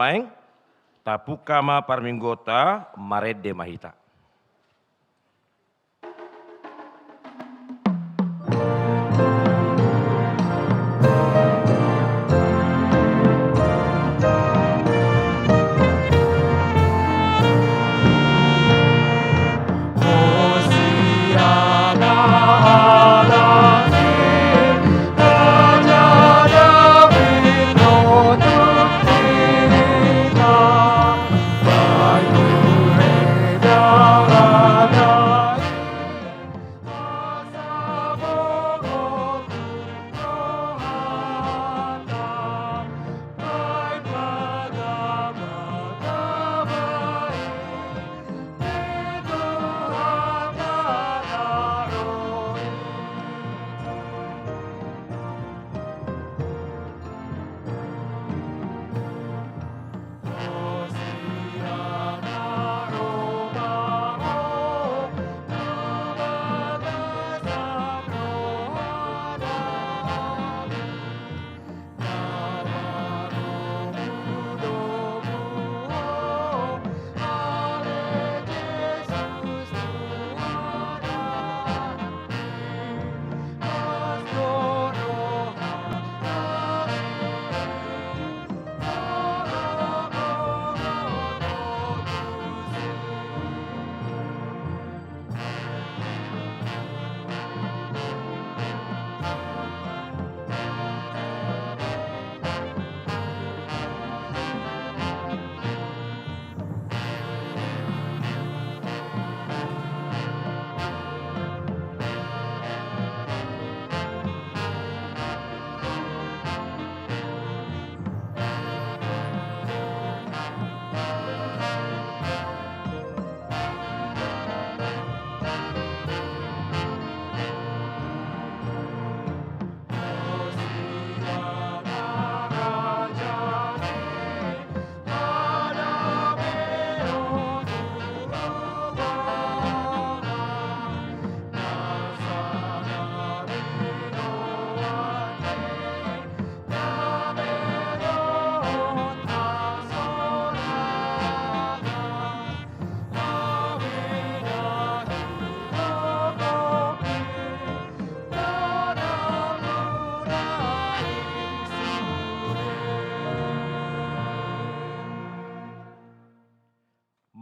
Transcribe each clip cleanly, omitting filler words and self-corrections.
Maeng, tapukama parminggota marede mahita.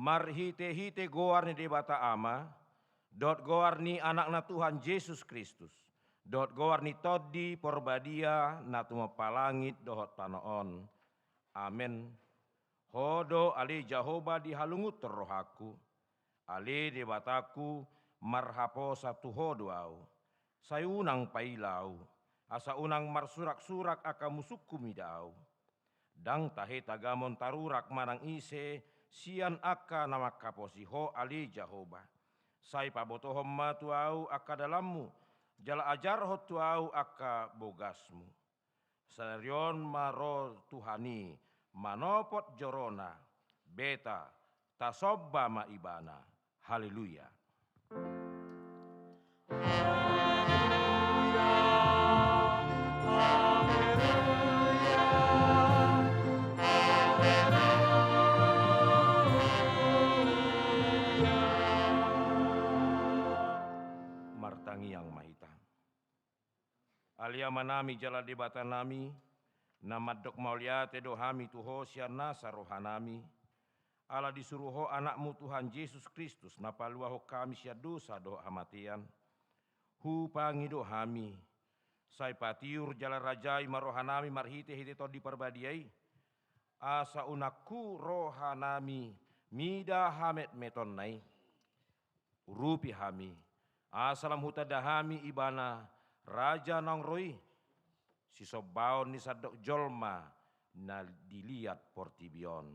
Marhite-hite goar ni debata ama, dot goar ni anakna Tuhan Yesus Kristus, dot goar ni todi porbadia natuma palangit dohot panoon. Amen. Hodo ali Jehovah dihalungut rohaku, ali debataku marhapo satu hodo au, sayunang pailau, asa unang marsurak-surak aka musukku midau, dang tahe tagamon tarurak manang ise, sian aka nama kaposiho ali Jehovah. Sai pabotohom ma tuau aka dalammu, jala ajar hot tuau aka bogasmu. Sarion maro Tuhani, manopot jorona, beta tasobba ma ibana. Haleluya. Yang mahita. Alia manami jala debata nami, namadok mauliate dohami tuho siana sarohanami, ala disuruho anakmu Tuhan Yesus Kristus napaluaho kami sia dosa doh hamatian, hu pangi dohami, sai patiur jala rajai marohanami marhite hite to diperbadiai, asa unaku rohanami mida hamet meton nai, urupi hami, asalam huta dahami ibana raja nongroi si sobaon ni sadok jolma na dilihat portibion.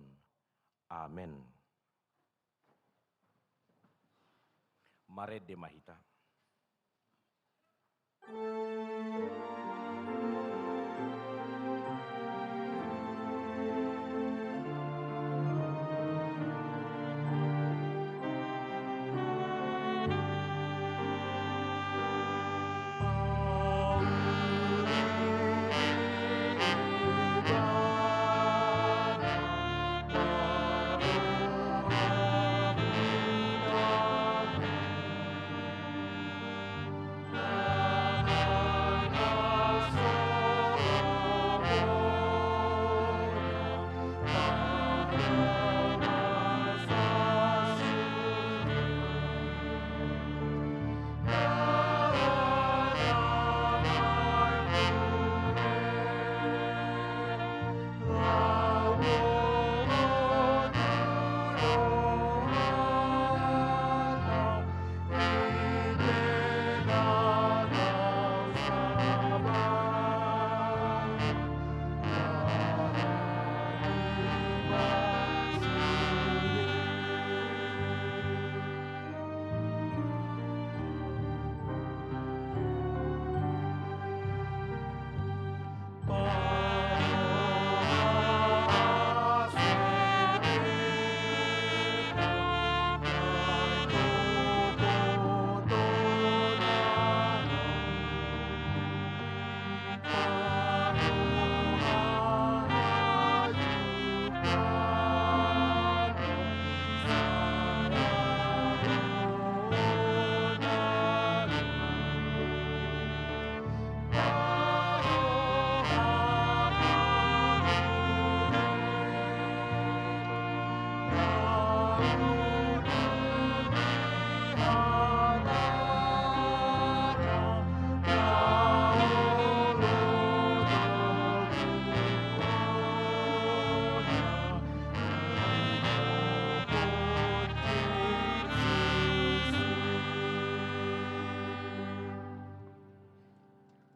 Amen. Marede mahita.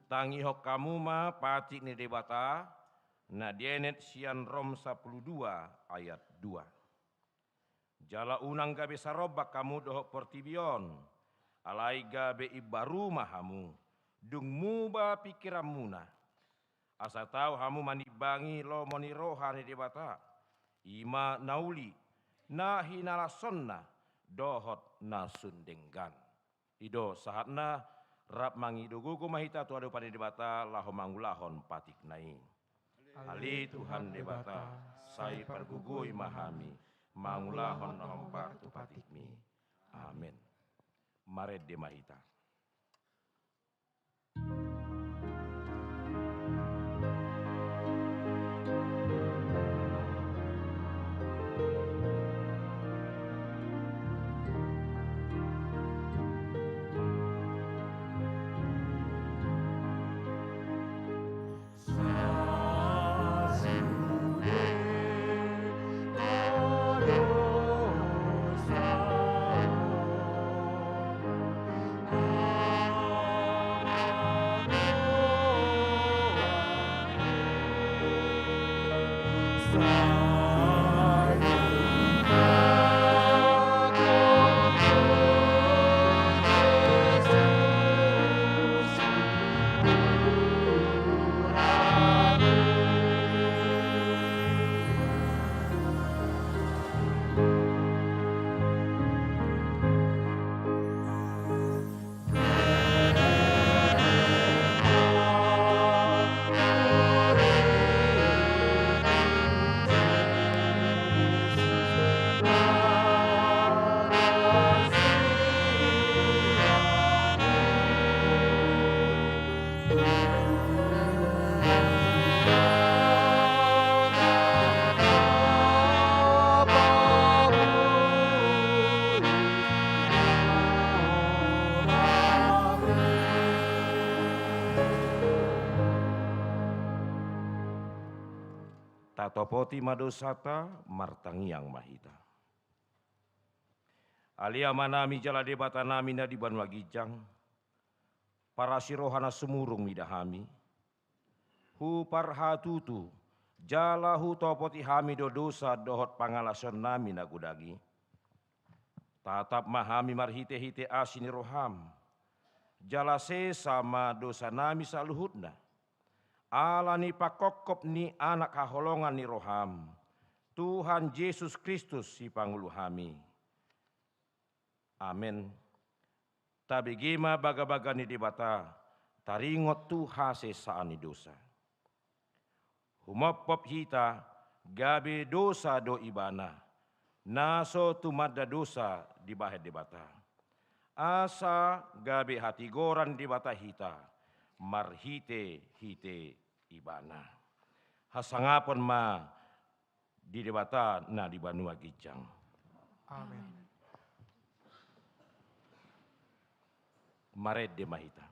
Tangi hok kamu ma pacik ni debata, na dienet sian Rom 12 ayat 2. Jala unang gabe sarobak kamu dohok portibion, alai gabe ibaru mahamu, dung muba pikiran muna. Asa tahu hamu manibangi lo moni rohani debata, ima nauli, na hinala sonna, dohot na sundenggan. Ido sahatna, rap mangido gugu mahita tuadu pada debata laho mangulahon patik nai. Ali Tuhan debata, sai pergugui mahami, mangulahon nombar tu patikmi. Amin. Mare de mahita. Tatopoti madosata martangiang mahita. Alia manami jala debata nami na di banua gijang, para sirohana semurung midahami, hu parhatutu jala hu topoti hami do dosa dohot pangalason nami na gudagi. Tatap mahami marhite-hite asini roham, jala sesama dosa nami saluhutna. Ala ni pakokop ni anak kaholongan ni roham, Tuhan Yesus Kristus si pangulu hami. Amin. Tabigima baga-baga ni debata, taringot Tuha sesaani dosa. Humopop hita, gabe dosa do ibana, naso tumada dosa di bahe debata. Asa gabe hati goran debata hita, marhite hite ibana. Hasangapon ma di debata na di Banua Gicang. Amin. Maret de Mahita.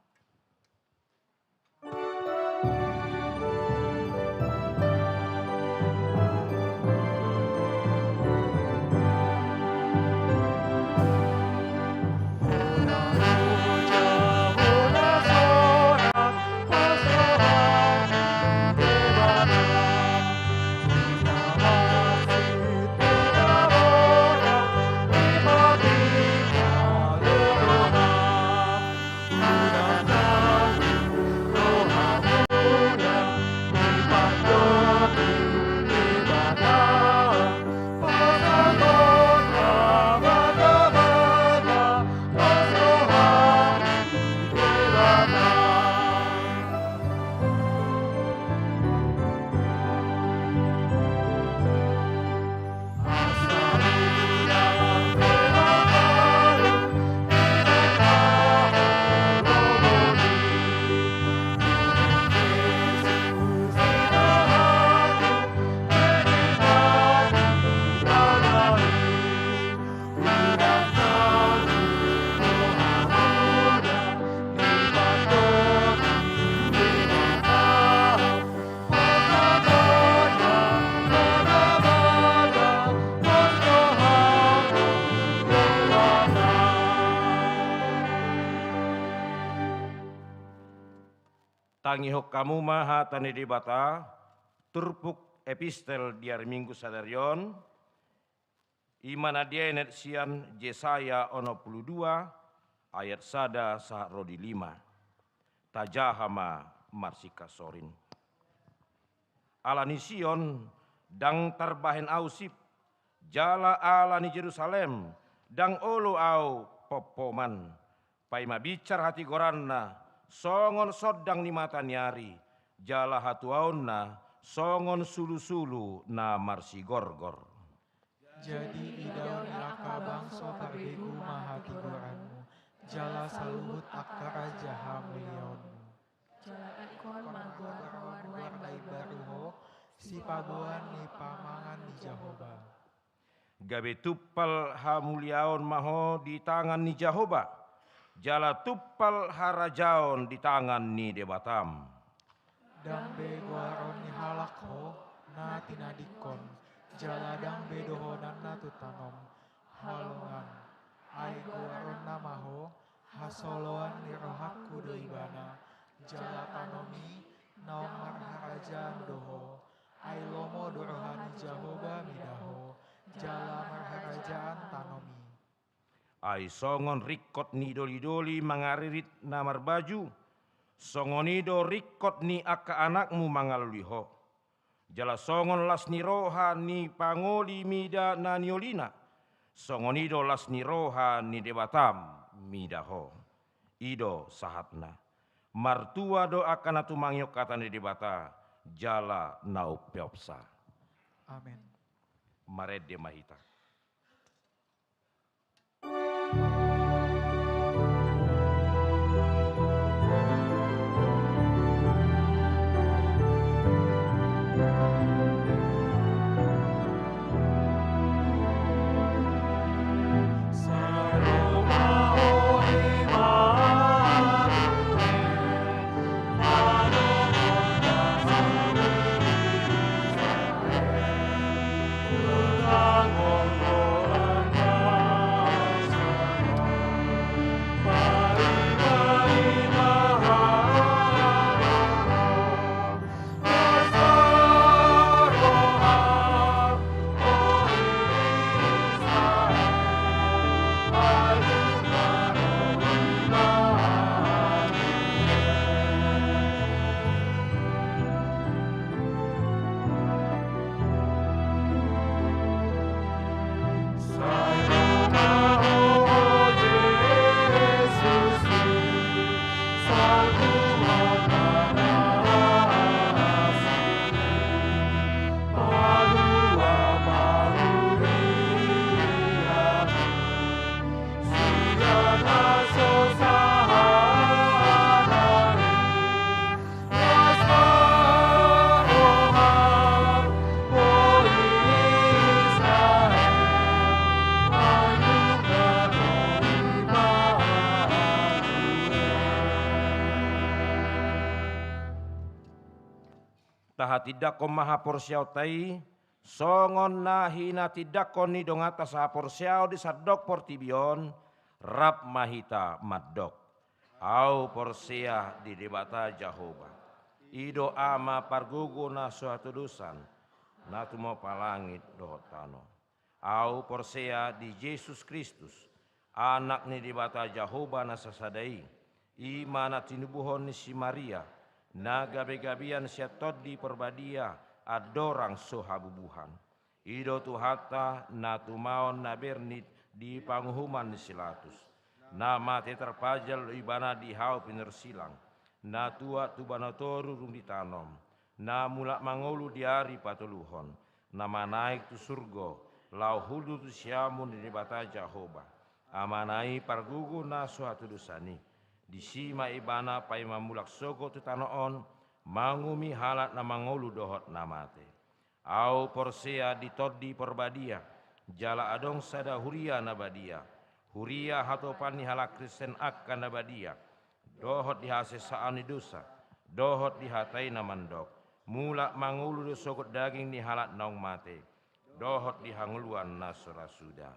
Tangihok kamu maha tani debata, turpuk epistel diar minggu sadarion, imana dienet sian Jesaya 62 ayat sada sahat rodi 5. Tajahama marsika sorin. Alani Sion dang tarbahen ausip, jala alani Jerusalem, dang olo au popoman, paima bicar hati goranna, songon sodang ni mata nyari, jala hatuauna, songon sulu-sulu na marsi gorgor. Jadi idaun aka bangso parbegu maha tigoranmu, jala saluhut aka raja hamliaunmu. Jala ikon magor warnai baruho, si pagoan ni pamangan ni Jahoba. Gabe tuppal hamuliaon maho di tangan ni Jahoba, jala tuppal harajaon di tangan ni debatam. Dambe guaron ni halakho na tinadikon, jala dambe dohonan na tutanom, halongan. Ay guaron na maho, hasoloan ni rohakku doibana, jala tanomi naomar harajaan doho, ay lomo dorohani Jahoba midaho, jala marharajaan tanomi. Ay songon rikot ni doli-doli mangaririt namar baju, songonido rikot ni aka anakmu mangaluliho. Jala songon las ni roha ni pangoli mida na niolina, songonido las ni roha ni debatam midaho. Ido sahatna, martua do akan atu mangyok kata ni debata, jala naupiopsa. Amin. Maret de Mahita. Bangun Maha tidakon maha porsiau tai, songon na hina tidakon ni dongata saha porsiau di sadok portibion, rap mahita maddok. Au porsia di debata Jehovah. Ido ama pargugu na suatu dusan, na tumo palangit dohot tano. Au porsia di Yesus Kristus, anak ni debata Jehovah na sasadai, imana tinubuhon ni si Maria, na gabe-gabian siatot di perbadia adorang sohabubuhan. Ido tuhata na tumaon na bernit di panghuman ni silatus. Na mate terpajal ibana di hau pinersilang. Na tua tubanatoru rung ditanom. Na mulak mangolu di hari patuluhon. Na manaik tu surgo. Lau hudu tu siamun di bata Jehovah. Amanai pargugu na suatu dosani. Disima ibana pai mamulak sogo tu tanoon, mangumi halat na mangolu dohot namate. Au porsea ditodi perbadia, jala adong sada huria nabadia. Huria hatopan ni halak Kristen akan nabadia. Dohot dihase saani dosa, dohot dihatai namandok. Mulak mangulu do sogot daging ni halat naung mate. Dohot dihanguluan nasora sudah.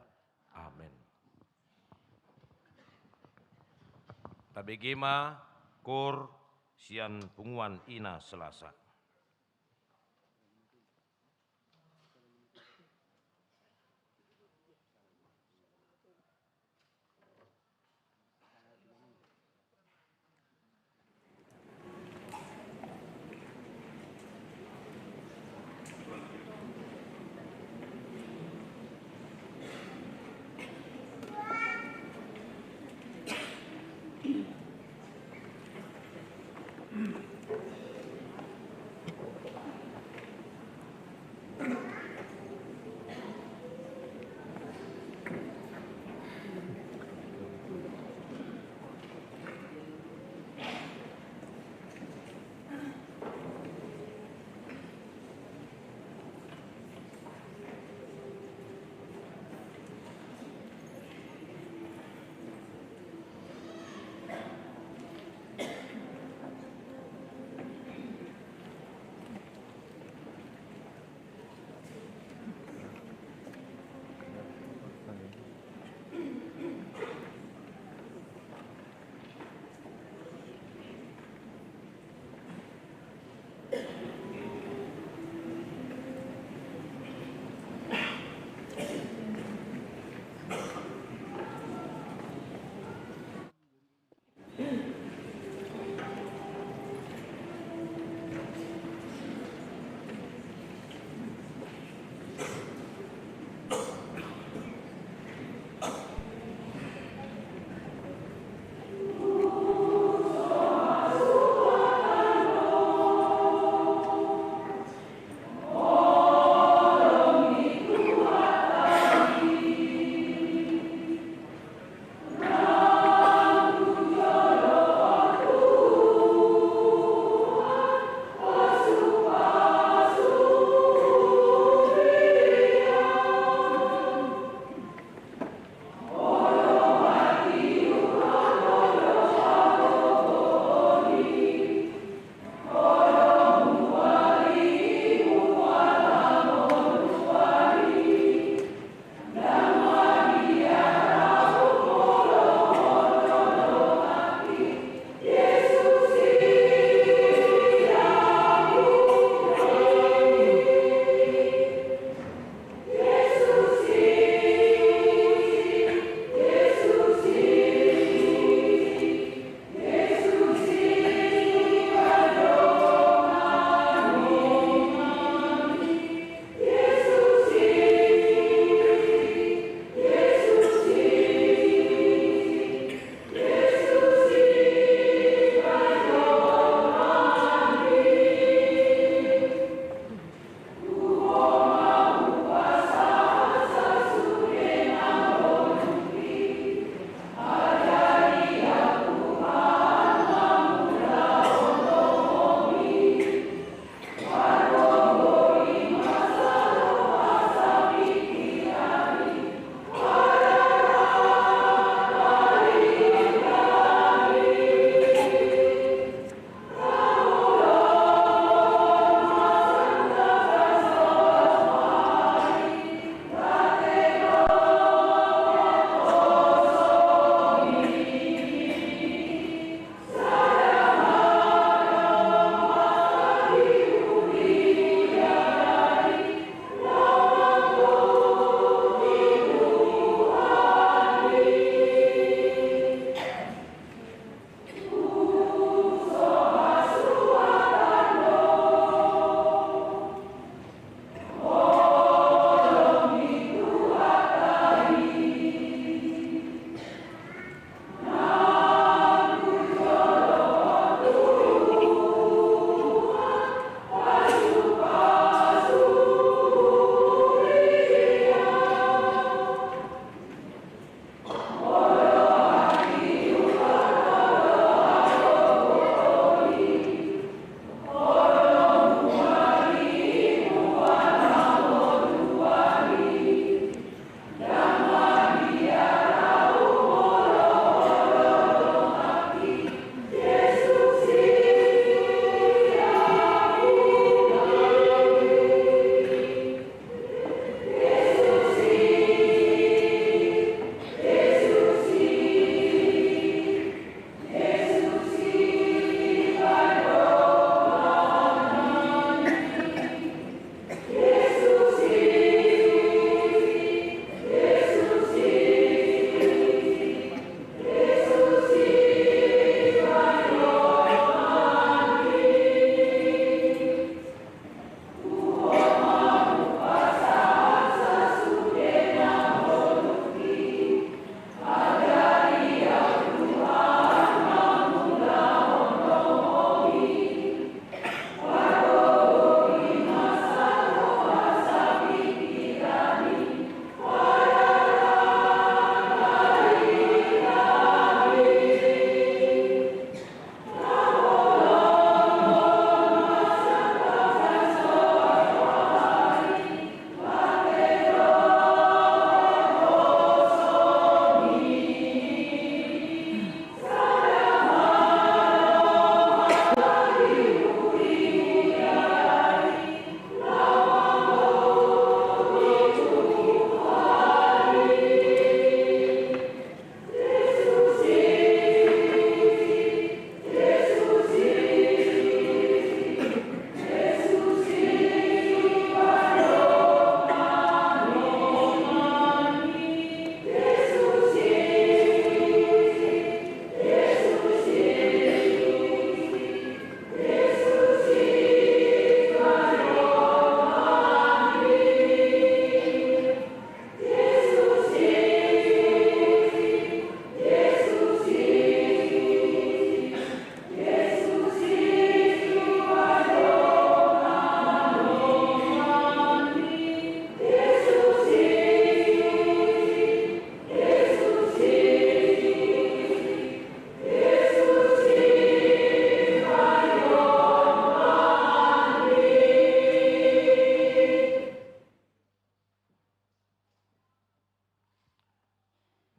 Amin. Tabegema kor sian punguan ina Selasa.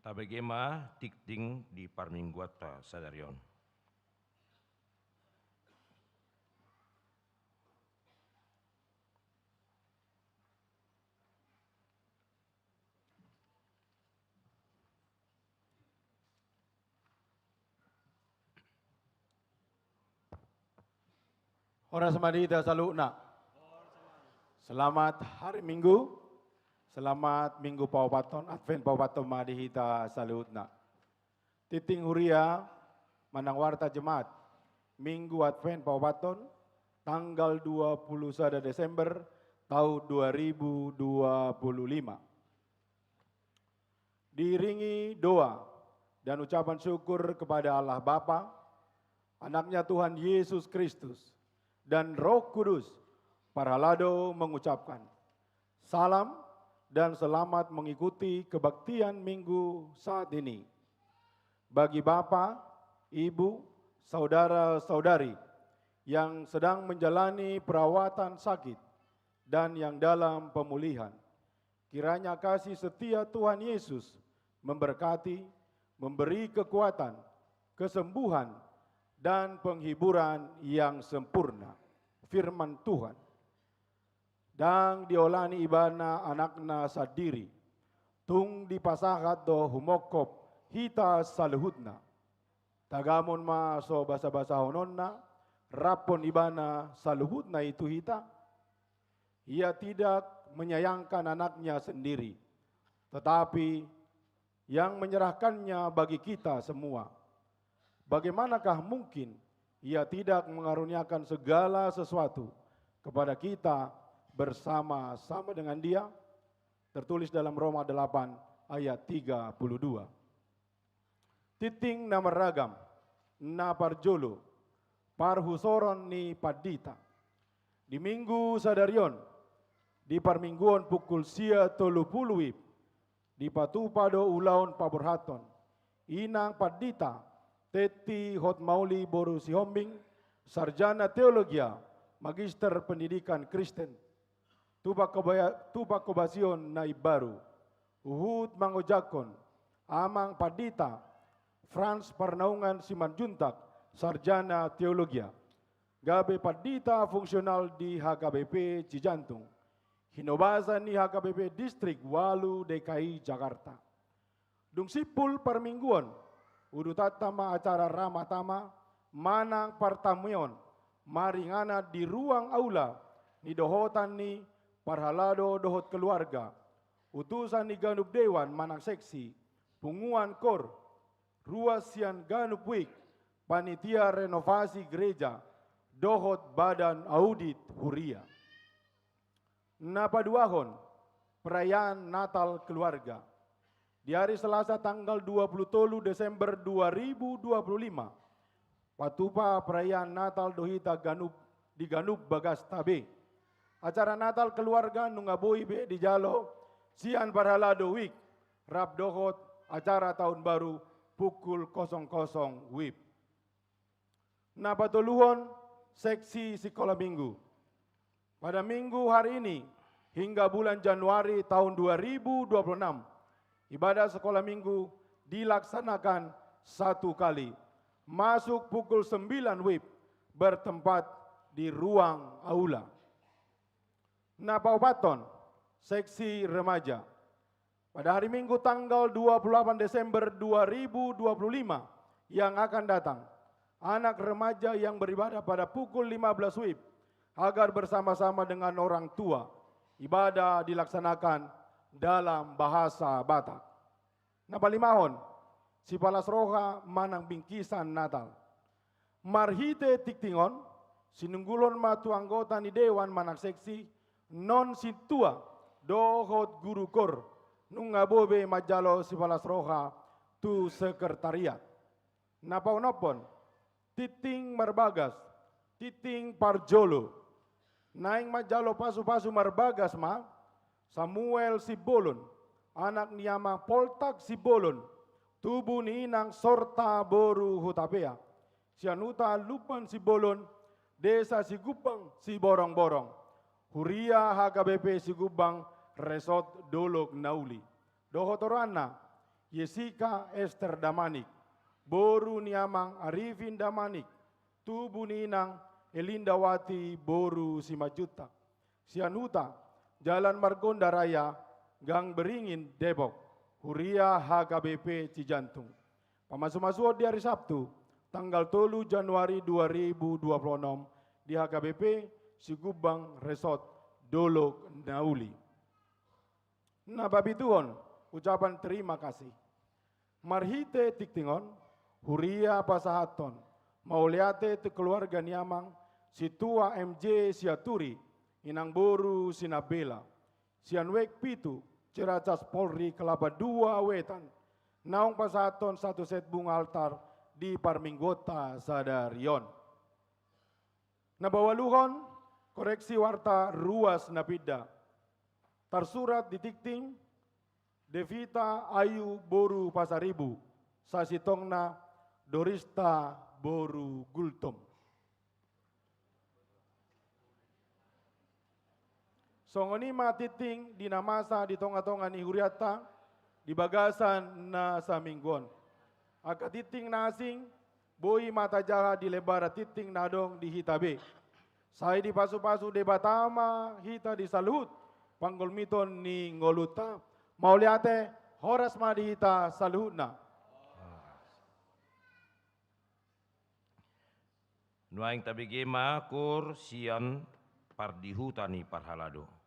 Tabegema tikting di parmingguata sadarion. Ora samadita saluna. Selamat hari Minggu. Selamat Minggu Paupaton, Advent Paupaton madihita salutna. Titing huria manang warta jemaat. Minggu Advent Paupaton tanggal 21 Desember tahun 2025. Diiringi doa dan ucapan syukur kepada Allah Bapa, anaknya Tuhan Yesus Kristus, dan Roh Kudus, Parhalado mengucapkan salam dan selamat mengikuti kebaktian minggu saat ini. Bagi Bapak, Ibu, Saudara-saudari yang sedang menjalani perawatan sakit dan yang dalam pemulihan, kiranya kasih setia Tuhan Yesus memberkati, memberi kekuatan, kesembuhan, dan penghiburan yang sempurna. Firman Tuhan. Dan diolani ibana anakna sadiri. Tung dipasahat do humokop hita saluhutna. Tagamon ma so basa-basa hononna. Rapon ibana saluhutna itu hita. Ia tidak menyayangkan anaknya sendiri. Tetapi yang menyerahkannya bagi kita semua. Bagaimanakah mungkin ia tidak mengaruniakan segala sesuatu kepada kita bersama-sama dengan dia? Tertulis dalam Roma 8 ayat 32. Titing nama ragam, na parjolo, parhusoron ni padita. Di minggu sadarion, di parmingguan pukul sia 30 di patupado ulaon paborhaton, inang padita, Teti Hotmauli Boru Sihombing, Sarjana Teologia, Magister Pendidikan Kristen, Tupak Kobasion Naib Baru, Uhud Mangojakon, Amang Padita, Frans Parnaungan Simanjuntak, Sarjana Teologia, Gabe Padita Fungsional di HKBP Cijantung, Hinobaza ni HKBP Distrik Walu DKI Jakarta. Dungsipul Parmingguan, udutatama acara ramatama manang partamuyon maringana di ruang aula ni dohotan ni Parhalado dohot keluarga utusan ni Ganup Dewan manang seksi punguan kor ruasian Ganup Wik panitia renovasi gereja dohot badan audit huria. Napaduahon perayaan Natal keluarga. Di hari Selasa tanggal 23 Desember 2025, patupa perayaan Natal dohita Ganup di Ganup Bagas Tabe. Acara Natal keluarga nungaboy be di Jalo, sian Parhalado Week, rap dohot acara tahun baru pukul 00 WIB. Napatuluhon seksi sekolah minggu. Pada minggu hari ini hingga bulan Januari tahun 2026, ibadah sekolah minggu dilaksanakan satu kali. Masuk pukul 9 WIB, bertempat di ruang aula. Napaupaton, seksi remaja. Pada hari Minggu tanggal 28 Desember 2025 yang akan datang, anak remaja yang beribadah pada pukul 15 WIB agar bersama-sama dengan orang tua, ibadah dilaksanakan dalam bahasa Batak. Napalimahon, si Palas Roha manang bingkisan Natal. Marhite tiktingon, sinunggulon matu anggota ni Dewan manang seksi, non situa dohot guru kor, nungabobe majalo si Palas Roha tu sekretariat. Napaunopon, titing marbagas, titing parjolo, naing majalo pasu-pasu marbagas ma, Samuel Sibolon, anak niyama Poltak Sibolon, tubuh ni inang Sorta Boru Hutapea, sianuta Lupan Sibolon, desa Sigupang Siborong-borong, Huria HKBP Sigubang Resort Dolok Nauli. Dohotorana, Jessica Esther Damanik, Boru Niamang Arifin Damanik, Tubu Ninang Elindawati Boru Simajuta, Sianuta, Jalan Margonda Raya, Gang Beringin, Depok, Huria HKBP Cijantung. Pamasu-masuot di hari Sabtu, tanggal 3 Januari 2026 di HKBP Sigubang Resort Dolok Nauli. Nah babituhon, ucapan terima kasih. Marhite tiktingon, Huria pasahaton, mauliate te keluarga Niamang, situa MJ Siaturi, Inang Boru Sinabela, Sianwek Pitu, Ciracas Polri Kelapa 2 Wetan, naung pasahaton satu set bunga altar di Parminggota Sadarion. Nabawaluhon, koreksi warta ruas napida, tersurat di tikting, Devita Ayu Boru Pasaribu, Sasitongna Dorista Boru Gultom. Songonima titing dinamasa di tonga-tonga ni Huriata, di bagasan na sa minggon. Aka titing na asing, boi mata jaha di lebara titing nadong di hitabe. Saya di pasu-pasu de batama hita di salut, panggolmiton ni ngoluta, mauliate horas madihita saluhna. Nuaing tabigema kur sian pardihutani parhalado.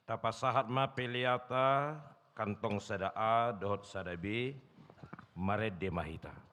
Tapasahat ma peliata kantong sada A dohot sada B mared de mahita.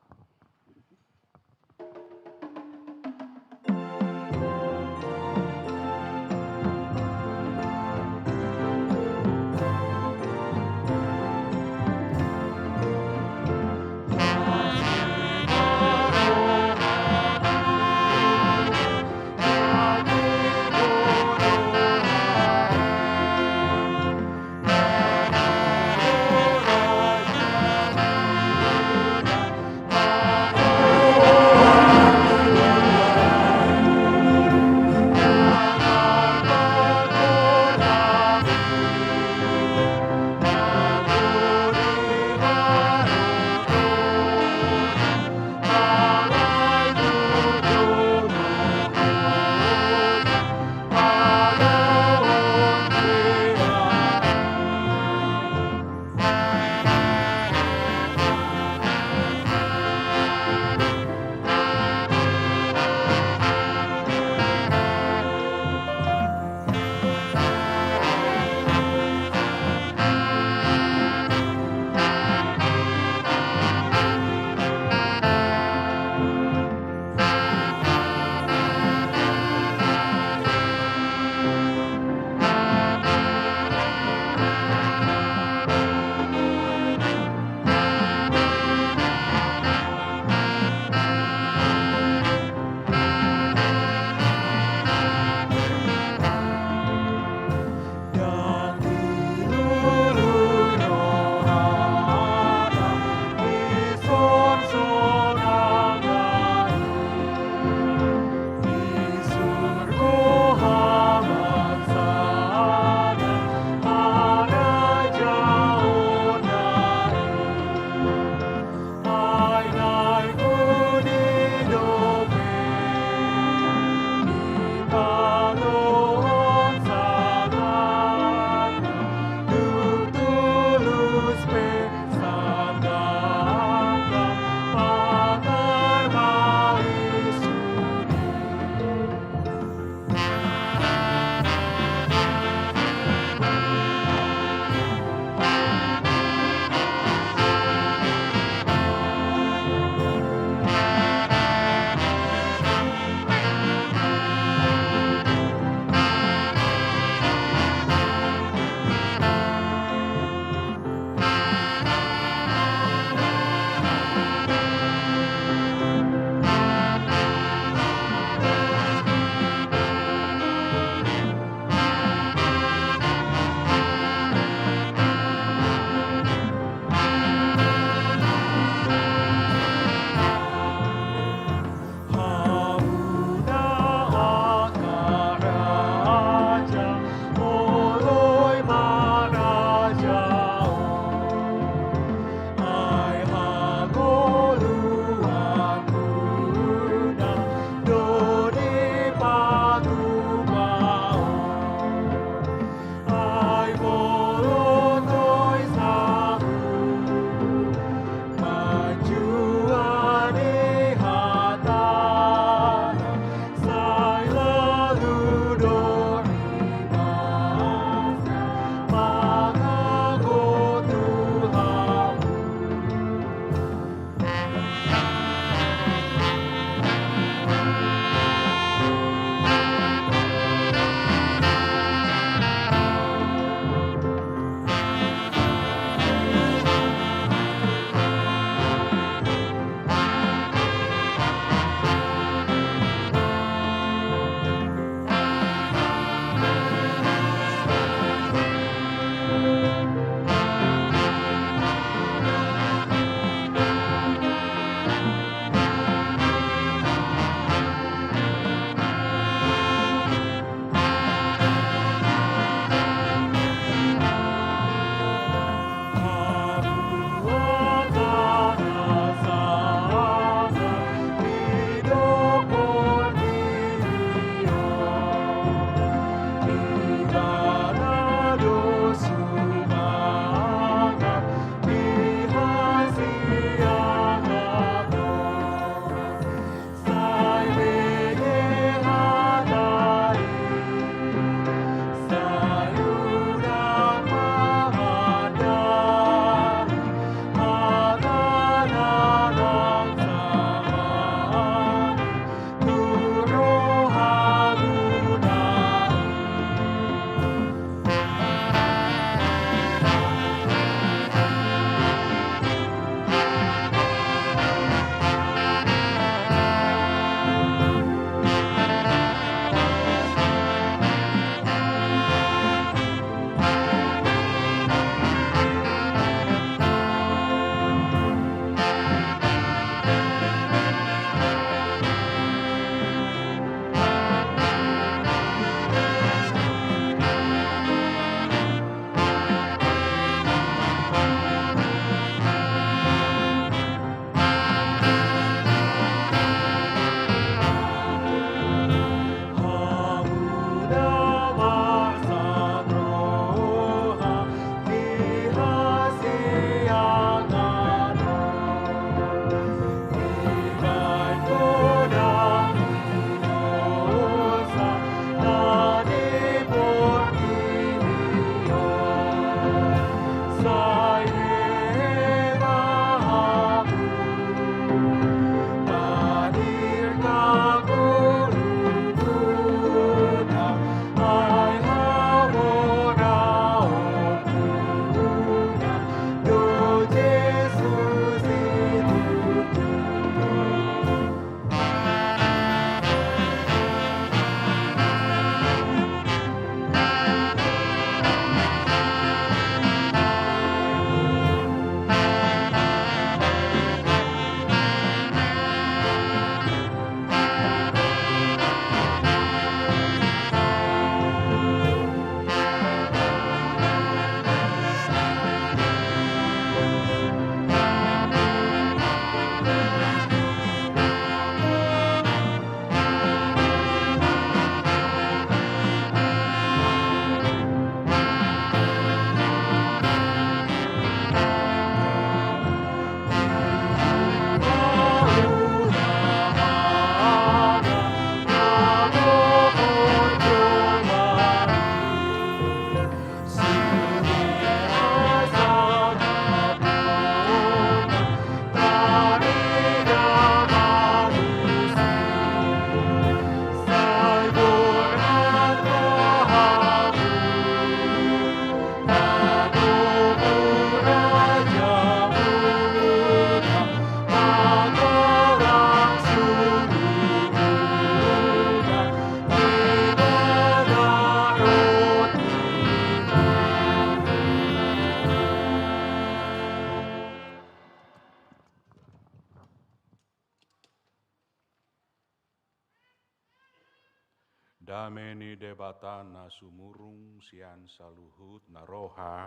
Dameni debatana sumurung sian saluhut naroha.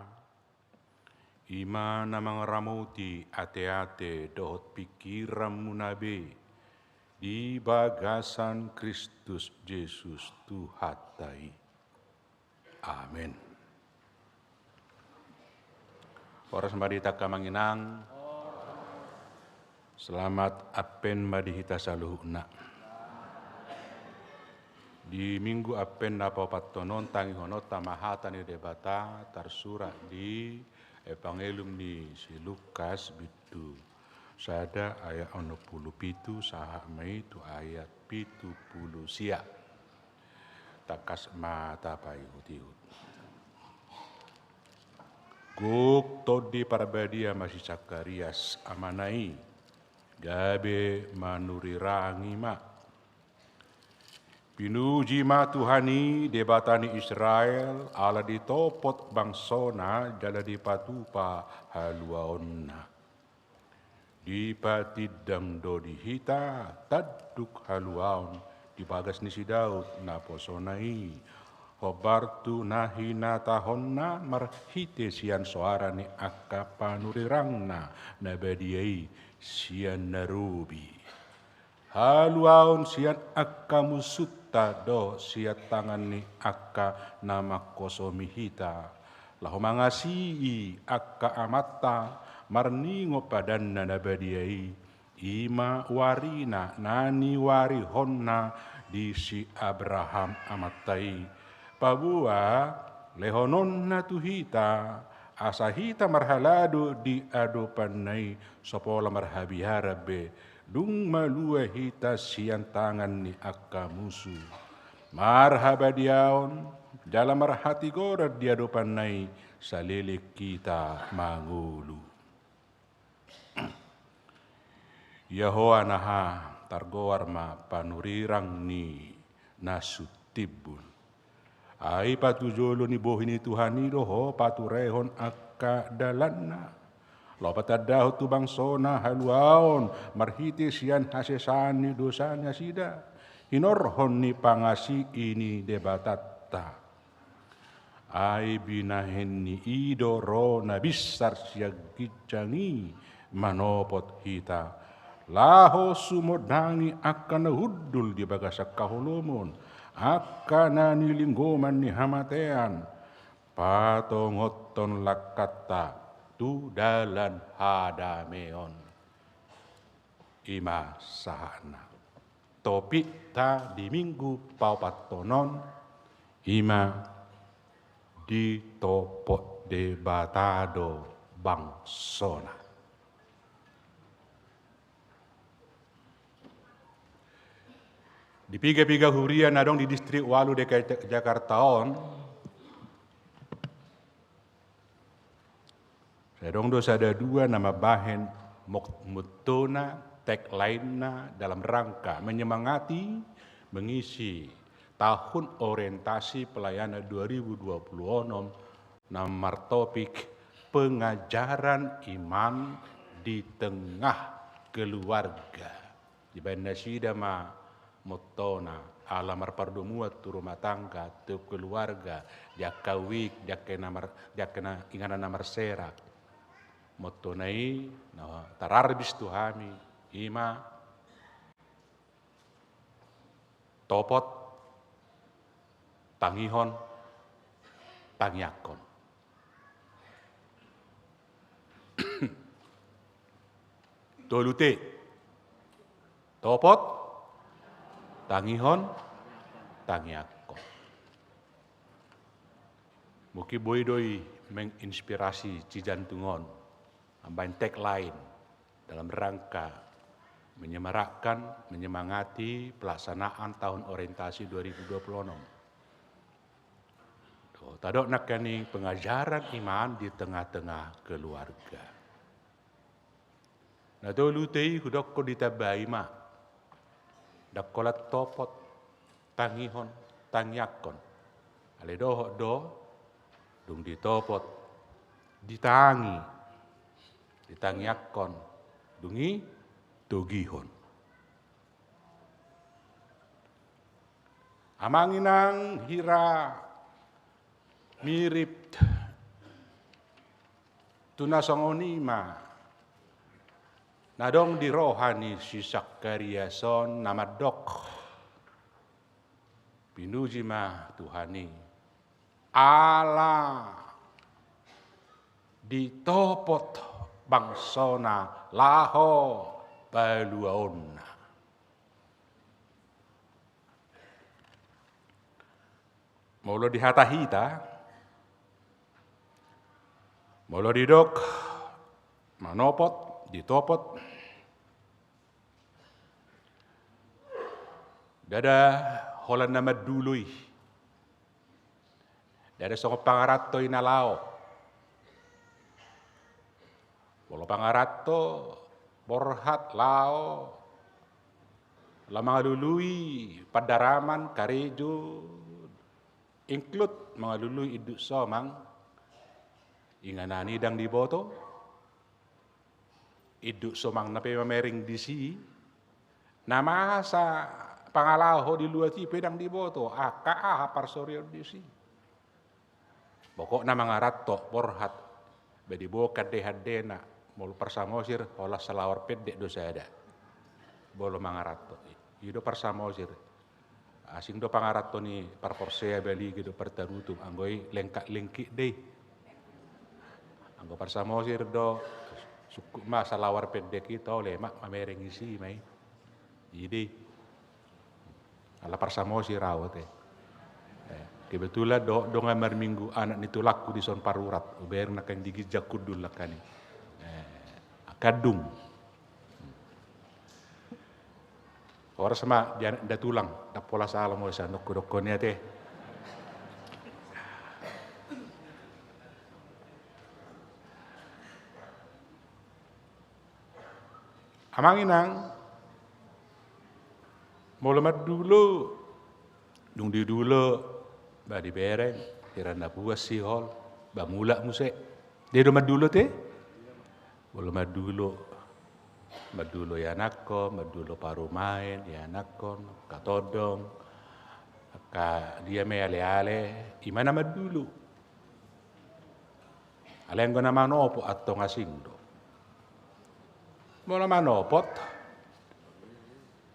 Ima namang ramuti ate-ate dohot pikiran munabe. Di bagasan Kristus Yesus Tuhatai. Amin. Oras madita kamanginang. Selamat apen madihita saluhuna. Di minggu apen na papatonon tangi honot tamahatan ni debata tersurat di Evangelium ni si Lukas bitu sada ayat 67 saha mai tu ayat 70 sia takas mata pai hutihut. Guk todi parbadia masih Sakarias amanai gabe manurirangi mak. Pinuji ma Tuhani debatani Israel ala ditopot bangsona jala dipatupa haluaonna. Dipatidang do dihita taduk haluaon dibagas ni si Daud na posonai. Hobartu nahina tahonna marhite sian soara ni akka panurirangna nabadiai sian narubi. Haluaon sian akka musutta do siat tangan ni akka nama kosomihita. Lahu mangasihi akka amatta marningo padanna nabadiai. Ima warina nani wari honna di si Abraham amatai. Pabua lehononna tuhita asahita marhalado di adopanai sopola marhabiharabe. Dung malua hita sian tangan ni akka musuh. Marhaba diaon dalam marhati gorat di adopanai salilik kita mangulu. Yahoa naha targoar ma panurirang ni nasutibun. Ai patujolo ni bohini Tuhani doho paturehon akka dalanna. Lopatadaho tu bangsona haluaon marhiti sian hasesani dosanya sida. Hinorhon ni pangasi ini debatatta. Ai binahen ni idoro nabisar siagijangi manopot hita. Laho sumodangi akan hudul di bagasak kahulumon. Akan nilinggoman ni hamatean. Patongoton lakata. Tu dalan hadameon. Ima sahana. Topik ta di minggu paupatonon. Ima di topot debatado bangsona. Di piga-piga hurian nadong di distrik Walu DKI Jakarta on. Sedong dosa ada dua nama bahen mutona tagline dalam rangka menyemangati mengisi tahun orientasi pelayanan 2026 nomor topik pengajaran iman di tengah keluarga. Di banda sida ma mutona alamar pardomuat tu rumah tangga tu keluarga dia kawik dia kena ingana namar serak. Motonai na tararbis tuhami ima topot tangihon tangyakon. Tolute topot tangihon tangyakon. Muki boydoi menginspirasi cijantungon ambain tagline dalam rangka menyemarakkan, menyemangati pelaksanaan tahun orientasi 2026. Tadok nakani pengajaran iman di tengah-tengah keluarga. Nah tu lutei hudok ko ditabai ma. Dakolat topot tangihon tangyakon. Ale doh dung ditopot ditangi ditangyakon dungi togihon. Amanginang hira mirip tunasongonima nadong di rohani si Sakariason namadok pinuji ma Tuhani Allah ditopot bangsona laho baluaonna. Molo dihata-hita, molo didok, manopot, ditopot, dada holan nama dului, dada soko pangarato inalao, molo pangarato, borhat lao, lamang lului, padaraman, karejo, include mga luluy iduk somang inganani dang diboto iduk somang na pemamering disi nama sa pangalaho di luar ti pedang diboto aka parsorio disi pokok na mga ratto porhat bedi bokat de hadena mul persamosir olah selawar pedek dosa ada bolo mga ratto ido persamosir asing do pangarato ni parporsea bali gitu pertarutum anggoi lengkak lengki deh anggo parsamosir do suku ma salawar pendek kita oleh mak mamereng isi mai jadi ala parsamosir rawat kebetulan do ngamar minggu anak nitulakku di son parurat uber nakan digijak kudul lakani kadung orang sama dia dah tulang, dah pola salam oleh sana dokon-dokonnya teh. Amanginang, mulamat dulu, dung di dulu, badi bereng, kirana buas sihol, bamula musik. Dia rumah dulu teh, mulamat dulu. Madulo yanakko, madulo parumain, yanakon, katodong, ka dia me ale-ale, imana madulo. Alenggo na manopo atto ngasingdo. Mula manopot,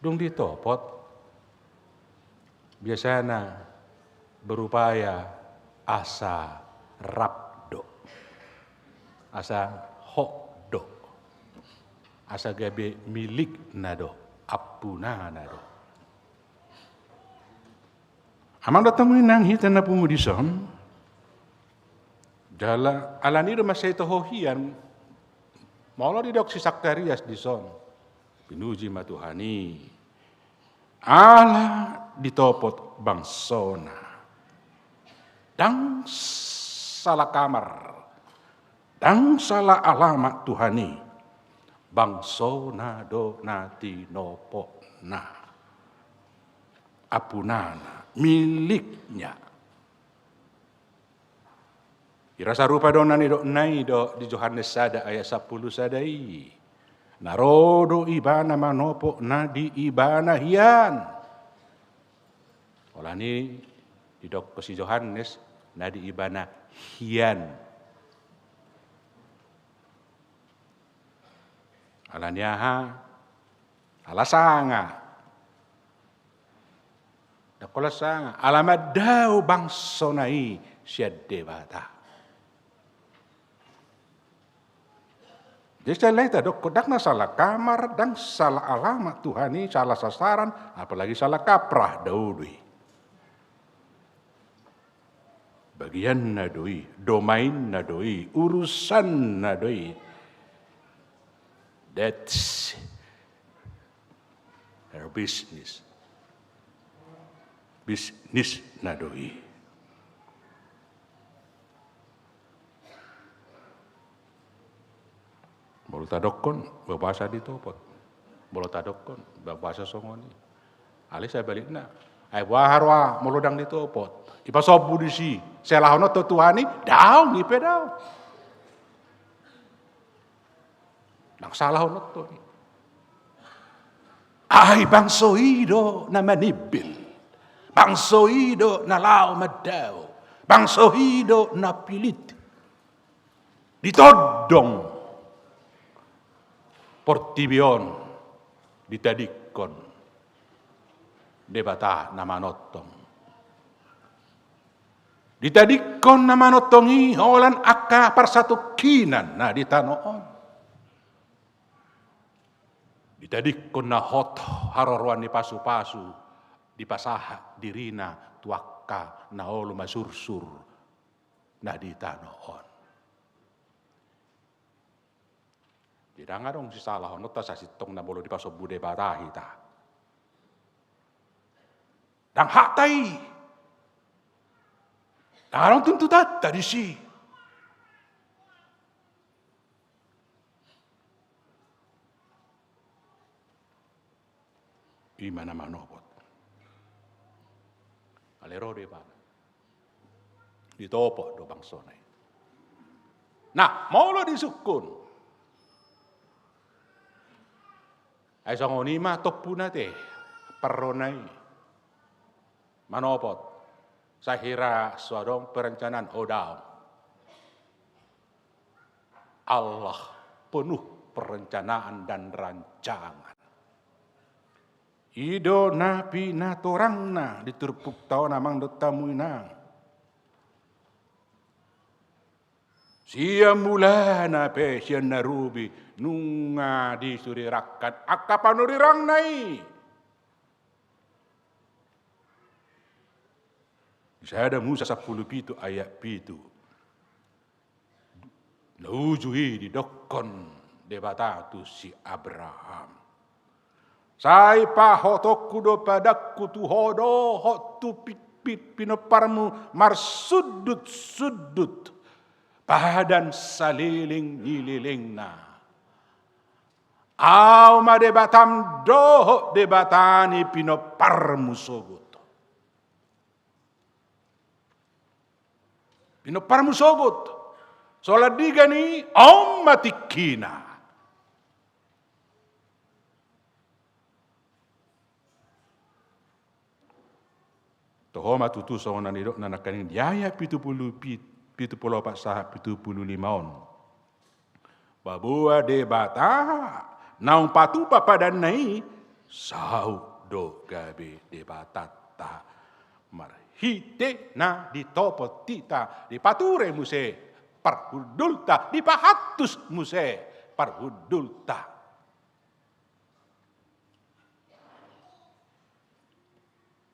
dung ditopot, biasanya berupaya asa rabdo, asa hok. Asa gabe milik nado, apuna nado. Amang datang nang hitan na pumudison, jala alani do masay tohohian, maulah didok si Sakarias dison, pinuji matuhani, Allah ditopot bangsona, dang salah kamar, dang salah alamat Tuhani. Bangsona do nati nopo na apunana miliknya irasa rupa do nani do nai do di Yohanes sada ayat 10 sadai narodo ibana manopo na di ibana hian olani di dok si Yohanes na di ibana hian alaniaha alasanga dakolasanga alamat daw bangsonai siadebata jadi laita dok kodak na salah kamar dan salah alamat Tuhani salah sasaran apalagi salah kaprah daudui bagian nadoi domain nadoi urusan nadoi. That's her business. Business nadoi. Bolo tadokon babasa ditopot. Bolo tadokon babasa songoni. Ali saya balik na. Ay waharwa molodang ditopot. Ipasobu disi. Selahono to Tuhani daw ngipe daw. Nang salah honot to. Ay bangsoido na manibil. Bangso hido na lao madao. Bangso hido na pilit. Ditodong. Portibion. Ditadikon. Debata na manotong. Ditadikon na manotongi holan akka parsatukinan na ditanoon. Ditadikon na hot harorwan ni pasu-pasu di pasaha dirina tuakka na holo masursur na ditanoon. Tidak ngadong si salah ono ta sasitong na bolo di pasobu debatahi ta. Dang hatai. Darang tuntutan tadi si. Imana manobot. Alero de ba. Ditopo do bangsonay. Nah, maulo disukun. Ay sangonima topu nate peronay. Manobot. Sahira suadong perencanaan odau. Allah penuh perencanaan dan rancangan. Ido napi na torangna diturpuk tau namang dotamuinang. Sia mulana pe sia narubi nunga disurirakan akapanurirang nai. Saya ada Musa 10 ayat 7. Naujui di dokon debatatu si Abraham. Sai pahotokku do padaku tu hodo hotu pit pinoparmu marsudut padan saliling nililingna. Au ma debatam doho debatani pinoparmu sogut. Pinoparmu sogut. Solat digani om matikina. Tohoma tutu songon nanidok nanakanin yaya 70 sahab 75 on. Babua debata naung patu papadan nai sau do gabe debatata marhite na ditopo tita dipature muse parhudulta dipahatus muse parhudulta.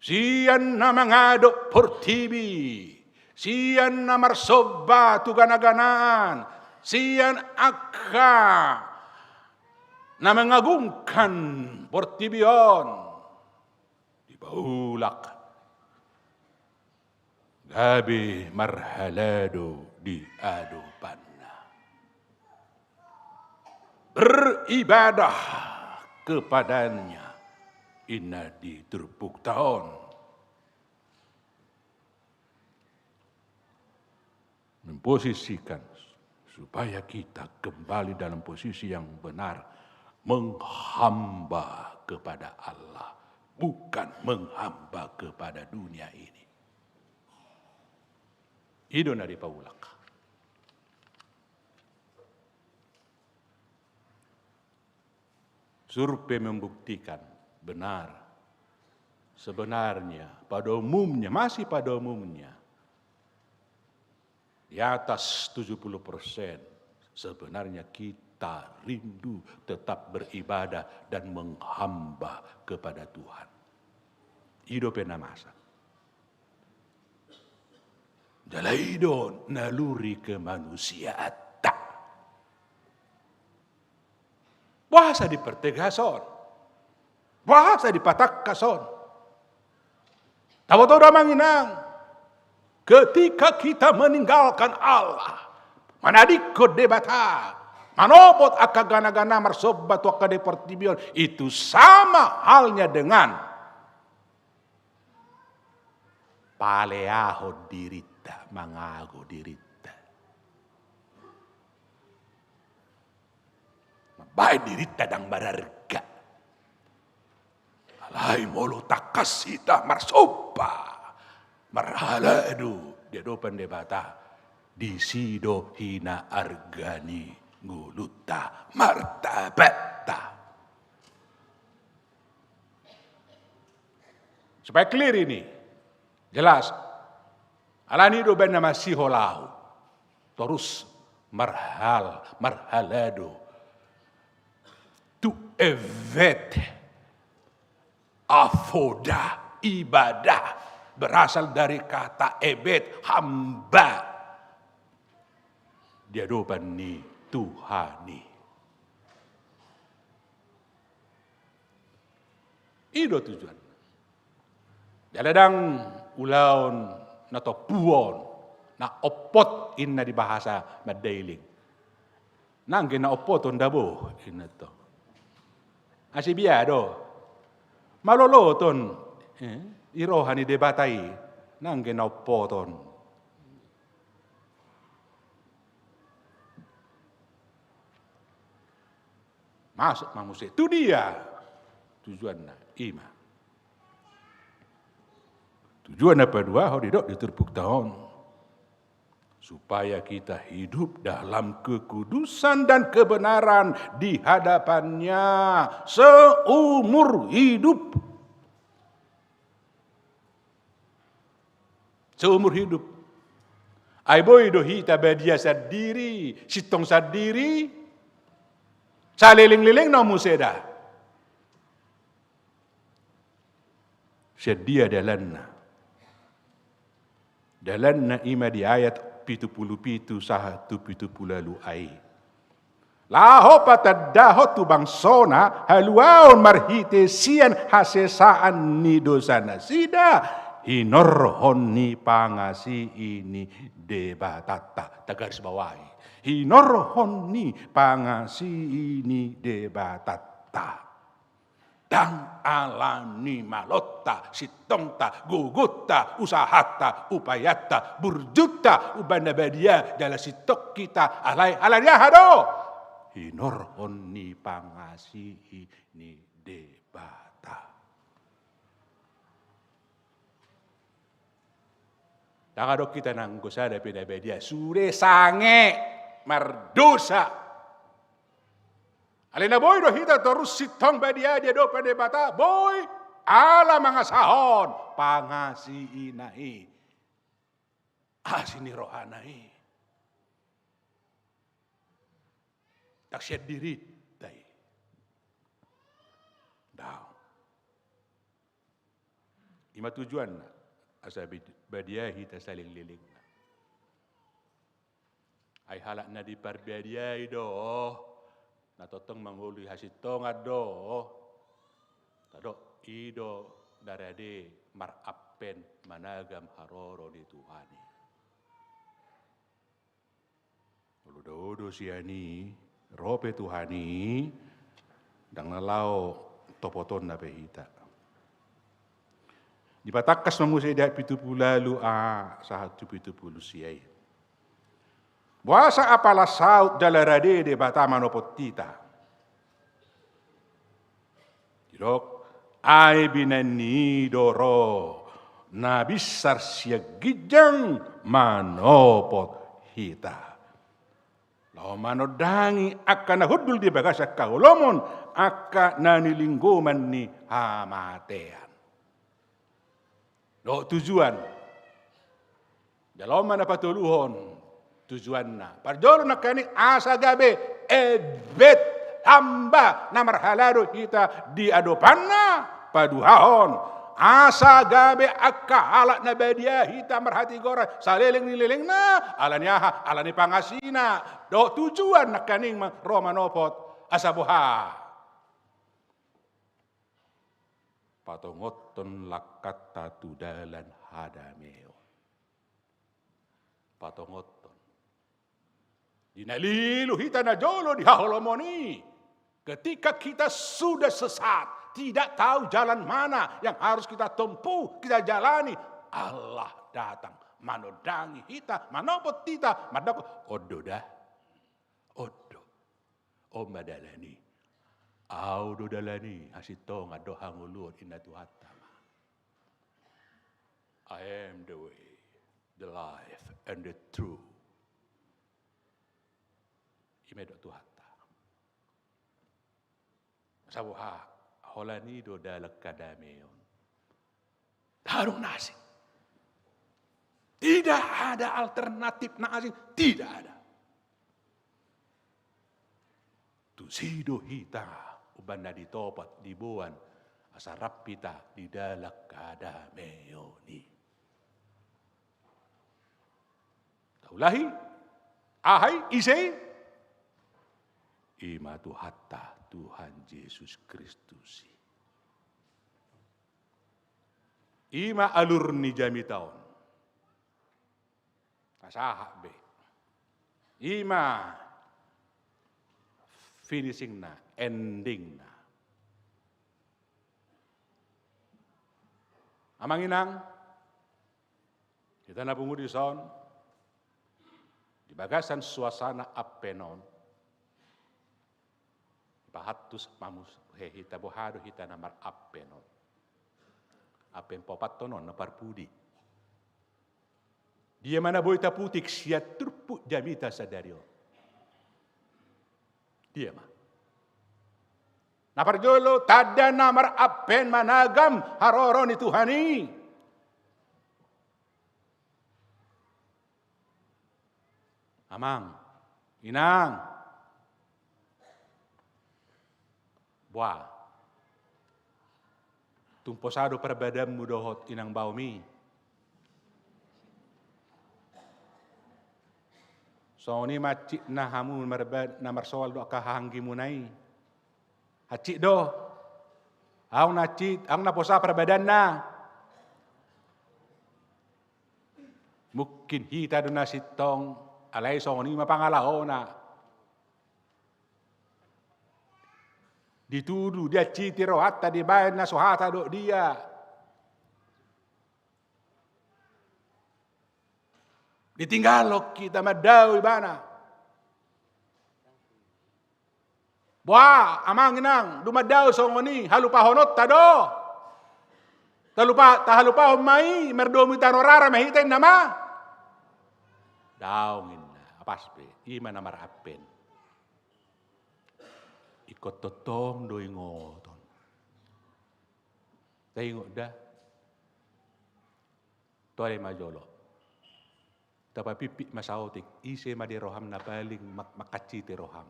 Siyan na mangado portibi, siyan na marsoba tuganaganaan, siyan akka na mangagungkan portibion, di baulak, gabi marhalado di adopanna. Beribadah kepadanya. Ina di terpuk tahun. Memposisikan supaya kita kembali dalam posisi yang benar. Menghamba kepada Allah. Bukan menghamba kepada dunia ini. Itu nari paulak. Survei membuktikan benar. Sebenarnya pada umumnya, masih pada umumnya, di atas 70% sebenarnya kita rindu tetap beribadah dan menghamba kepada Tuhan. Hidup masa. Jalaido naluri kemanusiaan. Bahasa dipertegason. Bahasa dipatakason. Tahu-tahu manginang. Ketika kita meninggalkan Allah. Manadikod debata. Manobot akagana-gana marsobat wakade portibion. Itu sama halnya dengan. Paleaho dirita. Mangago dirita. Baik dirita dan berharga. Hai molo takasita marsopa. Marhala edu dia dopan debata. Disido hina argani nguluta martabata. Supaya clear ini, jelas. Alani do ben nama siholau. Terus marhalado. Tu evet afoda ibadah berasal dari kata ebet hamba. Dia dopan ni Tuhani. Ido tujuan. Daladang ulaun nato puon na opot inna di bahasa Mandailing. Nangge na opot on dabo inna to. Asibiado. Maloloton irohani debatai nangge na opoton. Masuk manusia. Itu dia tujuannya ima. Tujuan apa dua? Hodidok diterbuk tahun. Supaya kita hidup dalam kekudusan dan kebenaran di hadapannya seumur hidup. Seumur hidup. Aiboy dohita badia sadiri, sitong sadiri, saliling-liling no museda. Sedia dalanna ima di ayat 77 sahatu 70 ai. Laho patadaho tu bangsona haluaon marhite sian hasesaan ni dosana sida hinorhon ni pangasi ini debatata tegaris bawahi. Hinorhon ni pangasi ini debatata. Dan alani malotta, sitongta, gugutta, usahata, upayata, burjuta, ubanda badia, dalam sitok kita, alai hado. Hinorhon ni pangasihi ni debata. Takadok kita nanggosada peda badia, sure sange, mardosa. Alina boy do hita terus sitong badia dia do pada bata boy ala mangasahon pangasi inahi asini rohanai tak siat diri dai dah ima tujuan asa badia hita saling liling ai halak na di parbadia do natotong manghuli hasitong ado tado ido darade marappen managam haroro di Tuhani uludo siani rope Tuhani dang nalau topoton na behita dipatakas mamusay dah 70 sahatu 70 siay. Buasa apalah saut dalarade de batama nopotita. Jidok ai binani doro na bisar siagijang manopot hita. Lau manodangi akan nahudul di bagasa kahulomon akan nanilingguman ni hamatean. Do tujuan. Dalam mana patuluhon tujuanna. Parjolo nakani asa gabe ebet hamba na marhalado kita di adopanna paduhahon. Asa gabe akka halak na badia hita marhati gora saliling nililing na alaniaha alani pangasina. Do tujuan nakaning romanopot asabuha. Patongoton lakat tatu dalan hadameo. Patongoton. Dinalilu hita na jolo di haholomoni. Ketika kita sudah sesat, tidak tahu jalan mana yang harus kita tempuh, kita jalani. Allah datang, manodangi hita, manopot hita, madako odo dah, odo, om badalani. Au do dalani hasito ngado hangulur inna tuhatama. I am the way, the life, and the truth. Imedo tuhata. Sabuha holani do dalak kadameon. Tarung nasi. Tidak ada alternatif nasi, tidak ada. Tusido hita ubanda ditopat dibuan asarap pita di dalak kadameoni. Taulahi ahai isei ima tuhatta Tuhan Yesus Kristus. Ima alur ni jami taon. Kasaha be. Ima finishing na, ending na. Amang inang, kita nabungu di son, di bagasan suasana apenon, bahatus mamus hehita bohado hita namar apenon, apen popatonon napar pudi. Dia mana boita putik siat turpu jamita sadario. Dia mah. Napar jolo tada namar apen managam haroron itu hani. Amang, inang, buah, tumposado perbadamu dohot inang baumi. So ni macik na hamu merbad namar soal do kahanggi munai. Hacik do. Ang nacit, ang naposa perbadan na. Mungkin hita do nasitong alay so ni mapangalaho na. Ditudu dia citi rohata di bayan na sohata do dia. Ditinggalok kita madaw ibana. Buah, amang inang, dumadaw songoni, halupa honot tado. Tahalupa umay, merdomi tanorara mahiten nama. Daungin na, apaspe, ima na marapen. Ikot totong do ingoton. Tengok dah. Tuale majolo. Tapi pipik masautik, ise madi roham na paling makaciti roham.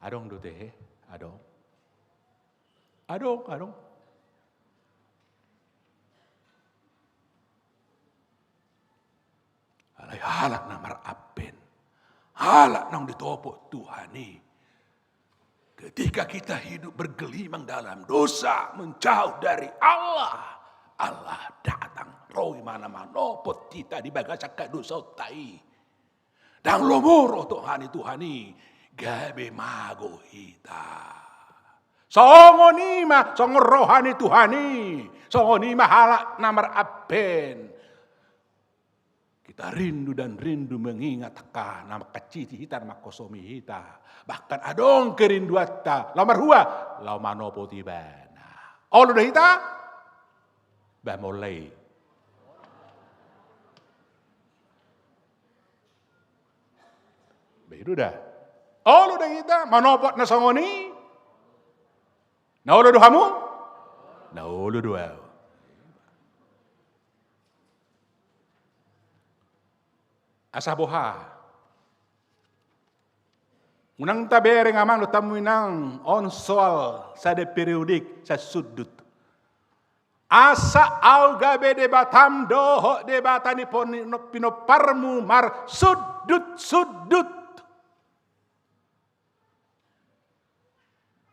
Adong do teh, adong. Alay halak na marapen. Halak nang ditopo Tuhani. Ketika kita hidup bergelimang dalam dosa, menjauh dari Allah, Allah datang roh mana manopot kita di bagasak dosa tai. Dan lomoro Tuhani gabe mago hita. Songonima song rohani Tuhani. Songonima halak namar apen. Kita rindu dan rindu mengingat nama kaciti hita nama kosomi hita. Bahkan adong kerinduan ta. Lamar hua lau manopo tibana. Olu dah hita bah mulai. Begitu dah. Olu dah hita manopot na songoni. Na olu dohamu? Na olu doa. Asaboha. Unang tabere ngamang lo tamuinang on soal sa de periodik sa sudut. Asa au gabe debatam doho debatani pinoparmu mar sudut.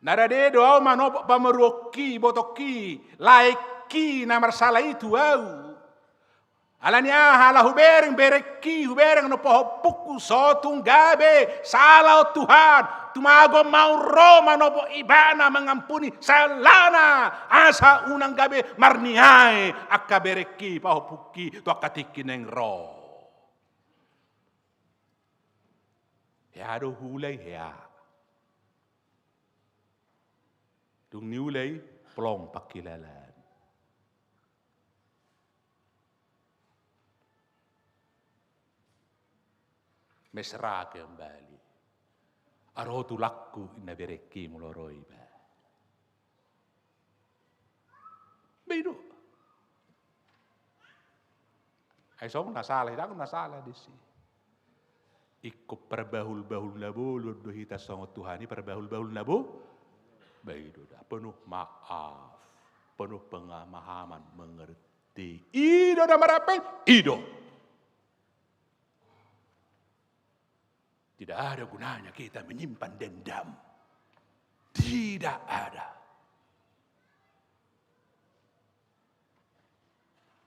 Narade doa manop pameroki botoki laiki namar salah itu au. Alanya hala hubereng bereki hubereng no poho puku sotung gabe salah Tuhan tumago mau Roma no po ibana mengampuni salana asa unang gabe marniai akka bereki poho puki to akatikin eng ro. Ya do hulay ya. Dung niulay plong pakilalan. Mesra kembali. Arotu lakku ina bereki muloroi ba. Bedo. Ay song nasalah, aku nasalah di sini. Ikut perbahul-bahul nabo, ludo hita songot Tuhani perbahul-bahul nabo. Bedo dah, penuh maaf, penuh pengamahaman, mengerti. Ido dah marapen, ido. Tidak ada gunanya kita menyimpan dendam. Tidak ada.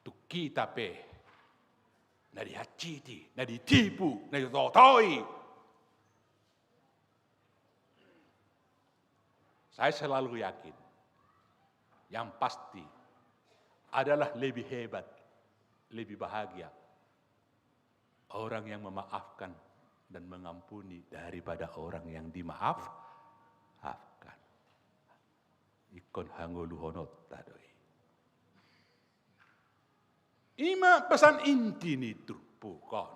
Tuh kita na dihaciti, na ditipu, na ditotoi. Saya selalu yakin, yang pasti adalah lebih hebat, lebih bahagia orang yang memaafkan dan mengampuni daripada orang yang dimaafkan. Ikon hangolu honot tadoi. Ima pesan inti ni trupukon.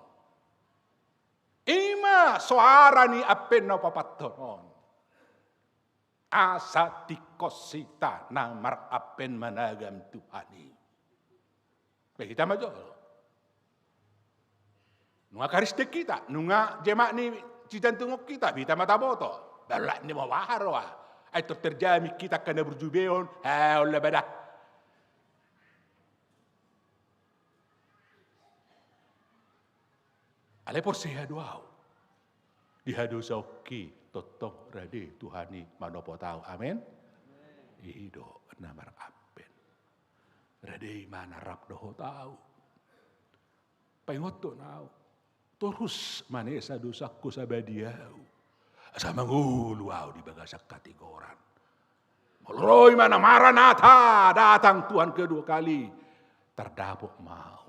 Ima suara ni apen no papatonon. Asa tikosita namar apen managam Tuhani. Baik kita maju. Nunga karistik kita, nunga jemak ni cijantungok kita, bita mata boto. Balak ni mawaharwa. Itu terjami kita kena berjubeon, oleh badah. Ale por seha doau. Dihadu sauki totong rade Tuhani manopo tahu. Amin. Ido namar apen. Rade mana rap doho tahu. Pengoto nau. Terus manesa dosaku sabadiau. Asa mangulu au di bagasak katigoran. Molroi mana Maranatha datang Tuhan kedua kali. Terdapuk mau.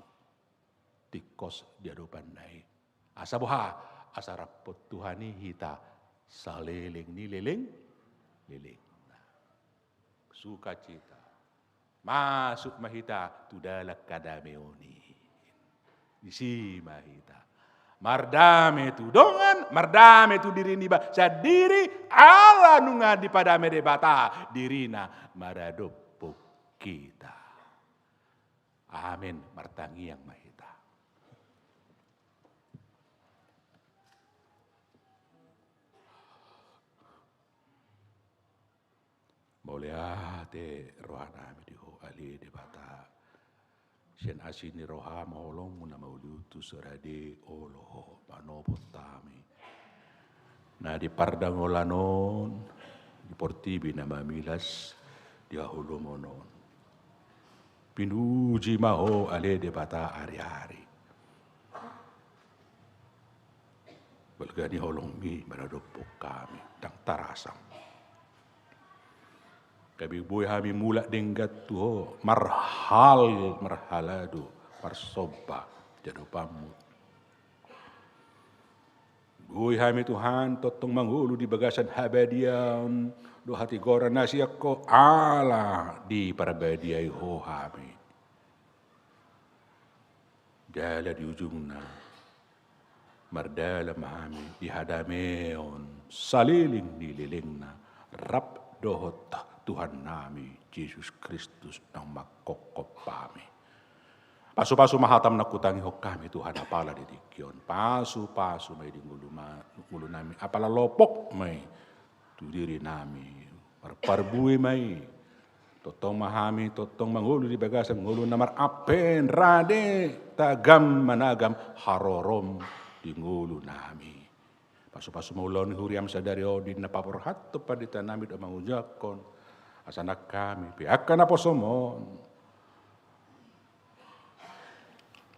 Tikos dia depan naik. Asa boha, asa rapot Tuhani hita saliling ni liling. Nah, sukacita. Masuk mahita tudalak kadameoni. Isi mahita. Mardame tu dongan, mardame tu diri niba. Sadiri ala nunga di pada medebata dirina maradopo kita. Amin. Martangi yang mahita. Boleh ate rohana midiho ali debata. Sian asini roha maholong muna maulutu serade oloho manopotami. Nah di pardangolanon, di portibi nama milas, di ahulumonon. Pinuji maho ale debata hari-hari. Balgani holong mi maradopok kami, dang tarasang. Kabi boy hami mula denggat tuho marhalado marsoba jadopamu. Boy hami Tuhan totong manghulu di bagasan habadian do hati gora nasiak ko ala di parabadiai ho hami. Dala di ujungna mardala mahami di hadameon saliling nililingna rap dohot Tuhan nami, Yesus Kristus nang makokop kami. Pasu-pasu mahatam na kutangi hok kami Tuhan apala di dikyon. Pasu-pasu may di ngulu nami. Apala lopok may tudiri nami. Parbuhi may. Totong mahami, totong mangulo di bagasan. Ngulu namar apen, rade, tagam, managam, harorom di ngulu nami. Pasu-pasu maulon huriam sadari odin na paporhat to padita nami do mangujakon. Asanak kami, piakan na posomon.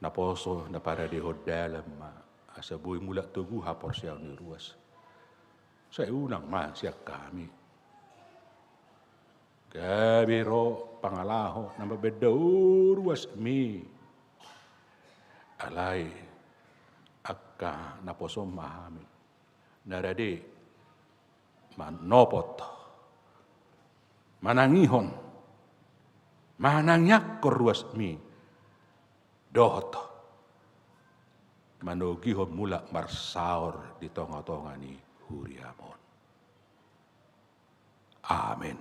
Naposo na para di hodalam asa buhay mula tugu hapor siya ni ruas. Sa unang man siya kami. Kabiro pangalaho na mabedaw ruas mi. Alay akka naposom mahami. narade manopot manangihon manangyak koruas mi dohot manogihon mula marsaor di tonga-tonga ni huriamon. Amin.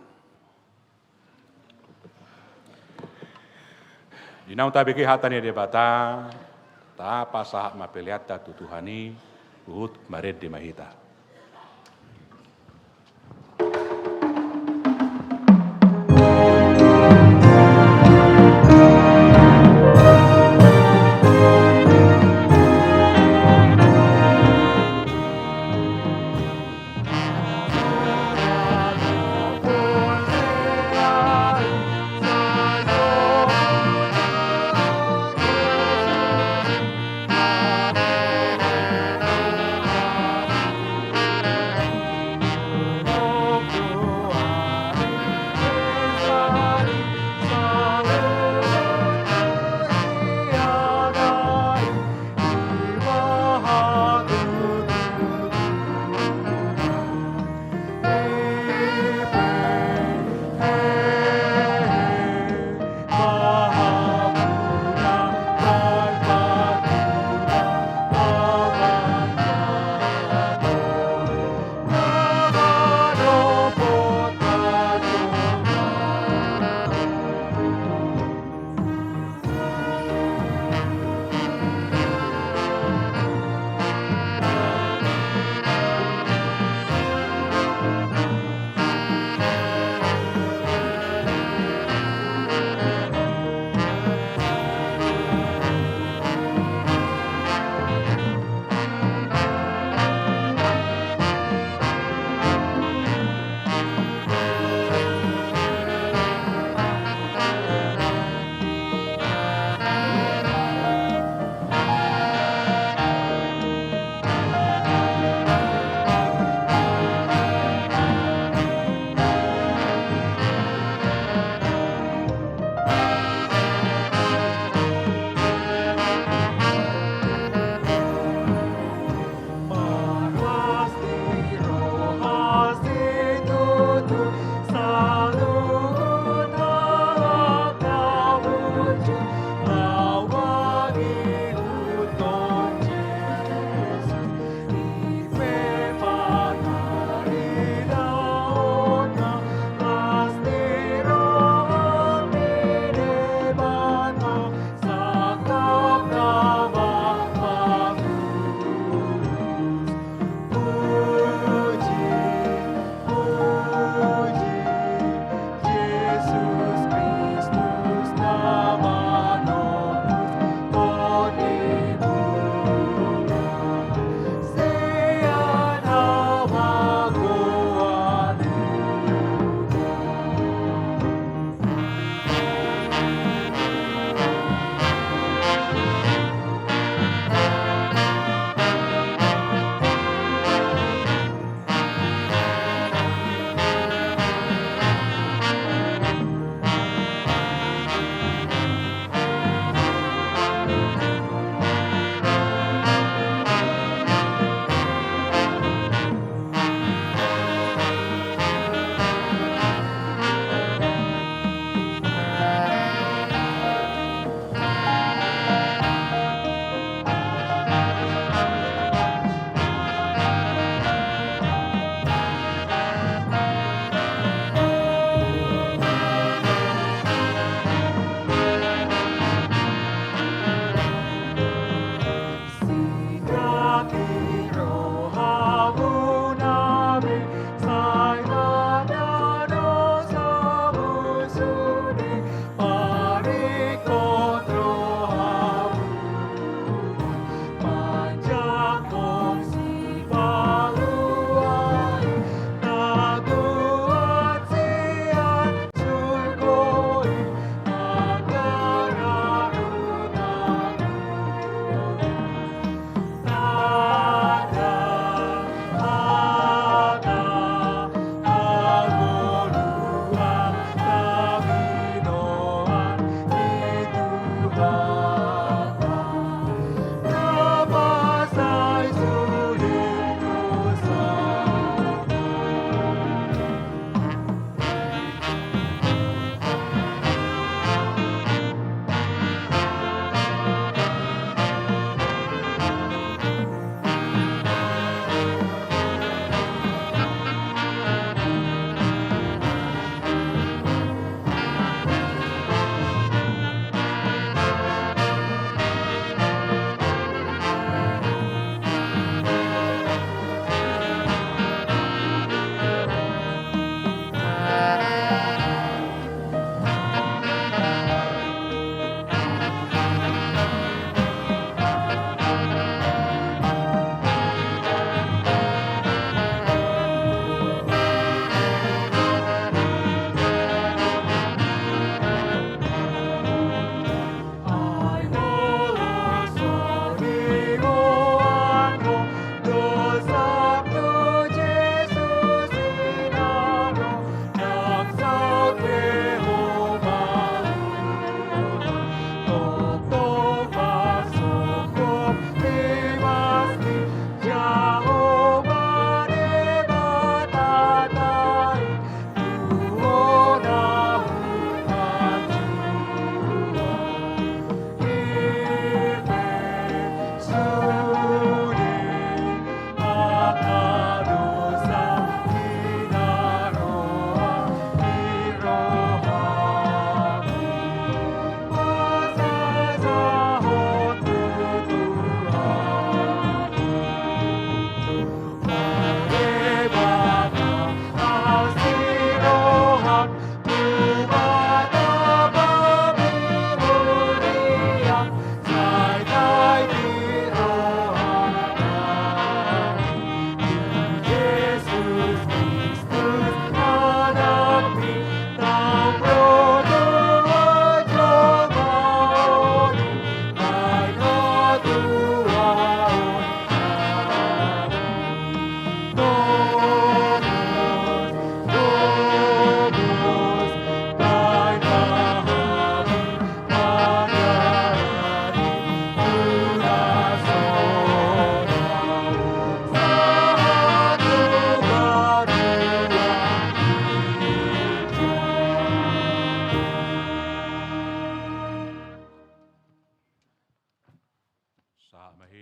Dinau tabi kihatan ya debata ta pasah mapeliata tutuhani uhut mared di mahita.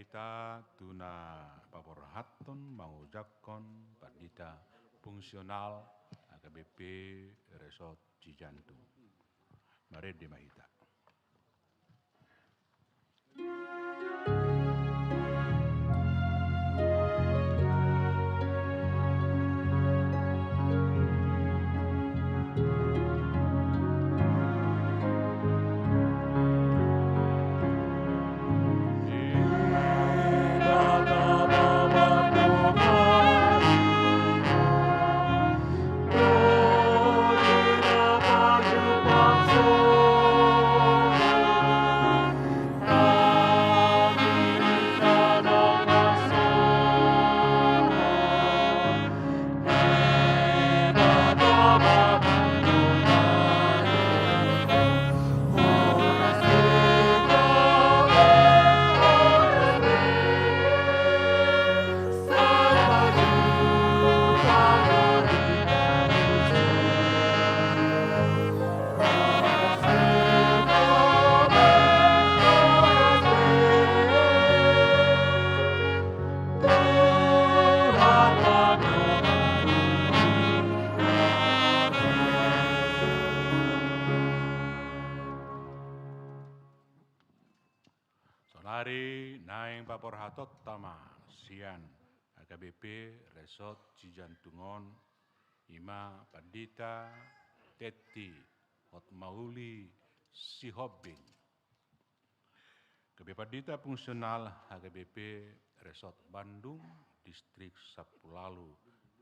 Mahita tuna paporhaton mangujakon Pandita fungsional HKBP Resort Cijantung. Mari di Mahita. Sonari naing paporhatot tama sian HKBP Resort Cijantungon Ima Pandita Teti Hotmauli Sihobing KBP Pandita fungsional HKBP Resort Bandung Distrik Sapulalu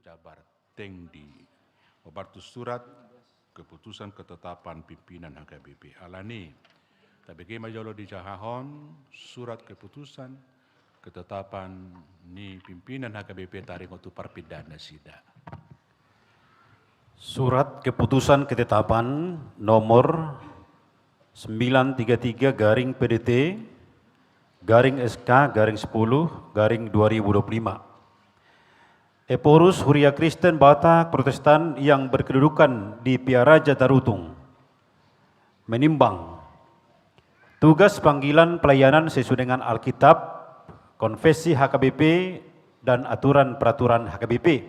Jabar Tengdi Obartu surat keputusan ketetapan pimpinan HKBP alani tabegi majolo di Jahahon surat keputusan ketetapan ni pimpinan HKBP taring untuk parpidana sida. Surat keputusan ketetapan nomor 933 garing PDT garing SK garing 10 garing 2025. Eporus Huria Kristen Batak Protestan yang berkedudukan di Piaraja Tarutung menimbang tugas panggilan pelayanan sesuai dengan Alkitab, konfesi HKBP, dan aturan peraturan HKBP.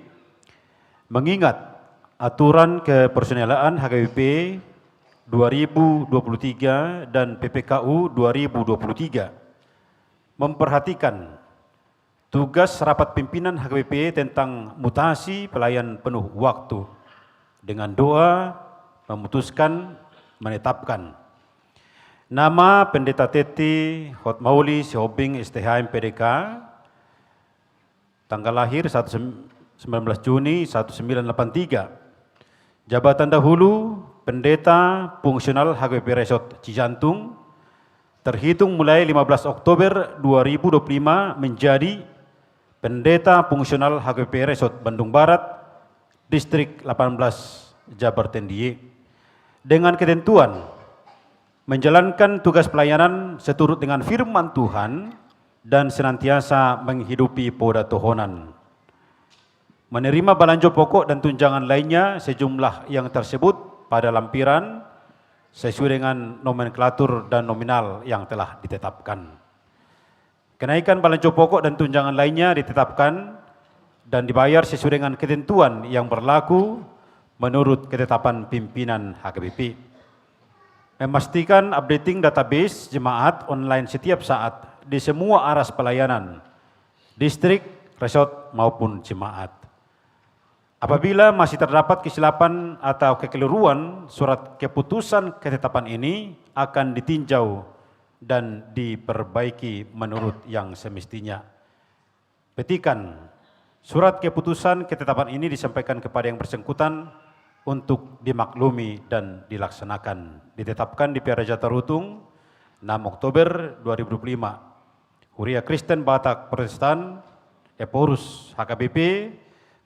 Mengingat aturan kepersonelaan HKBP 2023 dan PPKU 2023 memperhatikan tugas rapat pimpinan HKBP tentang mutasi pelayan penuh waktu dengan doa memutuskan menetapkan nama Pendeta Teti Hotmauli Sihobing STH MPDK, tanggal lahir 19 Juni 1983. Jabatan dahulu Pendeta Fungsional HKBP Resort Cijantung, terhitung mulai 15 Oktober 2025 menjadi Pendeta Fungsional HKBP Resort Bandung Barat, Distrik 18 Jabar Tendiye, dengan ketentuan menjalankan tugas pelayanan seturut dengan firman Tuhan dan senantiasa menghidupi poda tohonan. Menerima balanjo pokok dan tunjangan lainnya sejumlah yang tersebut pada lampiran sesuai dengan nomenklatur dan nominal yang telah ditetapkan. Kenaikan balanjo pokok dan tunjangan lainnya ditetapkan dan dibayar sesuai dengan ketentuan yang berlaku menurut ketetapan pimpinan HKBP. Memastikan updating database jemaat online setiap saat di semua aras pelayanan, distrik, resort maupun jemaat. Apabila masih terdapat kesilapan atau kekeliruan, surat keputusan ketetapan ini akan ditinjau dan diperbaiki menurut yang semestinya. Petikan, surat keputusan ketetapan ini disampaikan kepada yang bersangkutan untuk dimaklumi dan dilaksanakan. Ditetapkan di Piaraja Tarutung 6 Oktober 2025. Huria Kristen Batak Protestan, Eporus HKBP,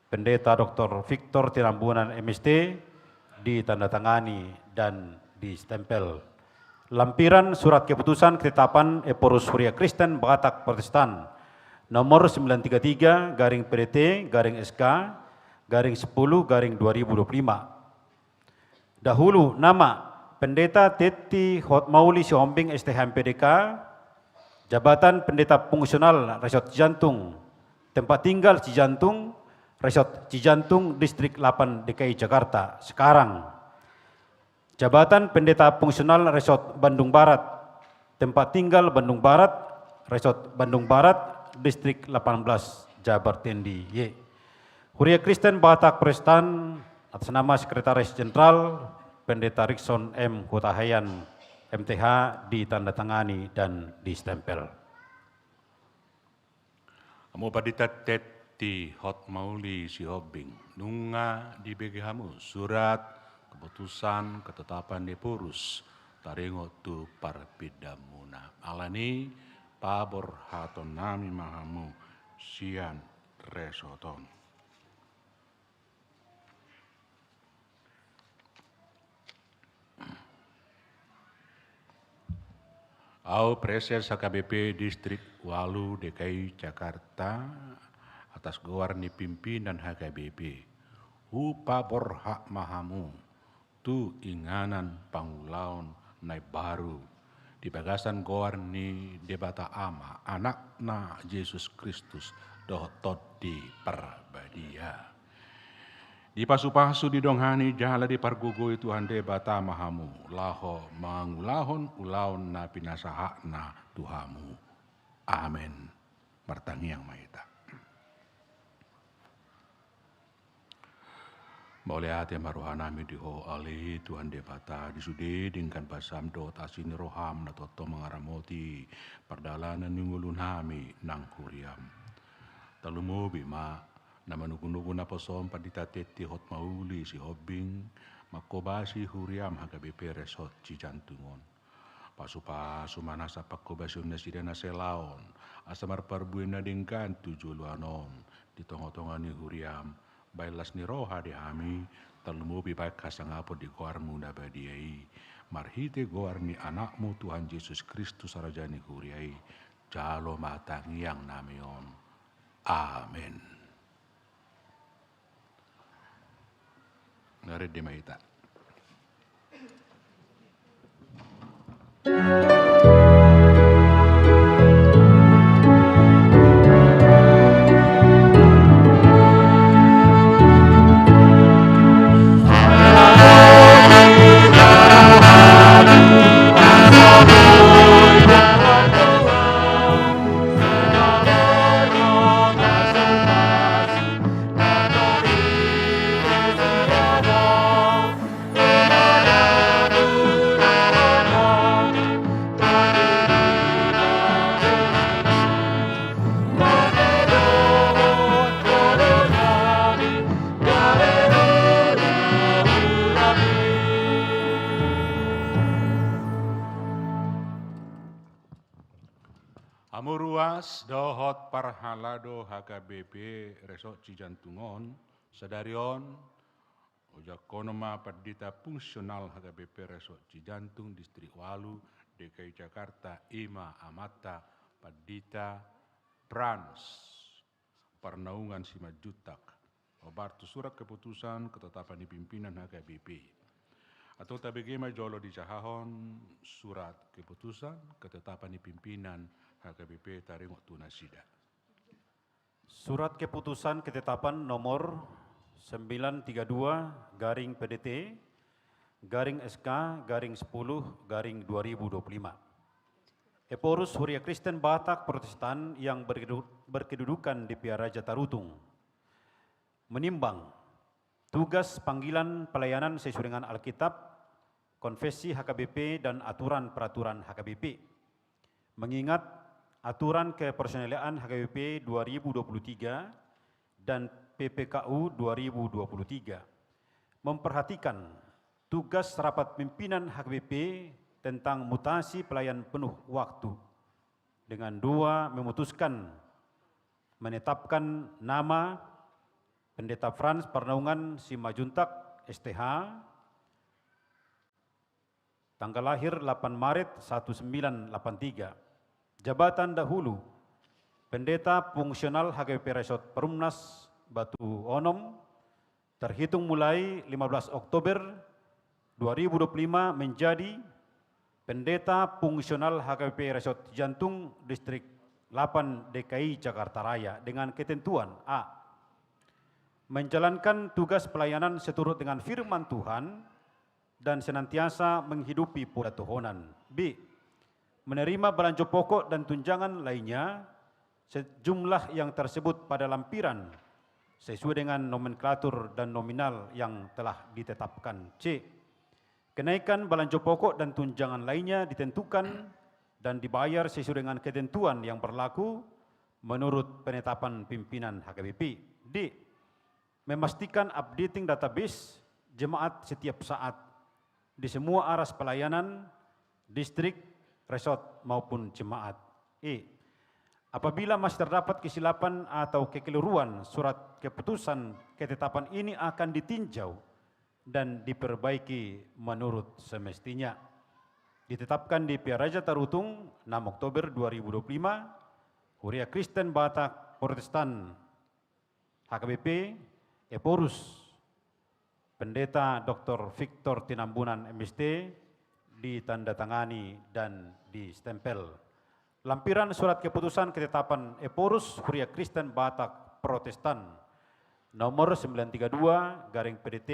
Pendeta Dr. Victor Tirambunan MST, ditandatangani dan distempel. Lampiran surat keputusan ketetapan Eporus Huria Kristen Batak Protestan nomor 933 garing PDT garing SK garing 10 garing 2025. Dahulu nama Pendeta Teti Hotmauli Sihobing STH MPDK Jabatan Pendeta Fungsional Resort Cijantung, tempat tinggal Cijantung, Resort Cijantung, Distrik 8 DKI Jakarta, sekarang. Jabatan Pendeta Fungsional Resort Bandung Barat, tempat tinggal Bandung Barat, Resort Bandung Barat, Distrik 18, Jabar Tendi, Y. Huria Kristen Batak Protestan atas nama Sekretaris Jenderal Pendeta Rikson M. Hutahayan, MTH, ditandatangani dan distempel. Amo padita teti hot mauli si hobing, nunga di begehamu surat keputusan ketetapan di purus, taringo tu parpidamuna. Alani pabor haton nami mahamu sian resoton. Au Preses HKBP Distrik Walu DKI Jakarta atas gowarni pimpinan HKBP. Hupa borhak mahamu tu inganan pangulaon nai baru di bagasan gowarni debata ama anakna Yesus Kristus dohot di perbadia. Di pasu-pasu di donghani jala di pargugo itu hande bata mahamu laho mangulahon ulaon na pinasahakna Tuhamu. Amin. Martangiang maita. Boleh hati maruhanami diho ali Tuhan debata disudi dingkan basam dot asin roham na toto mengaramoti perdalanan ningulun hami nang huriam. Talumu bima na manugunugo na posom padita teti hot mauli si hobing makobasi huriam HKBP Resort Cijantungon. Pasu-pasu manasa pakobasyon na sida na selaon asamar parbuin na dingkan tujuh luanon di tongo-tongan ni huriam bailas ni roha di hami talumubi baik kasangapo di goarmu na badiai marhite goar ni anakmu Tuhan Yesus Kristus sarajani huriai jalo matangiang namion. Amin. Ngarit di maita. Amuruas dohot parhalado HKBP Resort Cijantungon sadarion ujakonoma perdita fungsional HKBP Resort Cijantung Distrik Walu DKI Jakarta Ima Amata perdita Prans Pernaungan Simajutak obartu surat keputusan ketetapan di pimpinan HKBP atau tabegema jolo di Cahahon surat keputusan ketetapan di pimpinan HKBP taringok tunasida. Surat keputusan ketetapan nomor 932 garing PDT garing SK garing 10 garing 2025. Eporus Huria Kristen Batak Protestan yang berkedudukan di Piaraja Tarutung menimbang tugas panggilan pelayanan sesuai dengan Alkitab, konfesi HKBP dan aturan peraturan HKBP. Mengingat aturan kepersonalian HKBP 2023 dan PPKU 2023 memperhatikan tugas rapat pimpinan HKBP tentang mutasi pelayan penuh waktu dengan dua memutuskan menetapkan nama Pendeta Frans Pernaungan Simajuntak STH tanggal lahir 8 Maret 1983. Jabatan dahulu, Pendeta Fungsional HKBP Resort Perumnas Batu Onom, terhitung mulai 15 Oktober 2025 menjadi Pendeta Fungsional HKBP Resort Jantung Distrik 8 DKI Jakarta Raya dengan ketentuan A. Menjalankan tugas pelayanan seturut dengan firman Tuhan dan senantiasa menghidupi pola Tuhanan. B. Menerima belanja pokok dan tunjangan lainnya sejumlah yang tersebut pada lampiran sesuai dengan nomenklatur dan nominal yang telah ditetapkan. C. Kenaikan belanja pokok dan tunjangan lainnya ditentukan dan dibayar sesuai dengan ketentuan yang berlaku menurut penetapan pimpinan HKBP. D. Memastikan updating database jemaat setiap saat di semua aras pelayanan, distrik, resort maupun jemaat. E. Apabila masih terdapat kesilapan atau kekeliruan, surat keputusan ketetapan ini akan ditinjau dan diperbaiki menurut semestinya. Ditetapkan di Pia Raja Tarutung 6 Oktober 2025, Huria Kristen Batak Protestan HKBP, Eporus, Pendeta Dr. Victor Tinambunan MST, ditandatangani dan distempel. Lampiran surat keputusan ketetapan Eporus Huria Kristen Batak Protestan nomor 932 garing PDT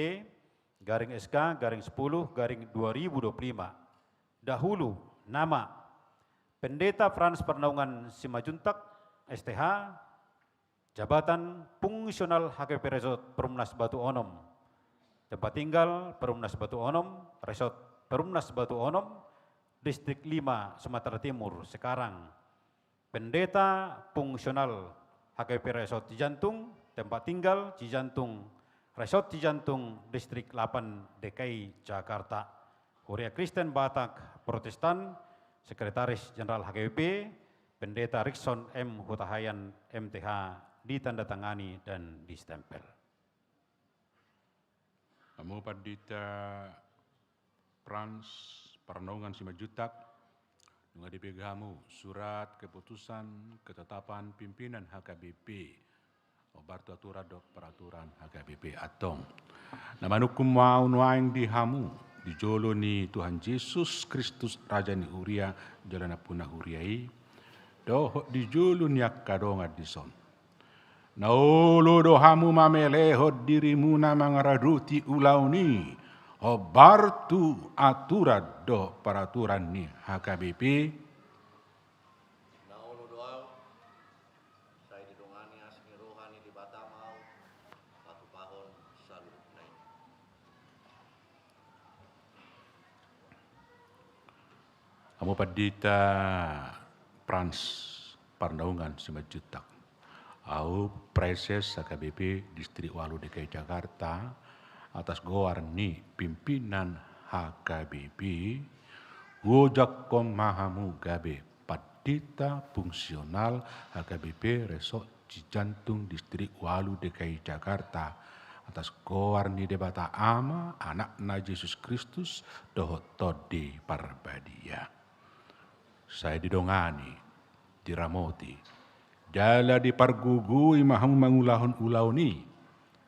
garing SK garing 10 garing 2025. Dahulu nama Pendeta Frans Pernaungan Simajuntak STH, jabatan Fungsional HKBP Resort Perumnas Batu Onom, tempat tinggal Perumnas Batu Onom, Resort Perumnas Batu Onom, Distrik 5 Sumatera Timur. Sekarang Pendeta Fungsional HKBP Resort Cijantung, tempat tinggal Cijantung, Resort Cijantung, Distrik 8 DKI Jakarta. Huria Kristen Batak Protestan, Sekretaris Jenderal HKBP, Pendeta Rikson M. Hutahayan MTH, ditandatangani dan distempel. Namo Pendeta Frans Pernaungan Simajutak, nunga dipegamu surat keputusan ketetapan pimpinan HKBP, obartu aturan dok peraturan HKBP atong. Nama nukum mau nuaing dihamu, dijolo ni Tuhan Yesus Kristus Raja ni Huria, jalan apuna Huriai, doh dijolo ni akadonga dison. Naolo dohamu mamelehot dirimu na mangaraduti ulauni, obartu aturan do peraturan ni HKBP. Naolo doau, saya didongani asmi rohani di Batamau, satu tahun salut naik. Amo Pendeta Frans Pernaungan Simajutak, au Preses HKBP Distrik 8 DKI Jakarta, atas goar ni pimpinan HKBP, wojak mahamu gabe Pendeta Fungsional HKBP Resort Cijantung Distrik 8 DKI Jakarta, atas goar ni debata ama anak na Yesus Kristus dohot todi parbadia. Saya didongani, diramoti, jala dipargugui mahamu mangulahon ulauni,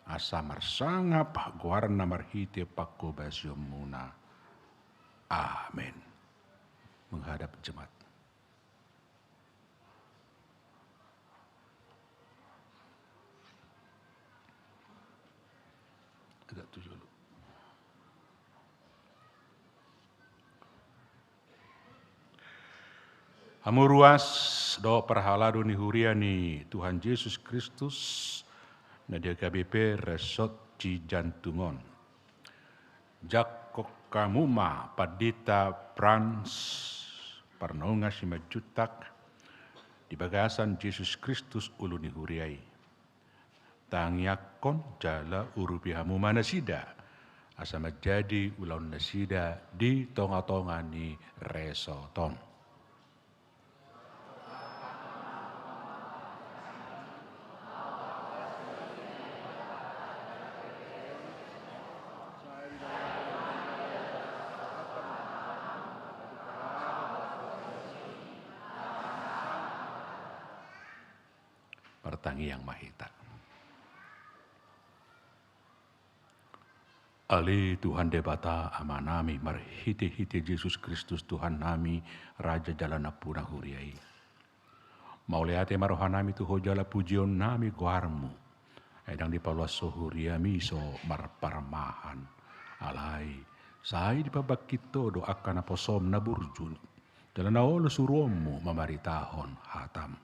asa marsanga pak guarna marhite pakko basyom muna. Amin. Menghadap jemaat. Agak tujuh dulu. Amuruas do perhalado ni huria ni Tuhan Yesus Kristus na dia KBP Resort Cijantungon. Jakok kamuma Pendeta Frans Pernaungan Simajutak di bagasan Yesus Kristus uluni huriai. Tangyakon jala urupihamu manasida asa menjadi ulaun nasida di tonga-tonga ni resoton. Pertangi yang mahita. Ali Tuhan debata amanami marhite-hite Yesus Kristus Tuhan nami Raja jalana puna huriai. Mauleate marohanami tu hojala pujion nami guarmu. Edang di paluas sohuriami so marparmahan. Alai sai di pabakito doakan aposom na burjun. Jalana olo suromu mamaritahon hatam.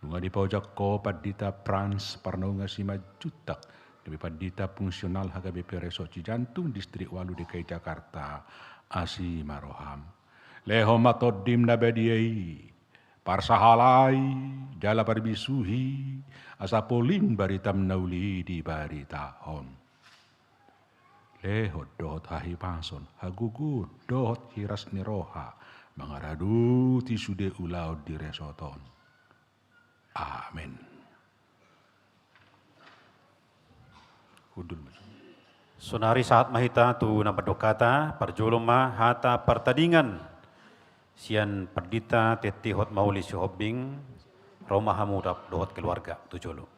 Bunga di pojak ko padita prans parnaunga sima jutak. Demi padita fungsional HKBP Resort Cijantung Distrik Walu DKI Jakarta asi maroham. Leho matodim nabadiai parsahalai jala parbisuhi asapolin baritam nauli di baritahon. Leho dohot hahi pason hagugu dohot hiras niroha mangaradu tisude ulau di resoton. Amin. Sunari saat mahita tu nampedokata parjoloma hata pertandingan sian perdita tetihot mauli syuhobing Roma hamudap dohot keluarga tujolo.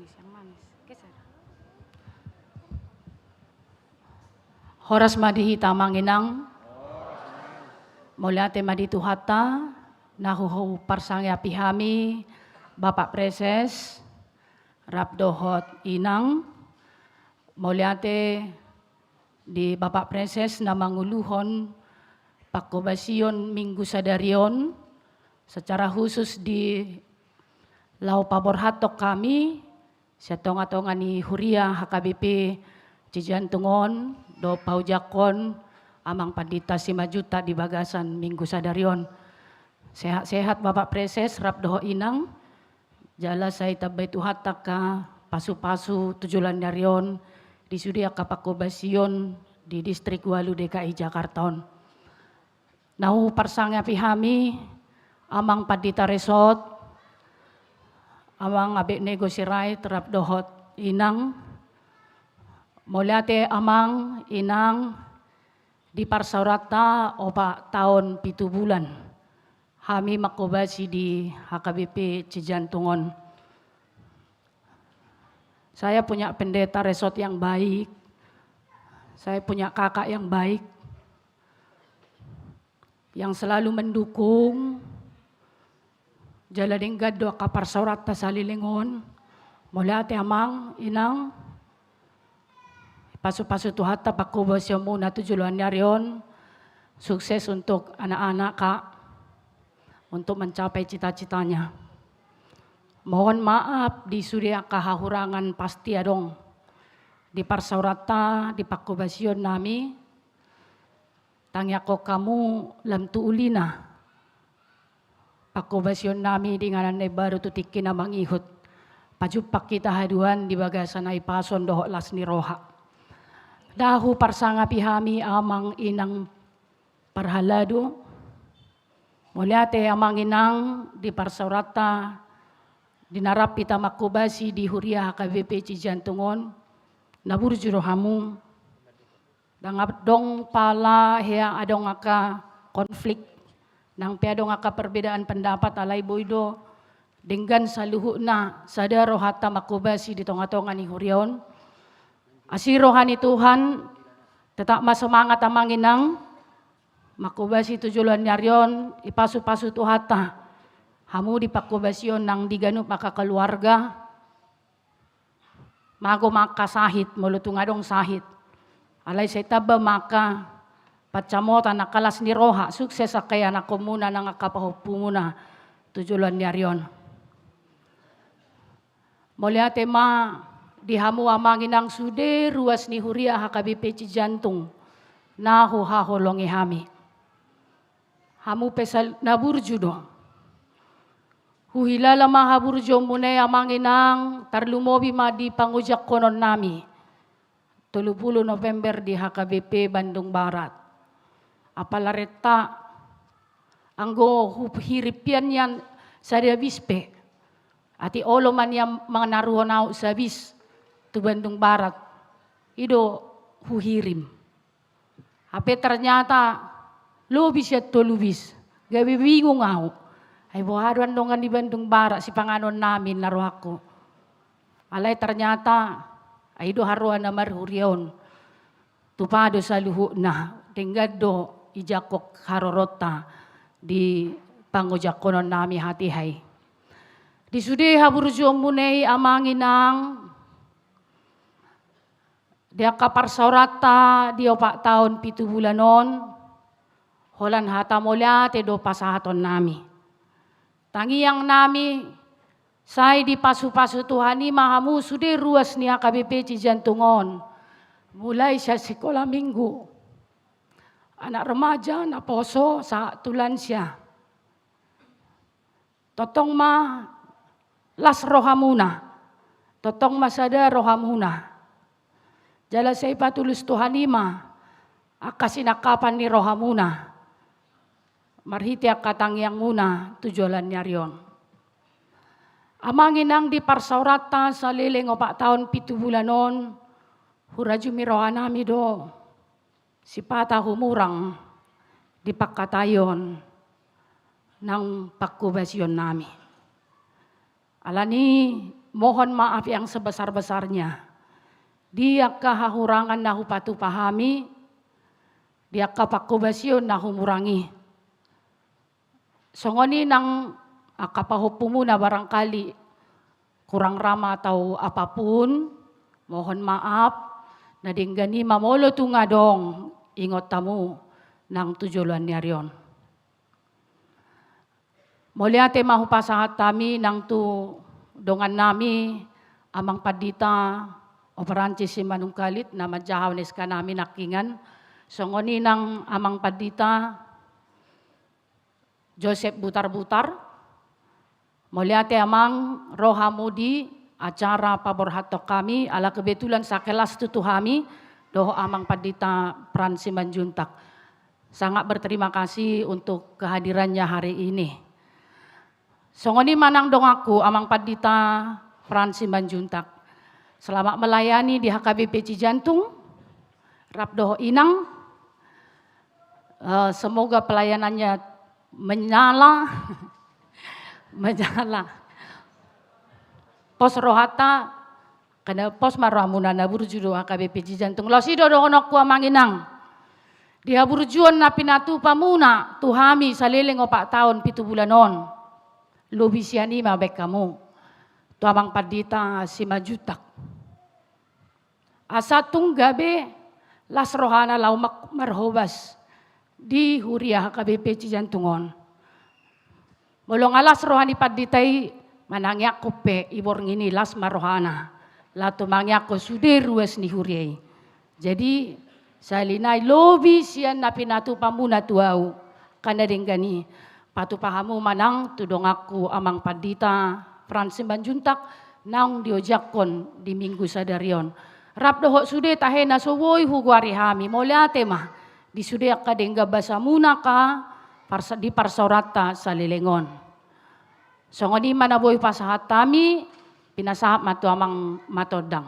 Yang manis. Geser. Horas madihi tamanginang. Mulyate maditu hata. Nahuhu parsangya pihami. Bapak Preses. Rabdohot inang. Mulyate di Bapak Preses na manguluhon pakobasion Minggu Sadarion. Secara khusus di Lau Pabor Hatok kami, setonga-tonga ni Huria HKBP Cijantungon, do paujakon, amang pandita 5 juta di bagasan Minggu Sadarion. Sehat-sehat Bapak Preses, Rabdoho inang, jala saya tabay tuhatak ka, pasu-pasu tujulan darion, di sudia kapakobasion di Distrik Walu DKI Jakarta. Nahu parsangya pihami, amang pandita resort, amang abik negosirai terap dohot inang, mulyate amang inang di parsaurata opa tahun 7 bulan. Kami makobasi di HKBP Cijantungon. Saya punya pendeta resort yang baik, saya punya kakak yang baik, yang selalu mendukung. Jalading gaddo kapar saurat ta salilingon, mula ate amang inang, pasu-pasu tuhata pakubasyo muna tujuan nyarion, sukses untuk anak-anak kak, untuk mencapai cita-citanya. Mohon maaf di sudia kahahurangan pasti adong, di parsaurata, di pakubasyon nami, tangyako kamu lam tuulina, pakobasyon nami di ngaran na baru tutikin na mangihot. Pajupak kita haduan di bagasan ay pason doho las ni roha. Dahu parsanga pihami amang inang parhalado. Mulyate amang inang di parsaurata. Dinarap kita makobasi di Huria HKBP Cijantungon. Naburjuro hamu. Dangap dong pala hea adong aka konflik. Nang piadong aka perbedaan pendapat alay boydo dengan saluhu na sadaro hata makubasi di tonga-tonga ni Hurion. Asirohan ni Tuhan tetap masemangat amanginang makubasi tujuan nyarion ipasu-pasu tuhata hamu di pakubasyon nang diganup maka keluarga mago maka sahit mulutungadong sahit alay say taba maka Pacamotan nakalas ni roha, sukses kaya na komuna ng kapahupumuna tujulan niaryon. Mulyate ma dihamu amangin ang sude ruas ni Huria HKBP Cijantung nahu haholongi hami. Hamu pesal naburjudo. Huhilala mahaburjo munay amangin ang tarlumobi ma di pangujak konon nami. 30 November di HKBP Bandung Barat. Apalareta anggo hiripian yan sa bispe. Ati olo man yang mga naruhonaw sa bis tu Bandung Barat. Ido huhirim. Ape ternyata lubis ya to lubis. Gabi bingung ako. Ay buharuan dongan di Bandung Barat si panganon namin laro ako. Alay ternyata ay do haruan na marhurion. Tupado sa luhu na. Tinggad do ijakok harorota di pangujakonon nami hatihay. Di sudi haburjo munay amanginang dia kaparsaurata di 4 tahun 7 bulanon holan hata molya te do pasahaton nami. Tangiang nami say di pasu-pasu Tuhani mahamu sudi ruas ni HKBP Cijantungon. Mulai sa sekolah minggu. Anak remaja na poso sa tulan siya. Totong ma las rohamuna. Totong masada rohamuna. Jala say patulus Tuhani ma akasinakapan ni rohamuna. Marhiti akatangyang muna tujulan niya riyon. Amangin di parsaurata sa liling 4 tahun 7 bulanon. Huraju miroha nami do. Si pata humurang di pagkatayon ng pagkubasyon nami. Alani mohon maaf yang sebesar-besarnya. Dia kahahurangan na hupatu pahami. Dia kapagkubasyon na humurangi. Songoni nang akapahupo muna barangkali kurang rama atau apapun, mohon maaf. Nadinggani mamolo tunga dong ingot tamu nang tujulan niya riyon. Mulyate mahupasahat kami nang tu dongan nami amang padita operanci si manungkalit na madjahawnes ka namin nakingan. Songoni nang amang padita Joseph Butar-Butar. Mulyate amang rohamudi acara paborhatok kami ala kebetulan sa kelas tutuhami doho amang padita Pran Simanjuntak. Sangat berterima kasih untuk kehadirannya hari ini. Songoni manang dong aku amang padita Pran Simanjuntak. Selamat melayani di HKBP Cijantung. Rap doho inang. Semoga pelayanannya menyala. Menyala. Pos rohata kada pos marhamuna na burjudo HKBP Cijantung. Losido dongonok ku amanginang. Dia burjuan na pinatu pamuna tuhami salileng 4 tahun 7 bulanon. Lubisiani mabek kamu. Tu amang padita si majutak. Asatung gabe las rohana laumak marhobas di huria HKBP Cijantungon. Molong alas rohani paditay manangyak ko pe ibor ngini las marohana. Lato mangyak ko sude ruas ni huriay. Jadi salinay lobi siyan na pinatu pamuna tuau. Kana gani patu pahamu manang tudong aku amang padita Pran Simanjuntak naung diojakon di minggu sadarion. Rap doho sude tahena sowoy hugwari hami. Molyate mah di sude akadengga basa muna ka di parsaurata sa lilengon. Songoni manaboy pasahat kami, pinasahap matu amang matodang.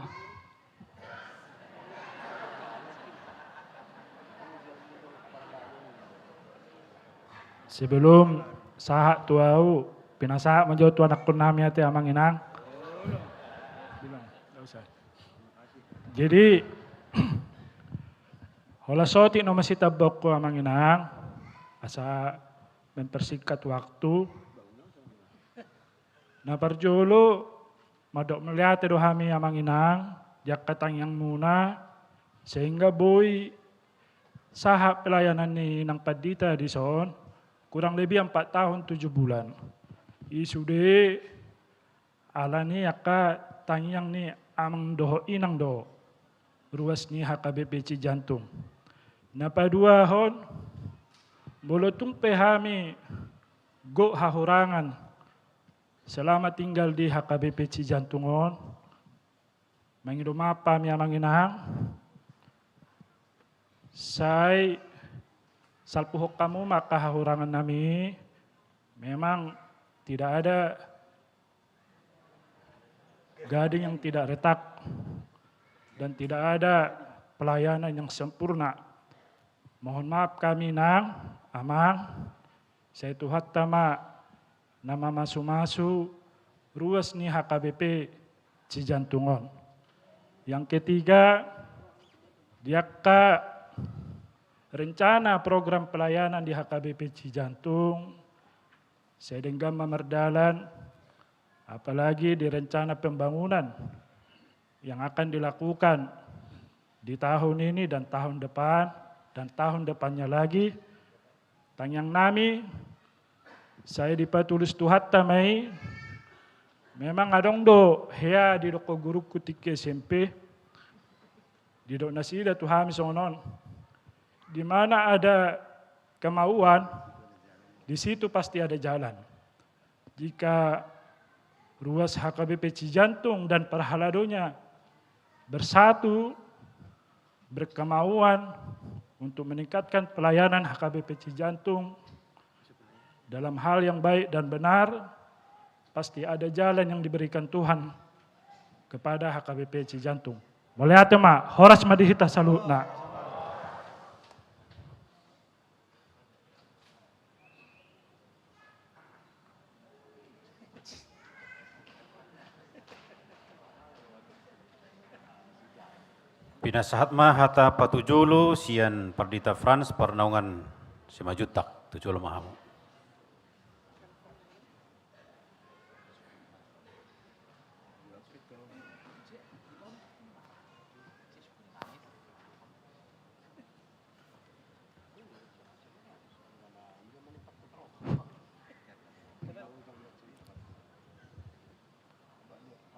Sebelum sahat tuau, pinasahap menjauh tu anak pun nami ati amang inang. Jadi, hola soti no masih tabok ko amang inang, asa mempersingkat waktu. Na parjolo madok melihat do hami amang inang jak katang yang muna sehingga boy sahap pelayanan ni nang padita di son kurang lebih 4 tahun 7 bulan. Isude ala ni aka tangyang ni amang doho inang do ruas ni HKBP Cijantung. Na padua hon bolotung pehami go hahurangan selama tinggal di HKBP Cijantungon, mangidumapa mi amang inang, Saya salpuhok kamu maka hahurangan nami memang tidak ada gading yang tidak retak dan tidak ada pelayanan yang sempurna. Mohon maaf kami nang, amang, saya tuhat tama nama masu-masu ruas ni HKBP Cijantungon. Yang ketiga, diaka rencana program pelayanan di HKBP Cijantung, saya denggam memerdalan, apalagi di rencana pembangunan yang akan dilakukan di tahun ini dan tahun depan, dan tahun depannya lagi. Tanyang nami, saya dipatulis tuhat tamai, memang adong do, hea di doko guru kutik SMP, di dok nasida tuhami sonon, di mana ada kemauan, di situ pasti ada jalan. Jika ruas HKBP Cijantung dan Perhaladonya bersatu, berkemauan untuk meningkatkan pelayanan HKBP Cijantung dalam hal yang baik dan benar, pasti ada jalan yang diberikan Tuhan kepada HKBP Cijantung. Mulai atema, horas madihita salutna. Pinasahat hata patujulu sian Pardita Frans pernaungan simajutak tujulu mahamu.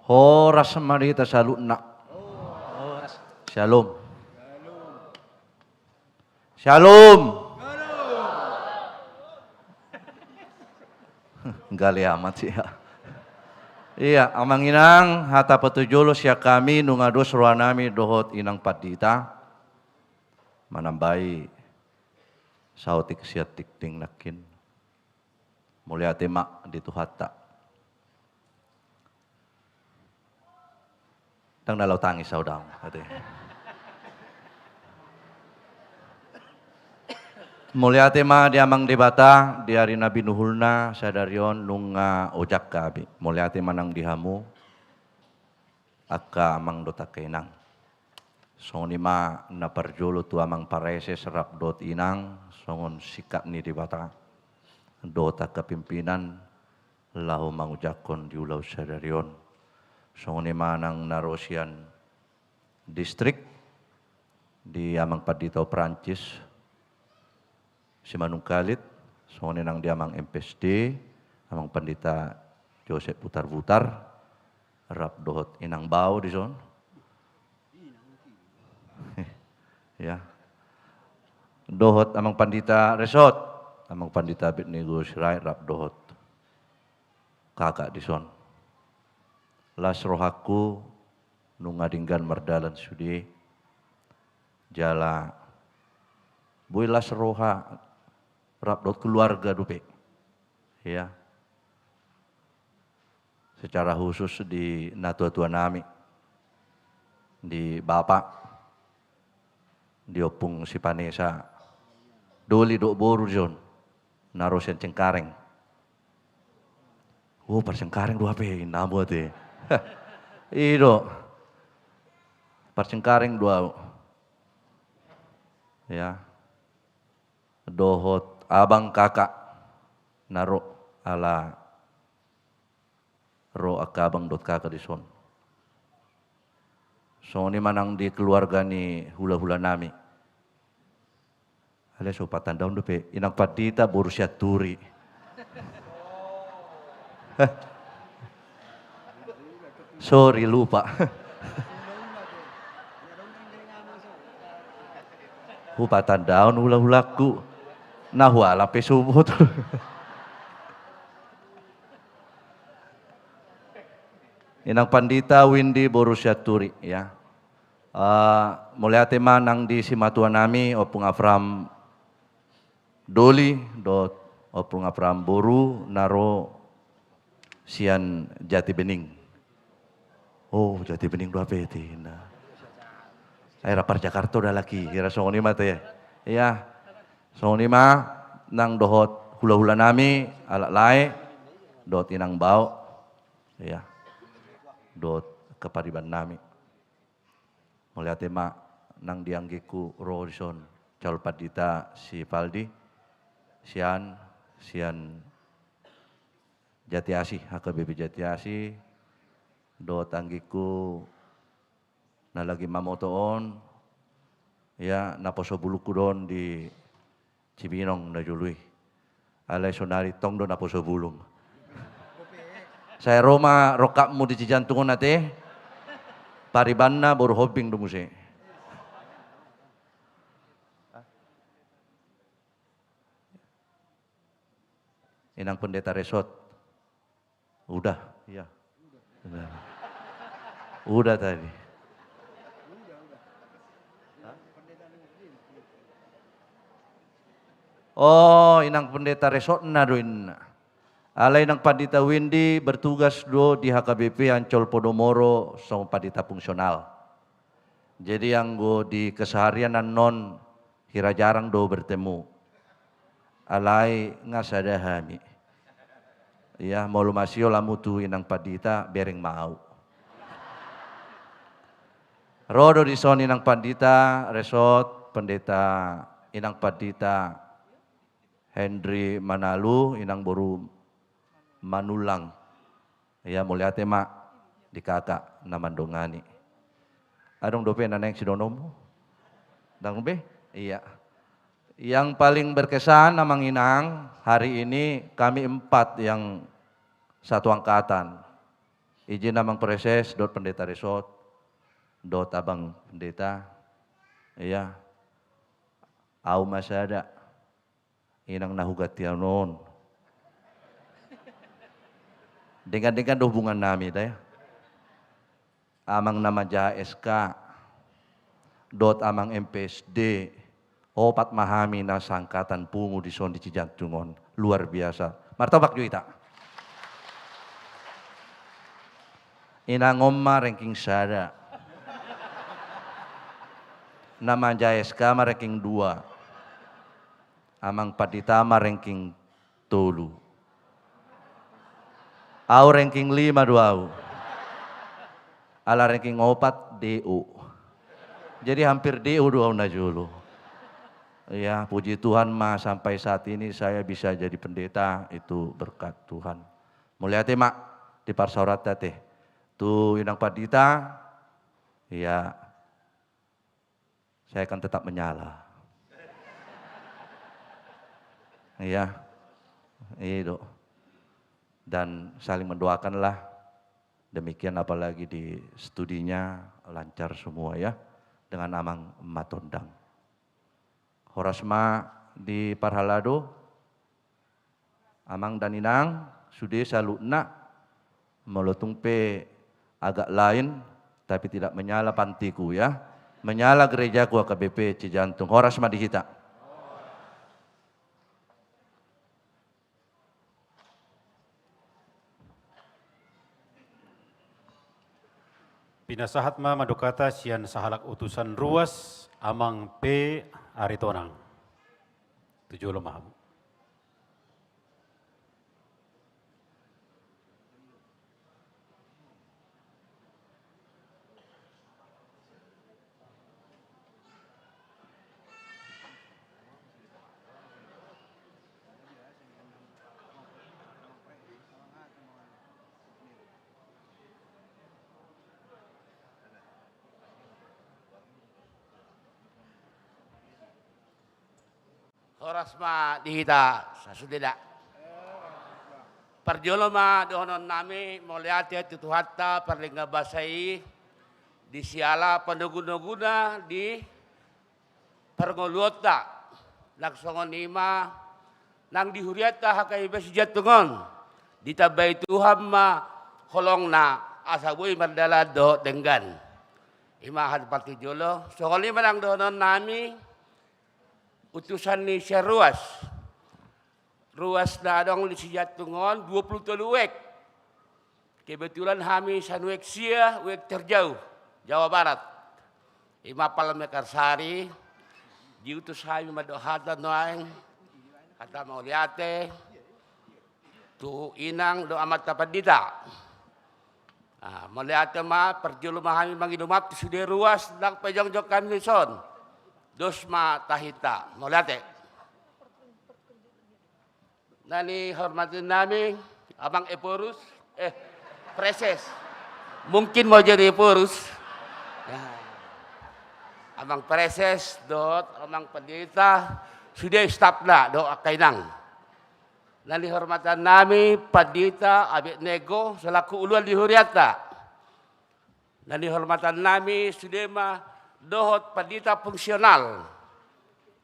Horas marita salutna. Shalom. Shalom. Gali amat sih ya. Iya, amang inang hata petujulo siya kami nungados ruanami dohot inang Pardita. Manambai sautik siya tikting nakin. Mulia tema dito hata. Tang nalaw tangis saudang. Mulia tema di amang debata di hari Nabi Nuhulna sadarion nunga ojak kabi. Mulia tema nang dihamu akka amang dota kainang. Songon ima na parjolo tu amang parese serap dot inang songon sikap ni debata. Dota kepimpinan lahu mangujakon di ulau sadarion. Songon ima nang narosian distrik di amang Pardita Prancis. Si Manungkalit, songon nang diamang MPSD, amang Pandita Joseph Butar-Butar, rap dohot inang bau di son. Ya. Dohot amang Pandita Resort, amang Pandita Abednego Sirait rap dohot. Kakak di son. Las rohaku nungadinggan merdalan sudi. Jala boy las roha rapdot keluarga dupe, ya. Secara khusus di natua-tua nami, di bapak, di opung si Panesa, doli dok boru jon, narosen Cengkareng. Oh persengkareng dua pe, nabo te, ido, persengkareng dua, ya. Dohot abang kakak naro ala ro akabang dot kakak di son. So ni manang di keluarga ni hula-hula nami. Ale so patandang dope inang Pardita Borussia Turi. Sorry lupa. Hupatan daun hula-hulaku. Nahwala pesubot. Inang Pandita Windy Borussia Turi, ya. Mulia tema nang di simatuan nami opung Afram Doli dot opung Afram Boru naro sian Jati Bening. Oh Jati Bening dua peti. Nah. Rapar Jakarta udah lagi kira songoni mah teh. Iya. Songoni mah nang dohot hula-hula nami alak lae dot inang bau. Iya. Dot kepariban nami. Mulia tema nang dianggiku Roison Cal Padita si Valdi sian Jati Asih HKBP Jati Asih do tanggiku na lagi mamotoon ya naposo buluku don di Cibinong na jului alay sonari tong do naposo bulung saya Roma rokapmu di Cijantungan nate paribanna baru hobing do muse inang pendeta resort udah ya udah tadi. Oh, inang pendeta resort naduin. Alay nang Pandita Windy bertugas do di HKBP Ancol Podomoro song Pandita fungsional. Jadi yang go di keseharian non hira jarang do bertemu. Alay ngasada hami. Ya, maulu masio lamu tu inang Pandita bereng mau. Rodo di son inang Pandita resort pendeta inang Pandita Henry Manalu inang boru Manulang. Ya mulia tema di kakak namandongani. Adong dope naneng sidonomu. Dang be? Iya. Yang paling berkesan namang inang hari ini kami 4 yang satu angkatan. Izin namang proses dot pendeta resort dot abang pendeta. Iya. Au masada. Inang nahugat tianon. Dengan hubungan nami daya. Amang nama Jaha SK. Dot amang MPSD. Opat mahami na sangkatan pungu di son di Cijantungan. Luar biasa. Martabak juita. Inang omma ranking sada. Nama Jaha SK ma ranking 2. Amang Paditama ranking 3. Au ranking 5 2. Ala ranking 4 DU. Jadi hampir DU 2 na julu. Ya, puji Tuhan mah sampai saat ini saya bisa jadi pendeta itu berkat Tuhan. Mulia tema di parsorat teh. Tu inang Padita ya saya akan tetap menyala. Iya, itu. Dan saling mendoakanlah. Demikian apalagi di studinya lancar semua ya. Dengan amang matondang. Horasma di Parhalado. Amang dan inang sudah salutna. Melotung pe agak lain. Tapi tidak menyala pantiku ya. Menyala gerejaku AKBP Cijantung. Horasma di kita. Pinasahat ma madukata sian sahalak utusan ruas amang P Aritonang. 7 lemah. Horasma dihita sasudida. Parjoloma dohonon nami moliati tutuhatta parlinga basai di siala panduguna di parngoluota laksongon ima nang dihuriata hakai besijatungon ditabai Tuhan ma holong na asabui mandala do denggan Imahan pati jolo. So kali manang doon nami utusan ni Sir Ruas. Ruas na dong di Sijatungon 23 wek. Kebetulan kami sa wek sia, wek terjauh, Jawa Barat. Imapal mekarsari, diutus kami madohatan noaeng, kata mau liate, tu inang do amat tapadita. Melihat ma perjulu mahami mangidumap sudah ruas nang pejong-jong kami son. Dosma tahita. Melihat nani hormatin nami Abang Eporus Preses. Mungkin mau jadi Eporus. Abang Preses dot Abang Pendeta sudah stafna do akainang. Nali hormatan nami Pandita Abednego selaku uluan di Huriata. Nali hormatan nami Sudema dohot Pandita fungsional.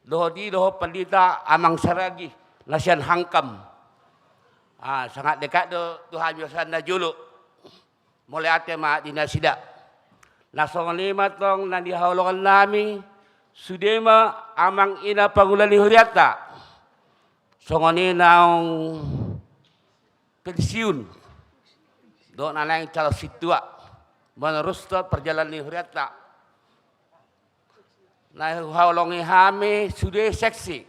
Dohot Pandita Amang Saragi Nasian Hangkam. Sangat dekat do Tuhan Yosan na julu. Mulai ate ma dinasida. Nasong lima tong nali haulungan nami Sudema Amang Ina Pangulan di Huriata. Songoni naong pensiun. Doon na lang calon situa. Menerus perjalanan di Huriata. Nah, haulongi hami sudah seksi.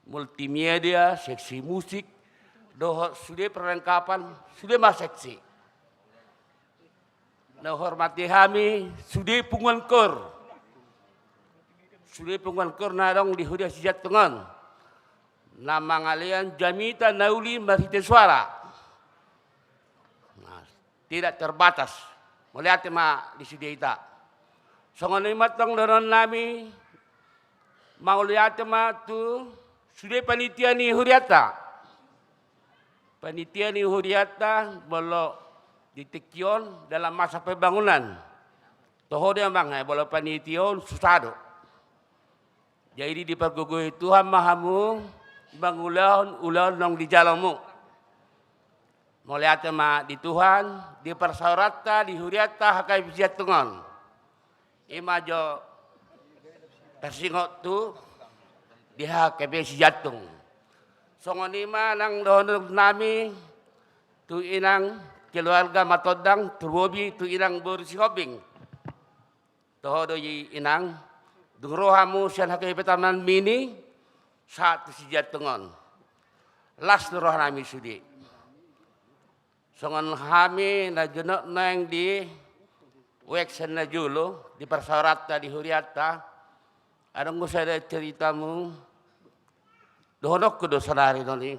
Multimedia, seksi musik. Doh sudah perlengkapan, sudah mas seksi. Nah, hormati hami sudah punguan kor. Sudah punguan kor na dong di Huriata Sijatungon. Nama ngalian Jamita Nauli Marhite Suara. Nah, tidak terbatas. Melihat ma di Sideita. Songon matang doron nami mau lihat ma tu sudah panitia ni Huriata. Panitia ni Huriata bolo ditekion dalam masa pembangunan. Toho dia bang, bolo panition susado. Jadi dipergugui Tuhan Mahamu bangulan nong di jalanmu. Melihat ma di Tuhan, di persaurata, di Huriata, hakai Sijatungon. Imajo tersingot tu, di hakai Sijatung. Songon ima nang doon nami, tu inang keluarga matodang, turbobi tu inang bursi hobing. Toho do inang, dungrohamu sian hakai petaman mini, satu Sijatungon. Las roh nami sudi. Songon kami na jenok nang di Weksen na julo di persaurata di Huriata. Adong usah ceritamu. Dohonok ko do sanari noni.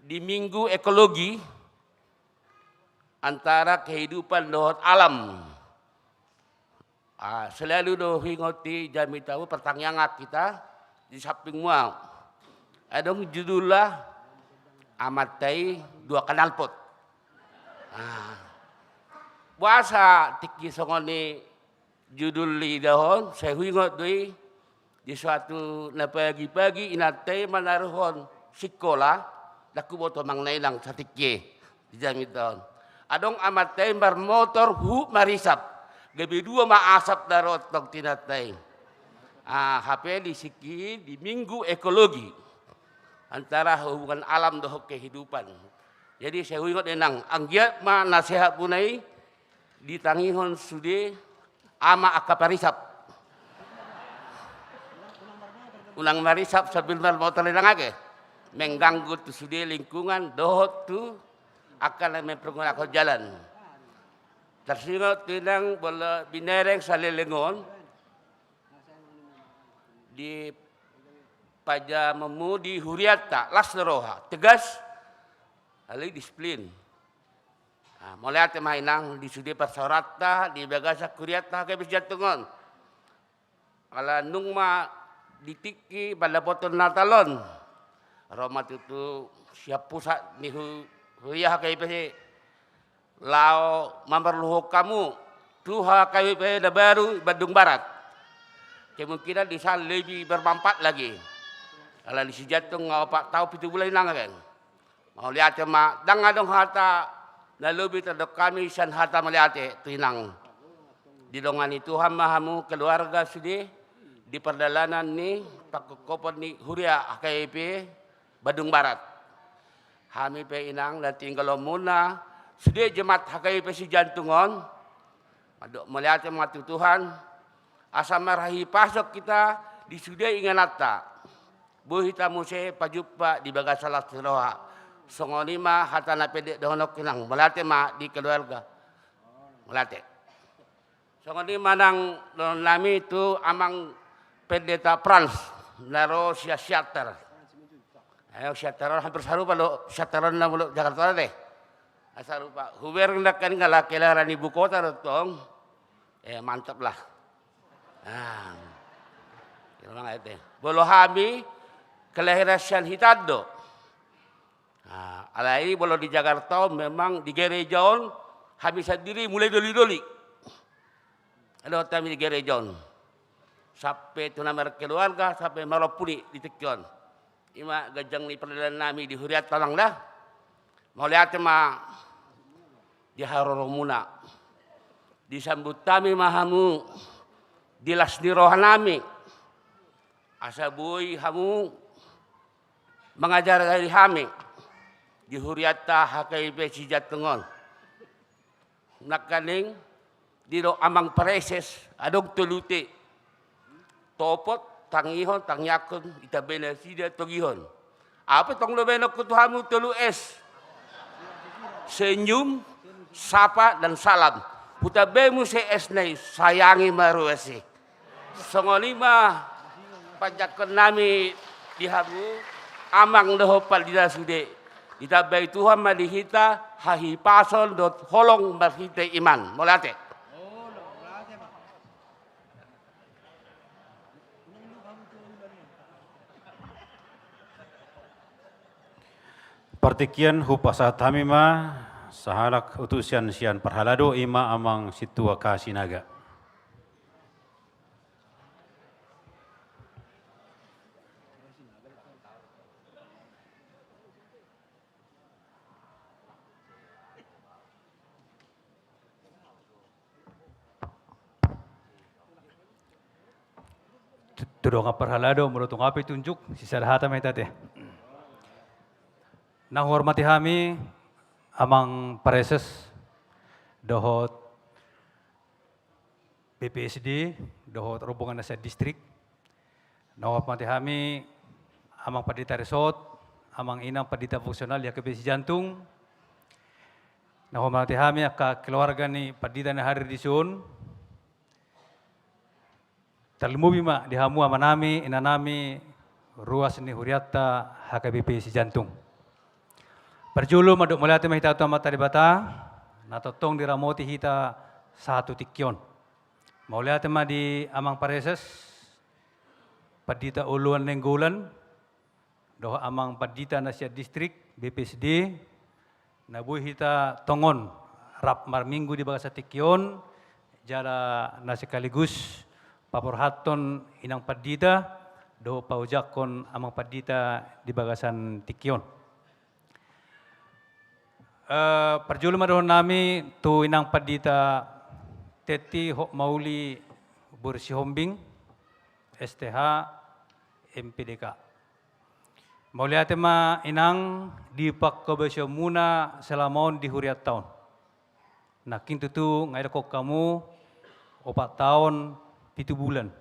Di minggu ekologi antara kehidupan dohot alam. Selalu do hingoti jami tahu pertanyaan kita. Di samping muau. Adong judullah amatai dua kanalpot. Puasa tiki songoni judul li dahon. Saya huingot dui di suatu na pagi-pagi inatay manaruhon sikola. Daku boto mang nailang sa tiki. Di jami dahon. Adong amatay marmotor hu marisap. Gabi dua maasap darot tong tinatay. HP di siki di minggu ekologi antara hubungan alam doh kehidupan. Jadi saya ingat enang anggiat ma nasihat punai ditangihon sude ama akaparisap. Ulang marisap sambil motor lenang age. Mengganggu tu sude lingkungan doh tu akan mempergunakan jalan. Tersingot tinang bola binereng salelengon di Pajamemu di Huriata, Las Neroha, tegas, alih disiplin. Mulai mainang di Sudi Persaurata, di Bagasa Huriata, ke Sijatungon. Kalau nungma ditiki pada potong Natalon, Roma itu siap pusat ni Huriah ke Lao Mamperluho kamu, Tuha KWP baru Bandung Barat. Kemungkinan di sana lebih bermanfaat lagi. Kalau di Sijatung ngapak tahu pitu bulan nang kan. Mau lihat mak dang adong harta na lebih terdek kami san harta melihat tu inang. Dilongani Tuhan mahamu keluarga sudi di perjalanan ni pakukopon ni Huria KIP Badung Barat. Kami pe inang dan tinggal muna sudi jemaat KIP si jantungon. Madok melihat matu Tuhan asa marahi pasok kita di sudi inganata. Buhita muse pajupa di bagasalah seroha. Songonima hatana pedek dohonok kinang melate ma di keluarga. Melate. Songoni manang nami itu amang pendeta Frans naro sia syater. Ayo syater hampir sarupa lo syateran na mulo Jakarta deh. Sarupa huber ndak kan ngalakelan ibu kota tong. Mantap lah. Ah. Kira ete. Bolo hami kelahiran hitado. Ah, alai bolo di Jakarta memang di gerejaon kami sendiri mulai doli-doli. Ada kami di gerejon. Sampai tu nama keluarga, sampai malapuni di Tekion. Ima gajang ni perjalanan nami di Huriat talang dah. Mau lihat ma di Haroromuna. Disambut kami mahamu di lasni rohanami. Asabui hamu mengajar dari kami di Huriata HKIP Cijatengon. Nakaning dilo amang pareses adog tulute topot tangihon tangyakon itabena sida togihon apa tong lobeno kutuhamu telu es senyum sapa dan salam putabemu se es nai sayangi maruasi songolima pajakon nami dihamu amang doho palida sude itabai Tuhan madihita hahi pasol dot holong marhite iman molate. Partikian hupasa tamima sahalak utusian sian perhalado ima amang situa kasinaga. Tudong perhalado merutung api tunjuk sisa hata metate. Nah hormati kami amang pareses dohot BPSD dohot rombongan nasa distrik. Nah hormati kami amang padita resort, amang inang padita fungsional ya KPC Jantung. Nah hormati kami aka keluarga ni padita na hadir di sun. Talmubi ma dihamu amanami inanami ruas ni Huriata HKBP si Jantung. Perjulu maduk melihat mahita tu mata di bata, natotong diramoti hita satu tikyon. Mau lihat di amang pareses, padita uluan nenggulan, doh amang padita nasihat distrik BPSD, nabuh hita tongon rap mar minggu di bagasa tikyon, jala nasikaligus paporhaton inang padita, doh paujakon amang padita di bagasan tikyon. Perjulu madohon nami tu inang padita teti hok mauli bursi hombing STH MPDK. Mauliate ma inang di pak kebesyo muna selamaon di Huriat tahun. Nah kintu tu ngaida kok kamu 4 tahun 7 bulan.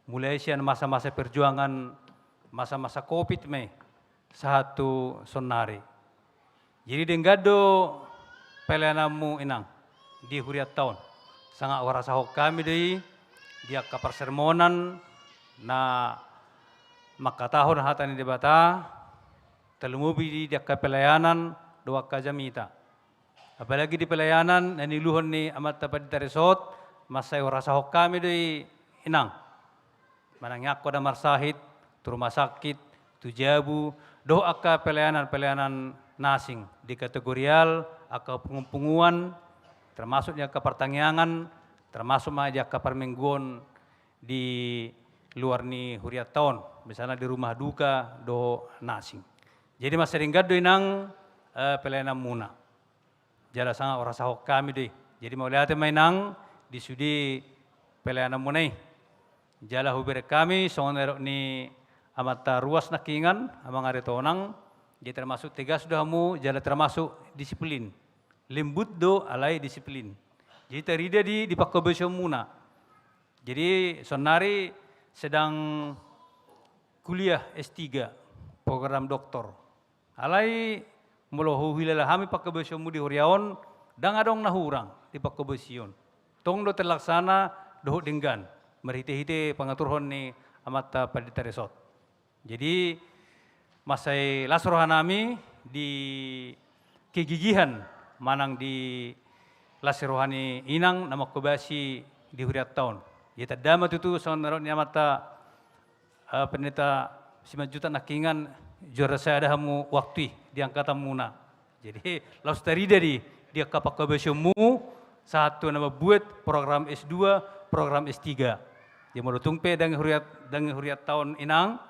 Mulai sian masa-masa perjuangan masa-masa Covid me satu sonari. Jadi denggado peleanamu inang di Huriat tahun. Sangat warasa hok kami dei dia kapar sermonan na maka tahun hatan di bata telumubi di dia pelayanan 2 kajamita. Apalagi di pelayanan na niluhon ni amat tapad resort masay warasa hok kami dei inang. Manangyak ko da marsahit, tu rumah sakit, tu jabu, doa ka pelayanan nasing di kategorial atau pengupunguan termasuknya ke pertangyangan termasuk aja ke permingguan di luar ni Huriat tahun misalnya di rumah duka do nasing jadi mas sering gado inang pelayanan muna jala sangat orang sahok kami deh jadi mau lihat mainang di sudi pelayanan munai. Jala hubir kami sonero ni amata ruas nakingan amang aretonang dia termasuk tegas dohamu jala termasuk disiplin. Lembut do alai disiplin. Jadi terida di pakobesyo muna. Jadi sonari sedang kuliah S3 program doktor. Alai molohu hilala hami pakobesyo mu di huriaon dang adong nahurang di pakobesyon. Tong do terlaksana doh denggan. Merhite-hite pengaturhon ni amata Padita Resort. Jadi masai lasrohan nami di kegigihan manang di lasirohani inang nama kobasi di huriat tahun. Ya tadama tutu sonarot ni amata pendeta 5 juta nakingan juara saya ada hamu waktu di angkatan muna. Jadi laus tadi dari dia kapak kobasimu satu nama buat program S2, program S3. Dia melutung pe dengan huriat tahun inang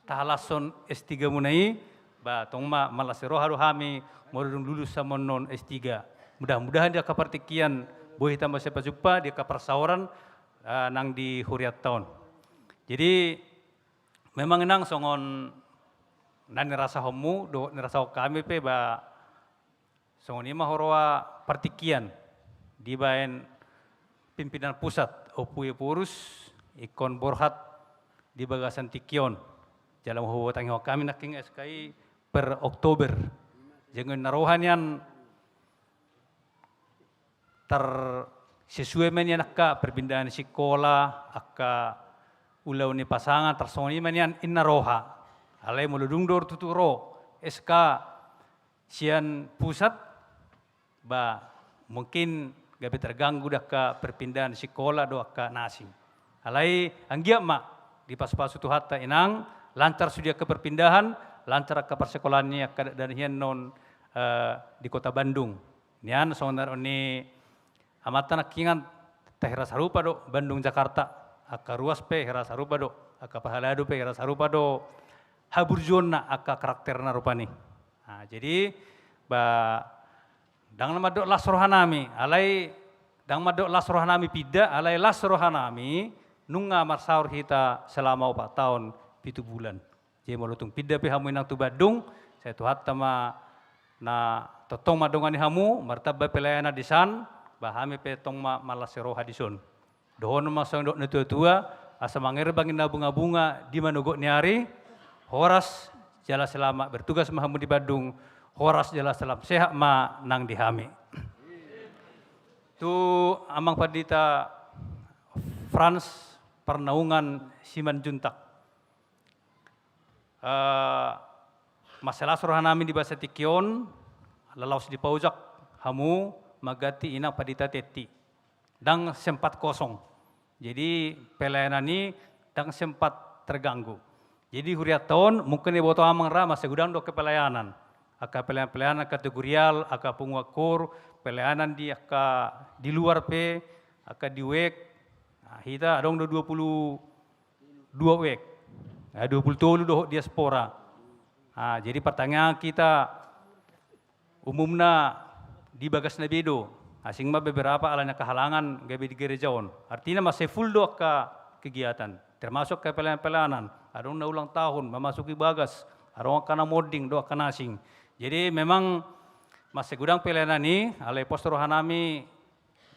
tahalason S3 munai ba tongma malasero haru hami morung lulus sama non S3. Mudah-mudahan dia kapartikian boleh tambah siapa jumpa dia kaparsauran nang di huriat tahun. Jadi memang inang songon nani rasa homu do nirasa kami pe ba songon ima horoa partikian di baen pimpinan pusat Opuye Purus Ikon Borhat di Bagasan Tikion. Dalam huwatang kami naking SKI per Oktober. Jangan narohan yan sesuai man yan akka perbindahan sekolah, akka ulaw ni pasangan, tersoni man yan inaroha. Alay muludungdor tuturo, SK sian pusat, ba mungkin gabi terganggu dah ka perpindahan sekolah do akka nasing. Alai anggia mak di pas-pas itu hatta inang lancar sudah ke perpindahan, lancar ke persekolahannya dan hian non di kota Bandung. Nian sonar oni amatan nakingan tehra sarupa do Bandung Jakarta, akka ruas pe hera sarupa do, akka pahaladu pe hera sarupa do, haburjona akka karakterna rupani. Nah, jadi ba dang nama do lasrohanami, alai dang madok lasrohanami pida, alai lasrohanami nunga marsaur kita selama 4 tahun 7 bulan. Jadi molutung pida pe hamu inang tu Badung, saya tu hatta ma na totong madongani hamu martabba pelayana di san, bahami pe tong ma malasero hadison. Dohon ma sang dok netua-tua asa mangere bangin na bunga-bunga di manugok niari, horas jala selama bertugas ma hamu di Badung, horas jala selam sehat ma nang di hami. Tu amang Padita Frans Pernaungan Simanjuntak. Masalah suruhanami di bahasa Tikion, lalaus di paujak hamu magati ina Padita Teti. Dang sempat kosong. Jadi pelayanan ini dang sempat terganggu. Jadi huriat tahun mungkin ibu to amang ra masih gudang do ke pelayanan. Aka pelayanan kategorial, aka penguakur, pelayanan di aka di luar pe, aka di wek. Kita adong do 22 wek. 20 do diaspora. Jadi pertanyaan kita umumna di bagas nabedo. Asing ma beberapa alanya kehalangan gabi di gerejaon. Artinya masih full do ka kegiatan. Termasuk ke pelayanan. Adong na ulang tahun memasuki bagas. Adong kana modding do kana asing. Jadi memang masih gudang pelayanan ini alai pos rohanami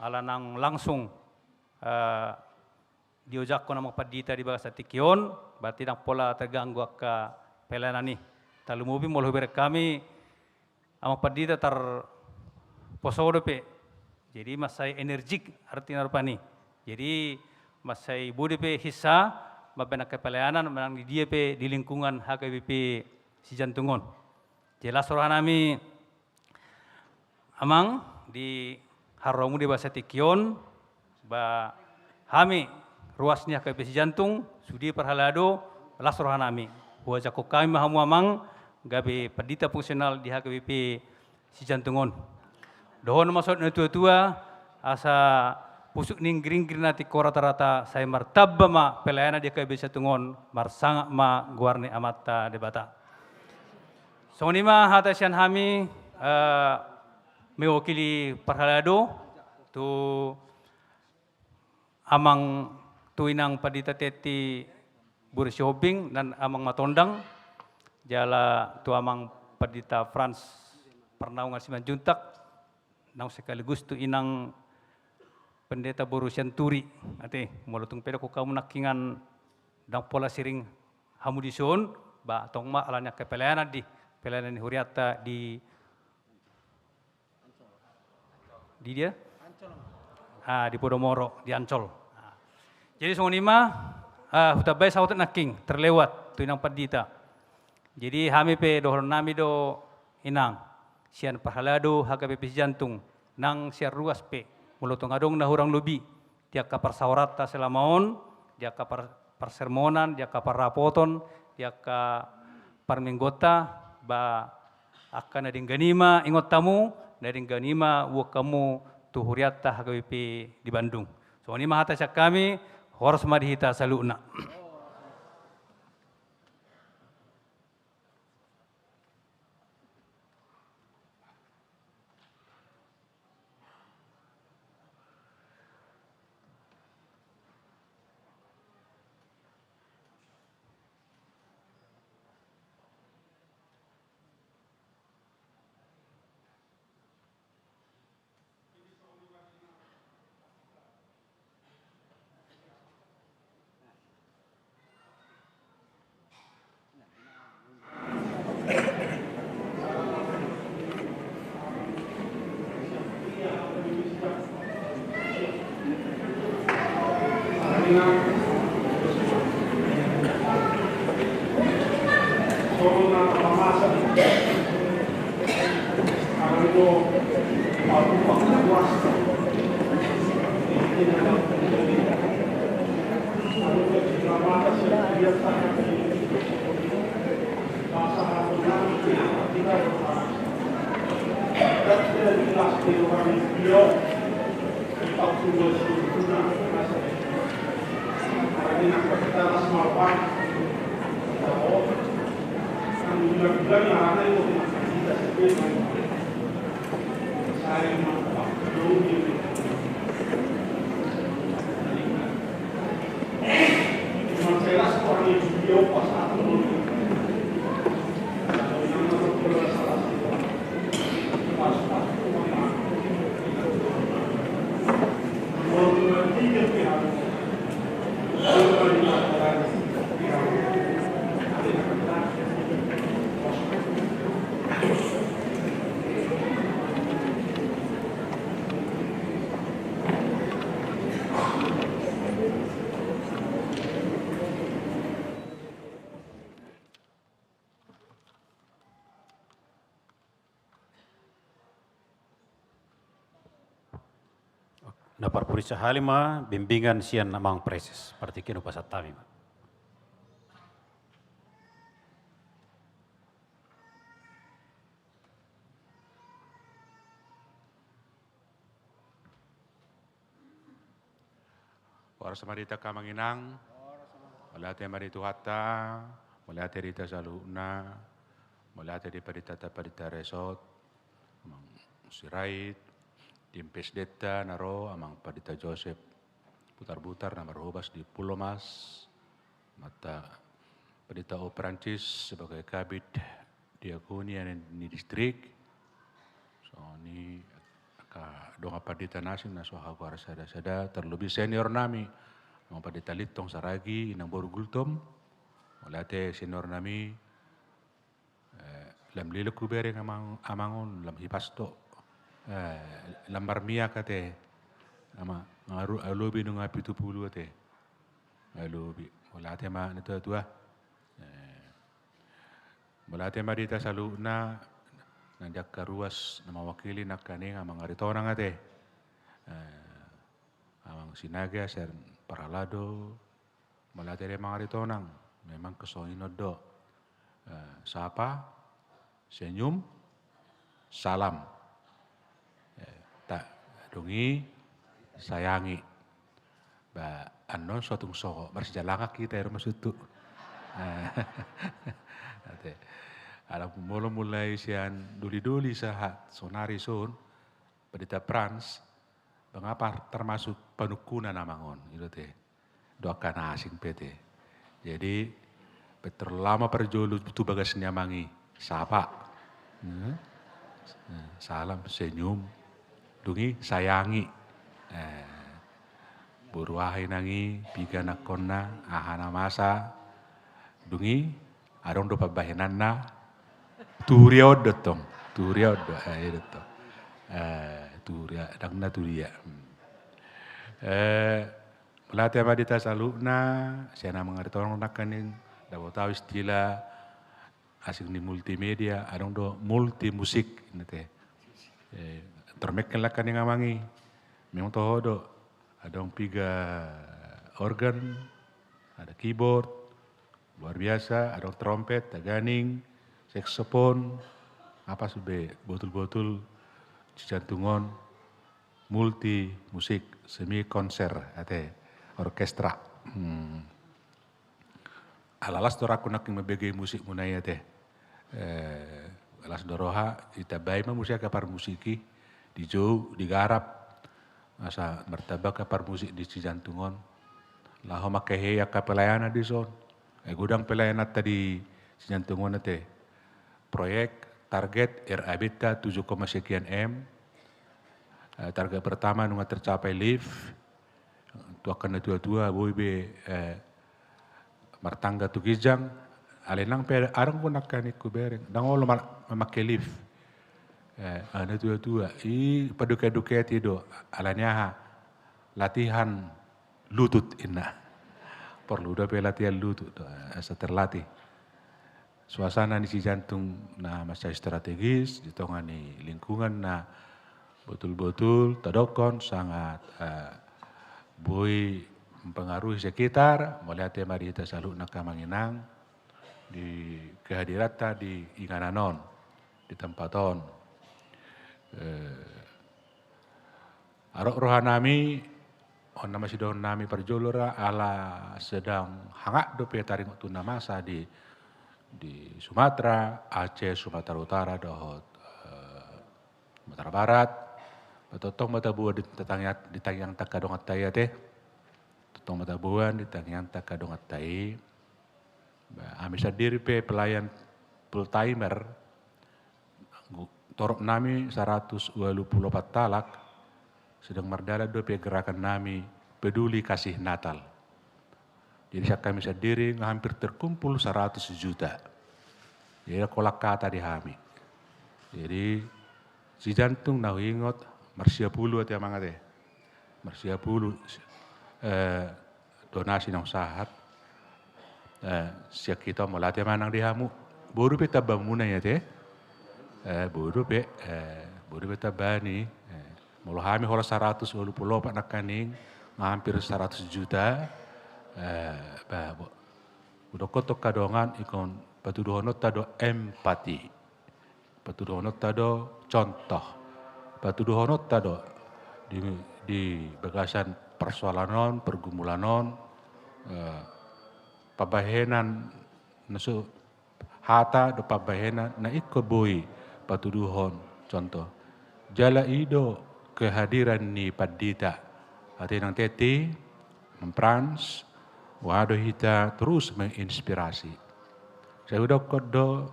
ala nang langsung diojak ko namang Padita di bahasa Tikion, berarti nang pola terganggu ka pelayanan ini. Talumubi molo ber kami amang Padita tar posodo pe. Jadi masai energik artinya rupani. Jadi masai budi pe hissa mabena ke pelayanan menang di dia pe di lingkungan HKBP Sijantungon. Jelas rohanami amang di haromu di bahasa Tikion ba hami ruasnya ke besi jantung, sudi perhalado, las rohanami. Wajah kami mahamu amang, gabi Padita fungsional di HKBP Sijantungon. Dohon masuk na tua-tua, asa pusuk ning gring-gring nati ko rata-rata, saya martabba ma pelayana di HKBP Sijantungon, marsanga ma guarni amata debata. So nima hata sian hami, mewakili perhalado, tu amang tuinang padita teti Bursi Hobing dan amang matondang jala tu amang padita Frans Pernaungan Simanjuntak nang sekaligus tu inang pendeta Boru Sianturi ate molotung peda ko kamu nakingan dang pola siring hamudison ba tong ma alanya kepelayanan di pelayanan di Huriata di dia di Podomoro di Ancol. Jadi songonima hutabay sautat naking terlewat tu inang padita. Jadi hami pe dohon nami do inang sian pahalado hagabe pe jantung nang siar ruas pe mulutong adong na hurang lubi dia kapar saurata selamaon dia kapar persermonan dia kapar rapoton dia ka parminggota ba akan ading ganima ingot tamu dari ganima wo kamu tu Huriata hagabe di Bandung. So ini mahata sak kami horos madihita saluna. Napar purisa halima bimbingan sian namang preses partikin upasat tami. Ora samarita kamanginang, malate maritu hatta, malate rita saluna, malate di parita resort, sirait, Timpes Detta naro amang padita Joseph putar-putar na marhubas di Pulau Mas mata padita O Prancis sebagai kabit diakoni di distrik so ni ka donga padita nasin na so hawar sada terlebih senior nami mga padita Litong Saragi inang Boru Gultom walate senior nami lam lilek kubere amangon lam hipasto lambar mia kate ama ngaru alobi nung api 70 ate alobi molate ma nito tua molate ma dita saluna nandiak karuas na mawakili nakani nga mga ritonang ate amang sinaga ser paralado molate de mga ritonang memang kesoinod do sapa senyum salam tak dungi sayangi ba anon suatu soko marsijalanga kita rumah situ ate alam mulai sian duli sahat sonari son pedita Frans Pengapa termasuk penukuna namangon itu teh. Doakan asing PT. Jadi terlama perjolu itu bagas nyamangi sapa. Salam senyum. Dungi sayangi. Buruahi nangi piga nakonna ahana masa. Dungi arong do pabahenanna turiod dotong. Turiod dotong. Turia dangna turia. Melatih madita saluna, siapa mengerti nakanin, dapat tahu istilah asing di multimedia, ada do multi musik, nete. Termeken lah kan yang ngamangi, memang tahu do, ada piga organ, ada keyboard, luar biasa, ada trompet, taganing, saxophone, apa sudah botol-botol, jantungon, multi musik, semi konser, ate. Orkestra. Alalas doraku nak membagi musik munaya teh. Alas doroha itabai ma musik kapar musiki di jauh digarap asa martabak kapar musik di Cijantungon. Laho makehe ya pelayanan di son. Gudang pelayanan tadi Cijantungon teh. Proyek target RABTA 7, sekian M. Target pertama nunga tercapai lift. Tuakan tua-tua boy be martangga tu gijang alenang pe arang pun akan ikut bereng dangol memakai lift ana tua-tua I paduka-duka tido alanya latihan lutut inna perlu dah pe latihan lutut asa terlatih suasana di Cijantung na masa strategis di tengah ni lingkungan na betul-betul tadokon sangat boy mempengaruhi sekitar, melihat mari kita selalu nak Kamanginang di kehadiran di Ingananon, di tempaton. Arok rohanami, on nama sidon nami perjolora ala sedang hangat dope taring waktu masa di Sumatera, Aceh, Sumatera Utara, dohot Sumatera Barat. Totong mata buah di tangyang takadongat taya teh. Totong mata buah di tangyang takadongat taya. Ami sadiri pe pelayan full timer. Torok nami 124 talak. Sedang merdala dope gerakan nami peduli kasih Natal. Jadi kami sadiri hampir terkumpul 100 juta. Jadi kolak kata di hami. Jadi si jantung nahu ingot Marsia pulu ati amang ate. Marsia pulu donasi nang sahat. Siak kita melatih manang dihamu. Boru pe tabamuna ya te. Boru pe tabani. Mulu hami hola 124 nakaning hampir 100 juta. Udah kotok kadongan ikon patudohonot tado empati. Patudohonot tado contoh. Patudohonot tado di bagasan persoalanon, pergumulanon, pabahenan nasu hata do pabahenan na ikut boy patuduhon contoh. Jala ido kehadiran ni padita hati nang teti memprans wado hita terus menginspirasi. Saya udah kodo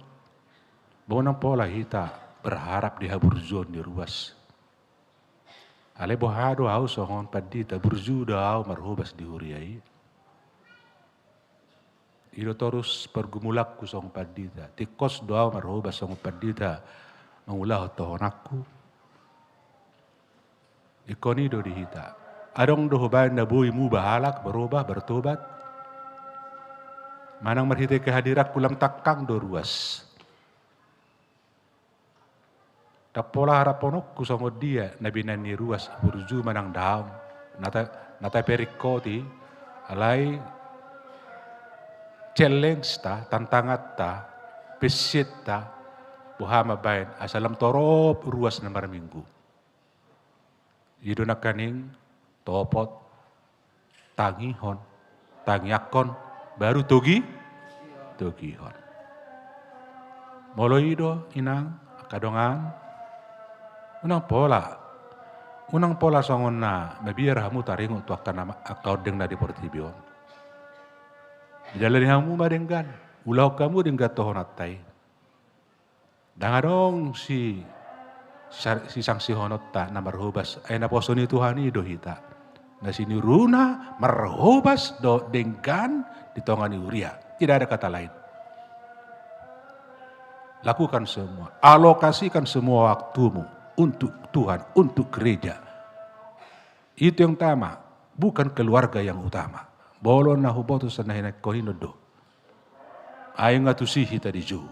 bonang pola hita berharap di haburzon di ruas. Ale bohado au songon padita burjuda au marhubas di huriai. Iro terus pergumulak ku song padita. Tikos doa marhubas song padita mengulah tohonakku. Ikoni do dihita. Adong do hoban na bui mu bahalak berubah bertobat. Manang marhite kehadirak kulang takang do ruas. Tapola haraponok ku songo dia nabi nani ruas burju manang daam nata perikoti alai challenge ta tantangat ta pesit ta buhama bain asalam torop ruas namar minggu ido nakaning topot tangihon tangyakon baru togihon molo ido inang kadongan unang pola Unang pola songon na mabiar hamu taringo tu akan akau deng na di portibion. Jalan hamu madenggan, ulau kamu denggan tohonatai. Dangadong si sang si honota na marhubas ay naposoni Tuhani dohita. Na sini runa marhubas do denggan di tongani uria. Tidak ada kata lain. Lakukan semua, alokasikan semua waktumu untuk Tuhan, untuk gereja. Itu yang utama, bukan keluarga yang utama. Bolon na huboto sa nahinak kohino do. Ayo nga tusihi tadi jo.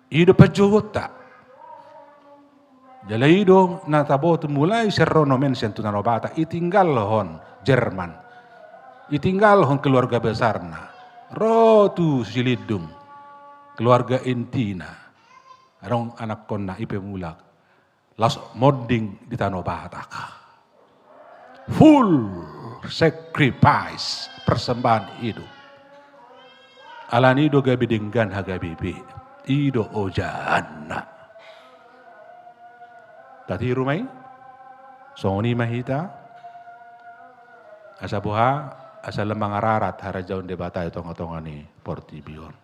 Ido pa jota. Jala ido na taboto mulai serono mensen tunanobata itinggal hon Jerman. Itinggal hon keluarga besar na. Rotu silidung. Keluarga intina. Arong anak konna ipe mulak. Las modding di tanobata ka. Full sacrifice persembahan hidup. Alan ido gabi denggan hagabibi. Ido ojana. Tati rumai, soni mahita, asa buha, asa lemang ararat harajaun debata itong-itongan ni Portibion.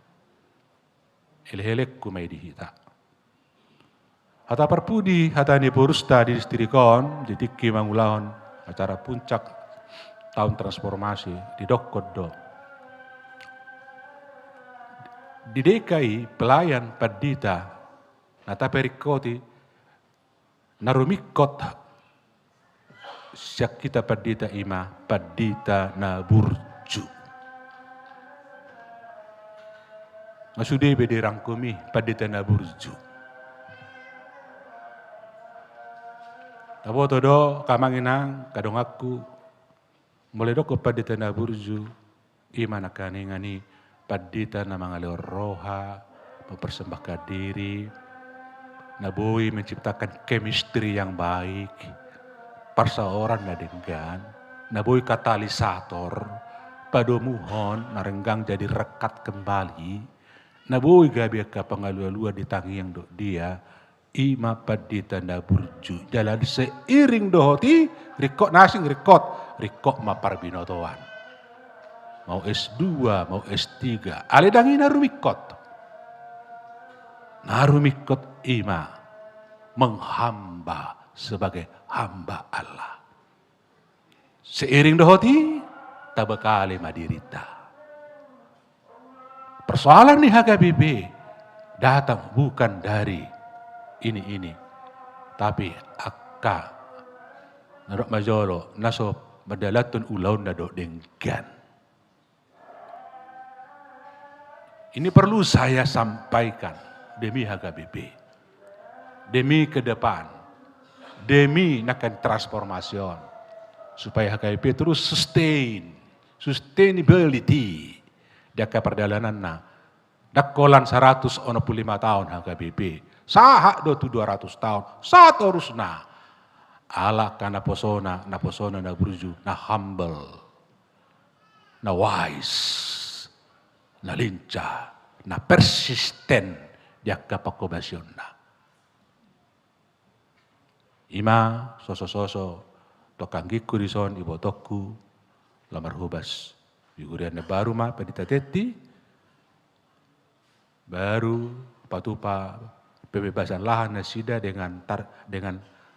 Ilhelek kumay dihita. Hata perpudi, hata ni Purusta di Distirikon, di Tiki Mangulahon, acara puncak tahun transformasi di Dokkodo. Di DKI pelayan Padita, nata perikoti, narumikot siyak kita Padita ima, Padita na burju. Masuday bede rangkumi, Padita na burju. Tabo todo kamanginang kadong aku mulai do ko Padita na burju, ima nakaningani Padita na mga roha, mempersembahkan diri, Naboy menciptakan chemistry yang baik, perseorang na denggan, naboy katalisator, padomuhon narenggang jadi rekat kembali, naboy gabi ka pangalua-lua di tangi yang do dia, ima Padita na burju, jalan seiring dohoti, rikok nasing rikok maparbinotoan. Mau S2, mau S3, alidangi narumikot. Narumikot ima menghamba sebagai hamba Allah. Seiring dohoti tabakali madirita. Persoalan nih HKBP datang bukan dari ini, tapi akka narok majolo naso madalatun ulaun na do denggan. Ini perlu saya sampaikan demi HKBP, demi ke depan, demi nakan transformasi, supaya HKBP terus sustainability, daka perjalanan na, dakolan 165 tahun HKBP, sahak do 200 tahun, satu harus na, ala ka naposona na burju, na humble, na wise, na lincah, na persisten dia kapakobasyon na. Ima soso tokanggiku rison ibotoku lamar hubas yurian na baru ma Padita Teti baru patupa pembebasan lahan na sida dengan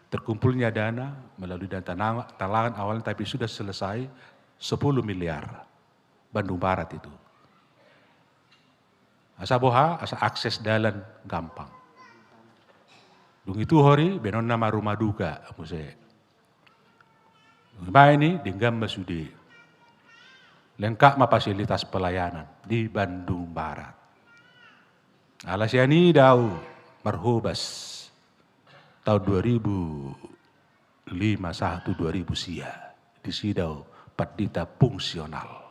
terkumpulnya dana melalui dana talangan awalnya tapi sudah selesai 10 miliar Bandung Barat itu. Asa boha, asa akses dalan gampang. Dung itu hari benon nama rumah duka muse. Rumah ini dinggam masudi. Lengkap ma fasilitas pelayanan di Bandung Barat. Alasiani dau marhubas tahun 2005 2000 sia di sidau Padita fungsional.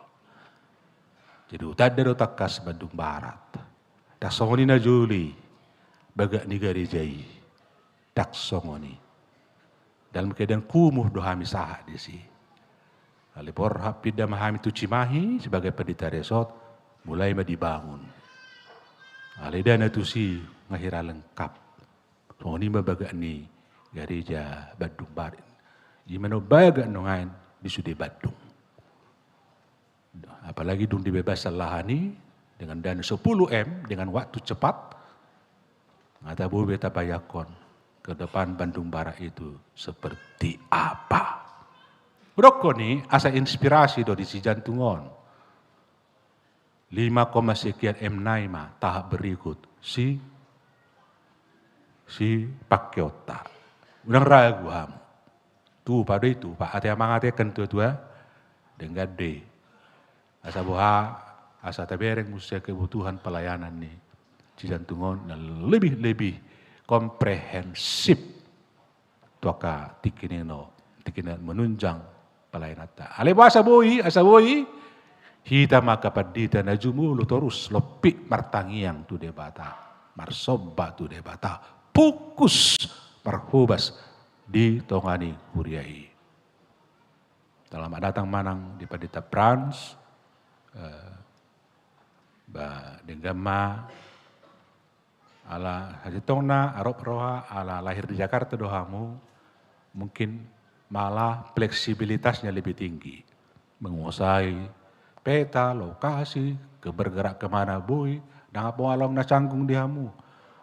Jadi utadaro takas Bandung Barat. Tak songoni na Juli baga ni garejai. Tak songoni. Dalam keadaan kumuh dohami saha desi. Alipor hapida mahami tu Cimahi sebagai Padita Resort mulai dibangun. Alidana tu si ngahira lengkap. Songoni baga ni gereja Bandung Barat. Gimana baga nongain di Sude Bandung. Apalagi dung dibebasan lahani dengan dana 10M dengan waktu cepat. Ngata bu beta bayakon ke depan Bandung Barat itu seperti apa. Broko nih asa inspirasi do di si jantungon. 5, sekian M naima tahap berikut si Pakyota. Udang ragu ham. Tuh pada itu Pak ate amangate kan tua dengan D. Asa boha asa tabereng musia kebutuhan pelayanan nih. Cijantungon lebih komprehensif. Tuaka tikineno menunjang pelayanan ta. Ale asa boi hita maka padita na jumulu terus lepik martangiang tu debata. Marsoba tu debata. Pukus marhubas di tongani huriai. Dalam datang manang di padita Frans, denggama ala hajitongna arop roha ala lahir di Jakarta dohamu mungkin malah fleksibilitasnya lebih tinggi menguasai peta lokasi kebergerak kemana boy dan apa along na canggung dihamu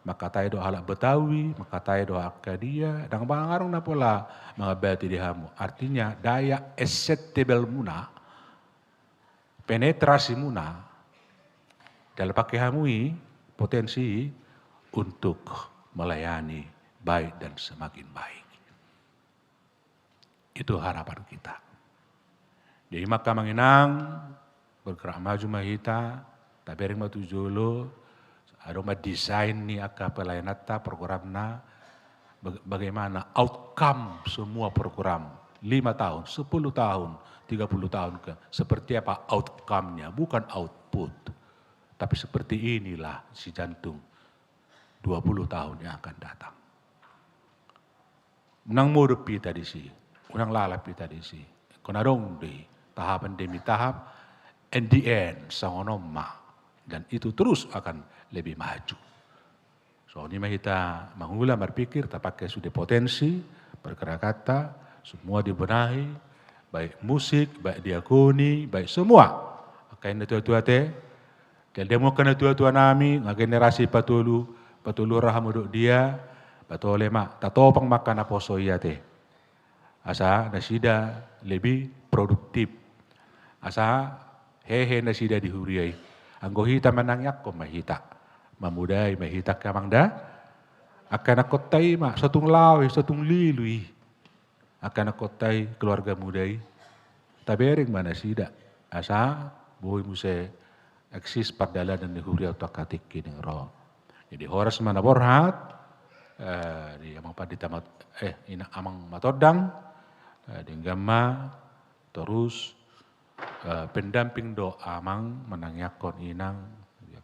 maka tayo do halak Betawi maka tayo do Akadia dan bangarong na pola mga bati dihamu artinya daya acceptable muna penetrasi muna dalam pakai hamui potensi untuk melayani baik dan semakin baik. Itu harapan kita. Jadi maka manginang bergerak maju mahita, tabereng matu jolo, aroma desain ni aka pelayanata programna, bagaimana outcome semua program 5 tahun, 10 tahun, 30 tahun ke seperti apa outcome-nya, bukan output. Tapi seperti inilah si jantung 20 tahun yang akan datang. Unang murup kita di si, unang lalap kita di si. Konarong di tahapan demi tahap, and the end sangonoma. Dan itu terus akan lebih maju. So ini kita mengulang berpikir, tak pakai sudah potensi, bergerak kata, semua dibenahi, baik musik, baik diakoni, baik semua. Kain tua-tua teh, dan demo kena tua-tua nami, generasi patulu rahamuduk dia, patole mak, tatopang makan aposo iya teh. Asa nasida lebih produktif. Asa hehe nasida dihuriai. Anggo hita menangyak ko mahita. Mamudai mahita kamang da. Akan akotai mak, satung lawi, satung lilui. Akan akotai keluarga mudai. Tabering mana sida. Asa boy muse eksis pardala dan dihuriau takatik kini roh. Jadi horas mana borhat, di amang padita amang matodang, di gamma terus pendamping doa amang menangyakon inang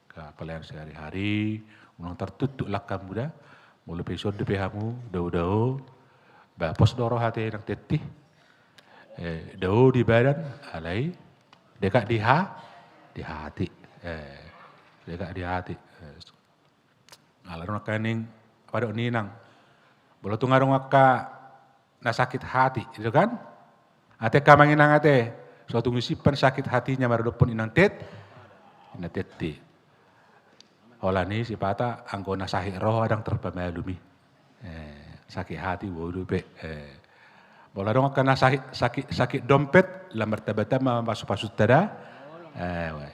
ke pelayan sehari-hari, unang tertutup lakam muda, mulai episode depehamu, dau-dau, bapos doro hati nang tetih, dau di badan, alai, dekat di hati, dekat di hati. Alarong kaning pada ninang, boleh tu ngarong akka nasakit hati, itu kan? Ate kamang inang ate, suatu ngisipan sakit hatinya maradopon inang ina teti. Holani si pata anggo nasahi roh adang terpamalumi, sakit hati bodoh pe. Boleh dong akka sakit dompet, la martabata ma pasu-pasu tada,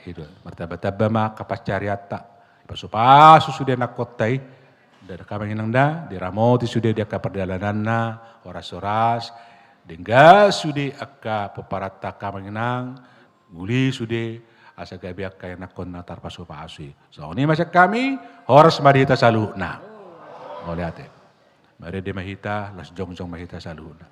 itu martabata ma kapas cariata. Pasu-pasu sudah nak kotai, dari kami nang da, di ramoti sudah dia ke perjalanan na, oras-oras, dengga sudah akka peparata kami nang, guli sudah asa gabi akka yang nak konatar pasu-pasu. So ini masa kami horas mahita salu na, oleh ate, mari dia mahita, las jong mahita salu na.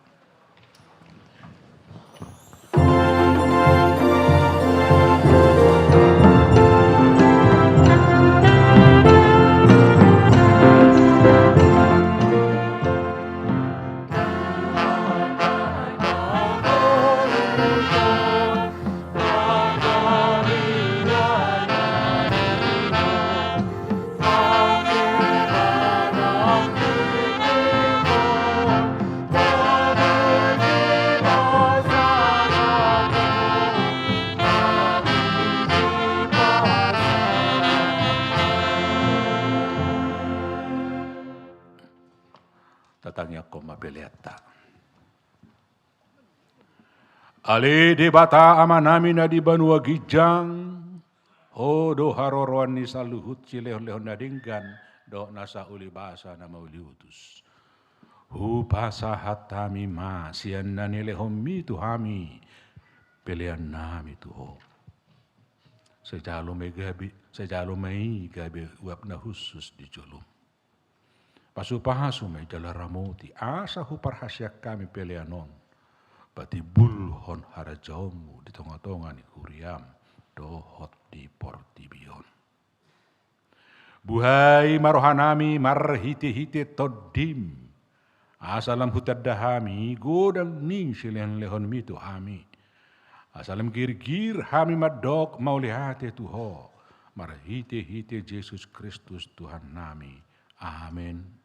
Satangnya koma beliata. Ale de bata amanami na di banua gijang. Ho do haroroan ni saluhut cileh-lehon nadinggan. Do nasa uli bahasa nama uli utus. Hu pasa hatami ma sian nani lehom mi tuhami. Pelian nami tuho. Sejalo mai gabi wapna khusus di jolum. Pasu pahasu mai jala ramoti asa hu parhasyak kami pelianon. Bati bulhon harajomu di tonga-tonga ni kuriam dohot di portibion. Buhai marohanami marhiti-hiti todim. Asalam hutadahami godang ning silen lehon mitu hami. Asalam gir-gir hami madok maulihate tuho. Marhiti-hiti Yesus Kristus Tuhan nami. Amin.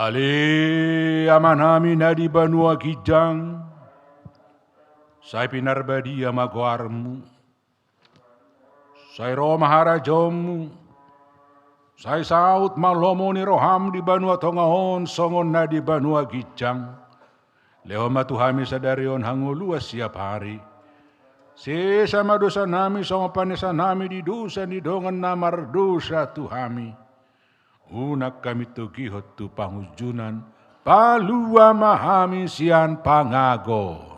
Ale amanami na di banua gijang, say pinarbadia maguarmu, say roma harajomu, say saut malomo ni roham di banua tongahon songon na di banua gijang, leo matuhami sadarion hanguluas siap hari, sesama dosa nami sama panesa nami di dosa di dongan namar dosa tuhami. Unak kami tugihot tu pangujunan, palua mahami sian pangago.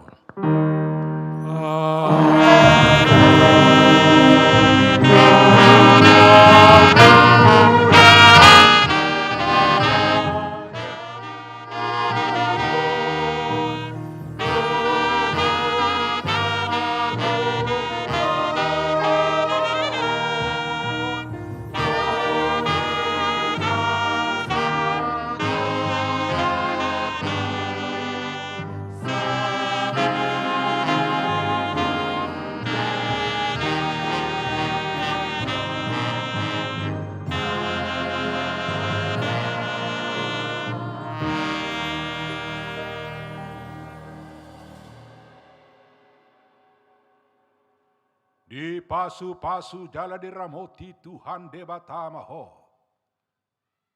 Di pasu-pasu jala diramoti Tuhan debatama ho.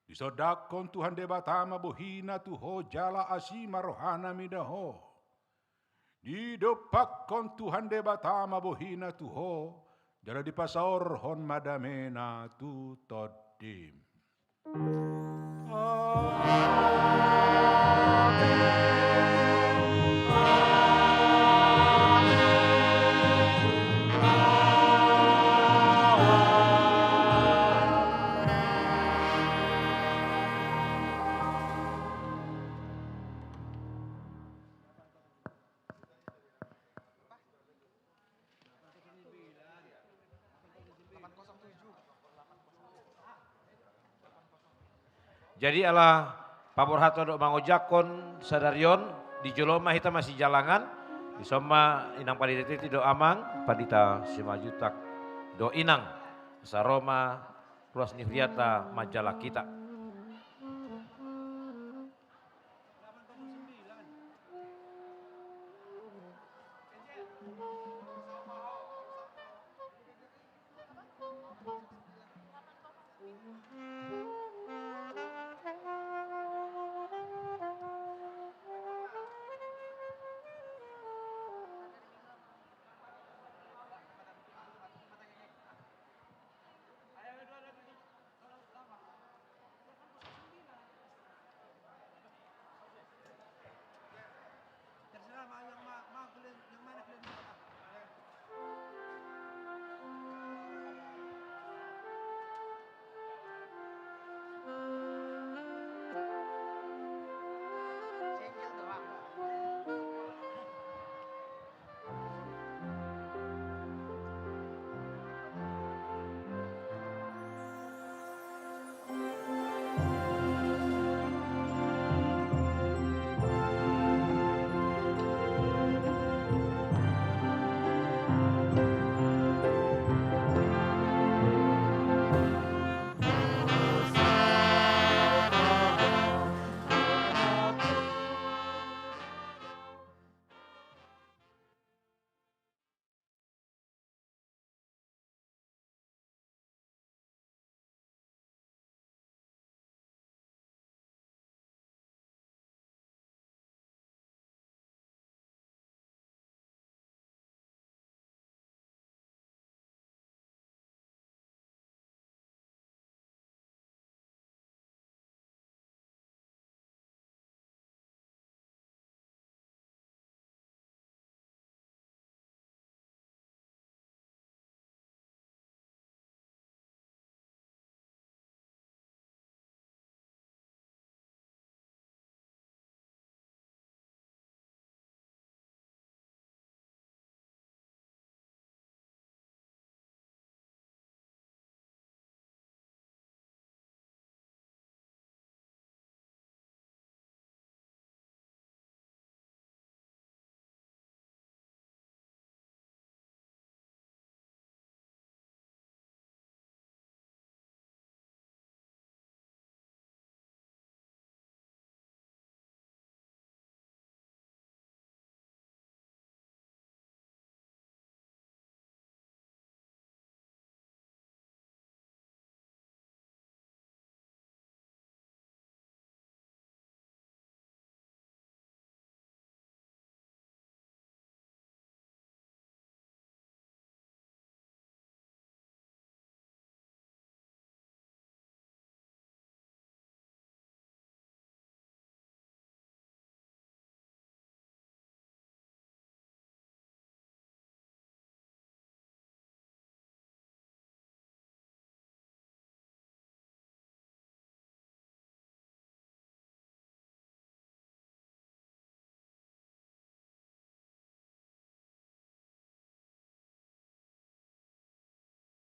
Di sodakon Tuhan debatama bohina tuho jala asima rohana midaho. Di dopakon Tuhan debatama bohina tuho jala di pasaor hon madamena tu todim. Jadi ala pabor hato dok mangojakon sadarion di joloma hita masih jalangan di soma inang padita do amang padita simajutak do inang saroma ruas nifriata majalah kita.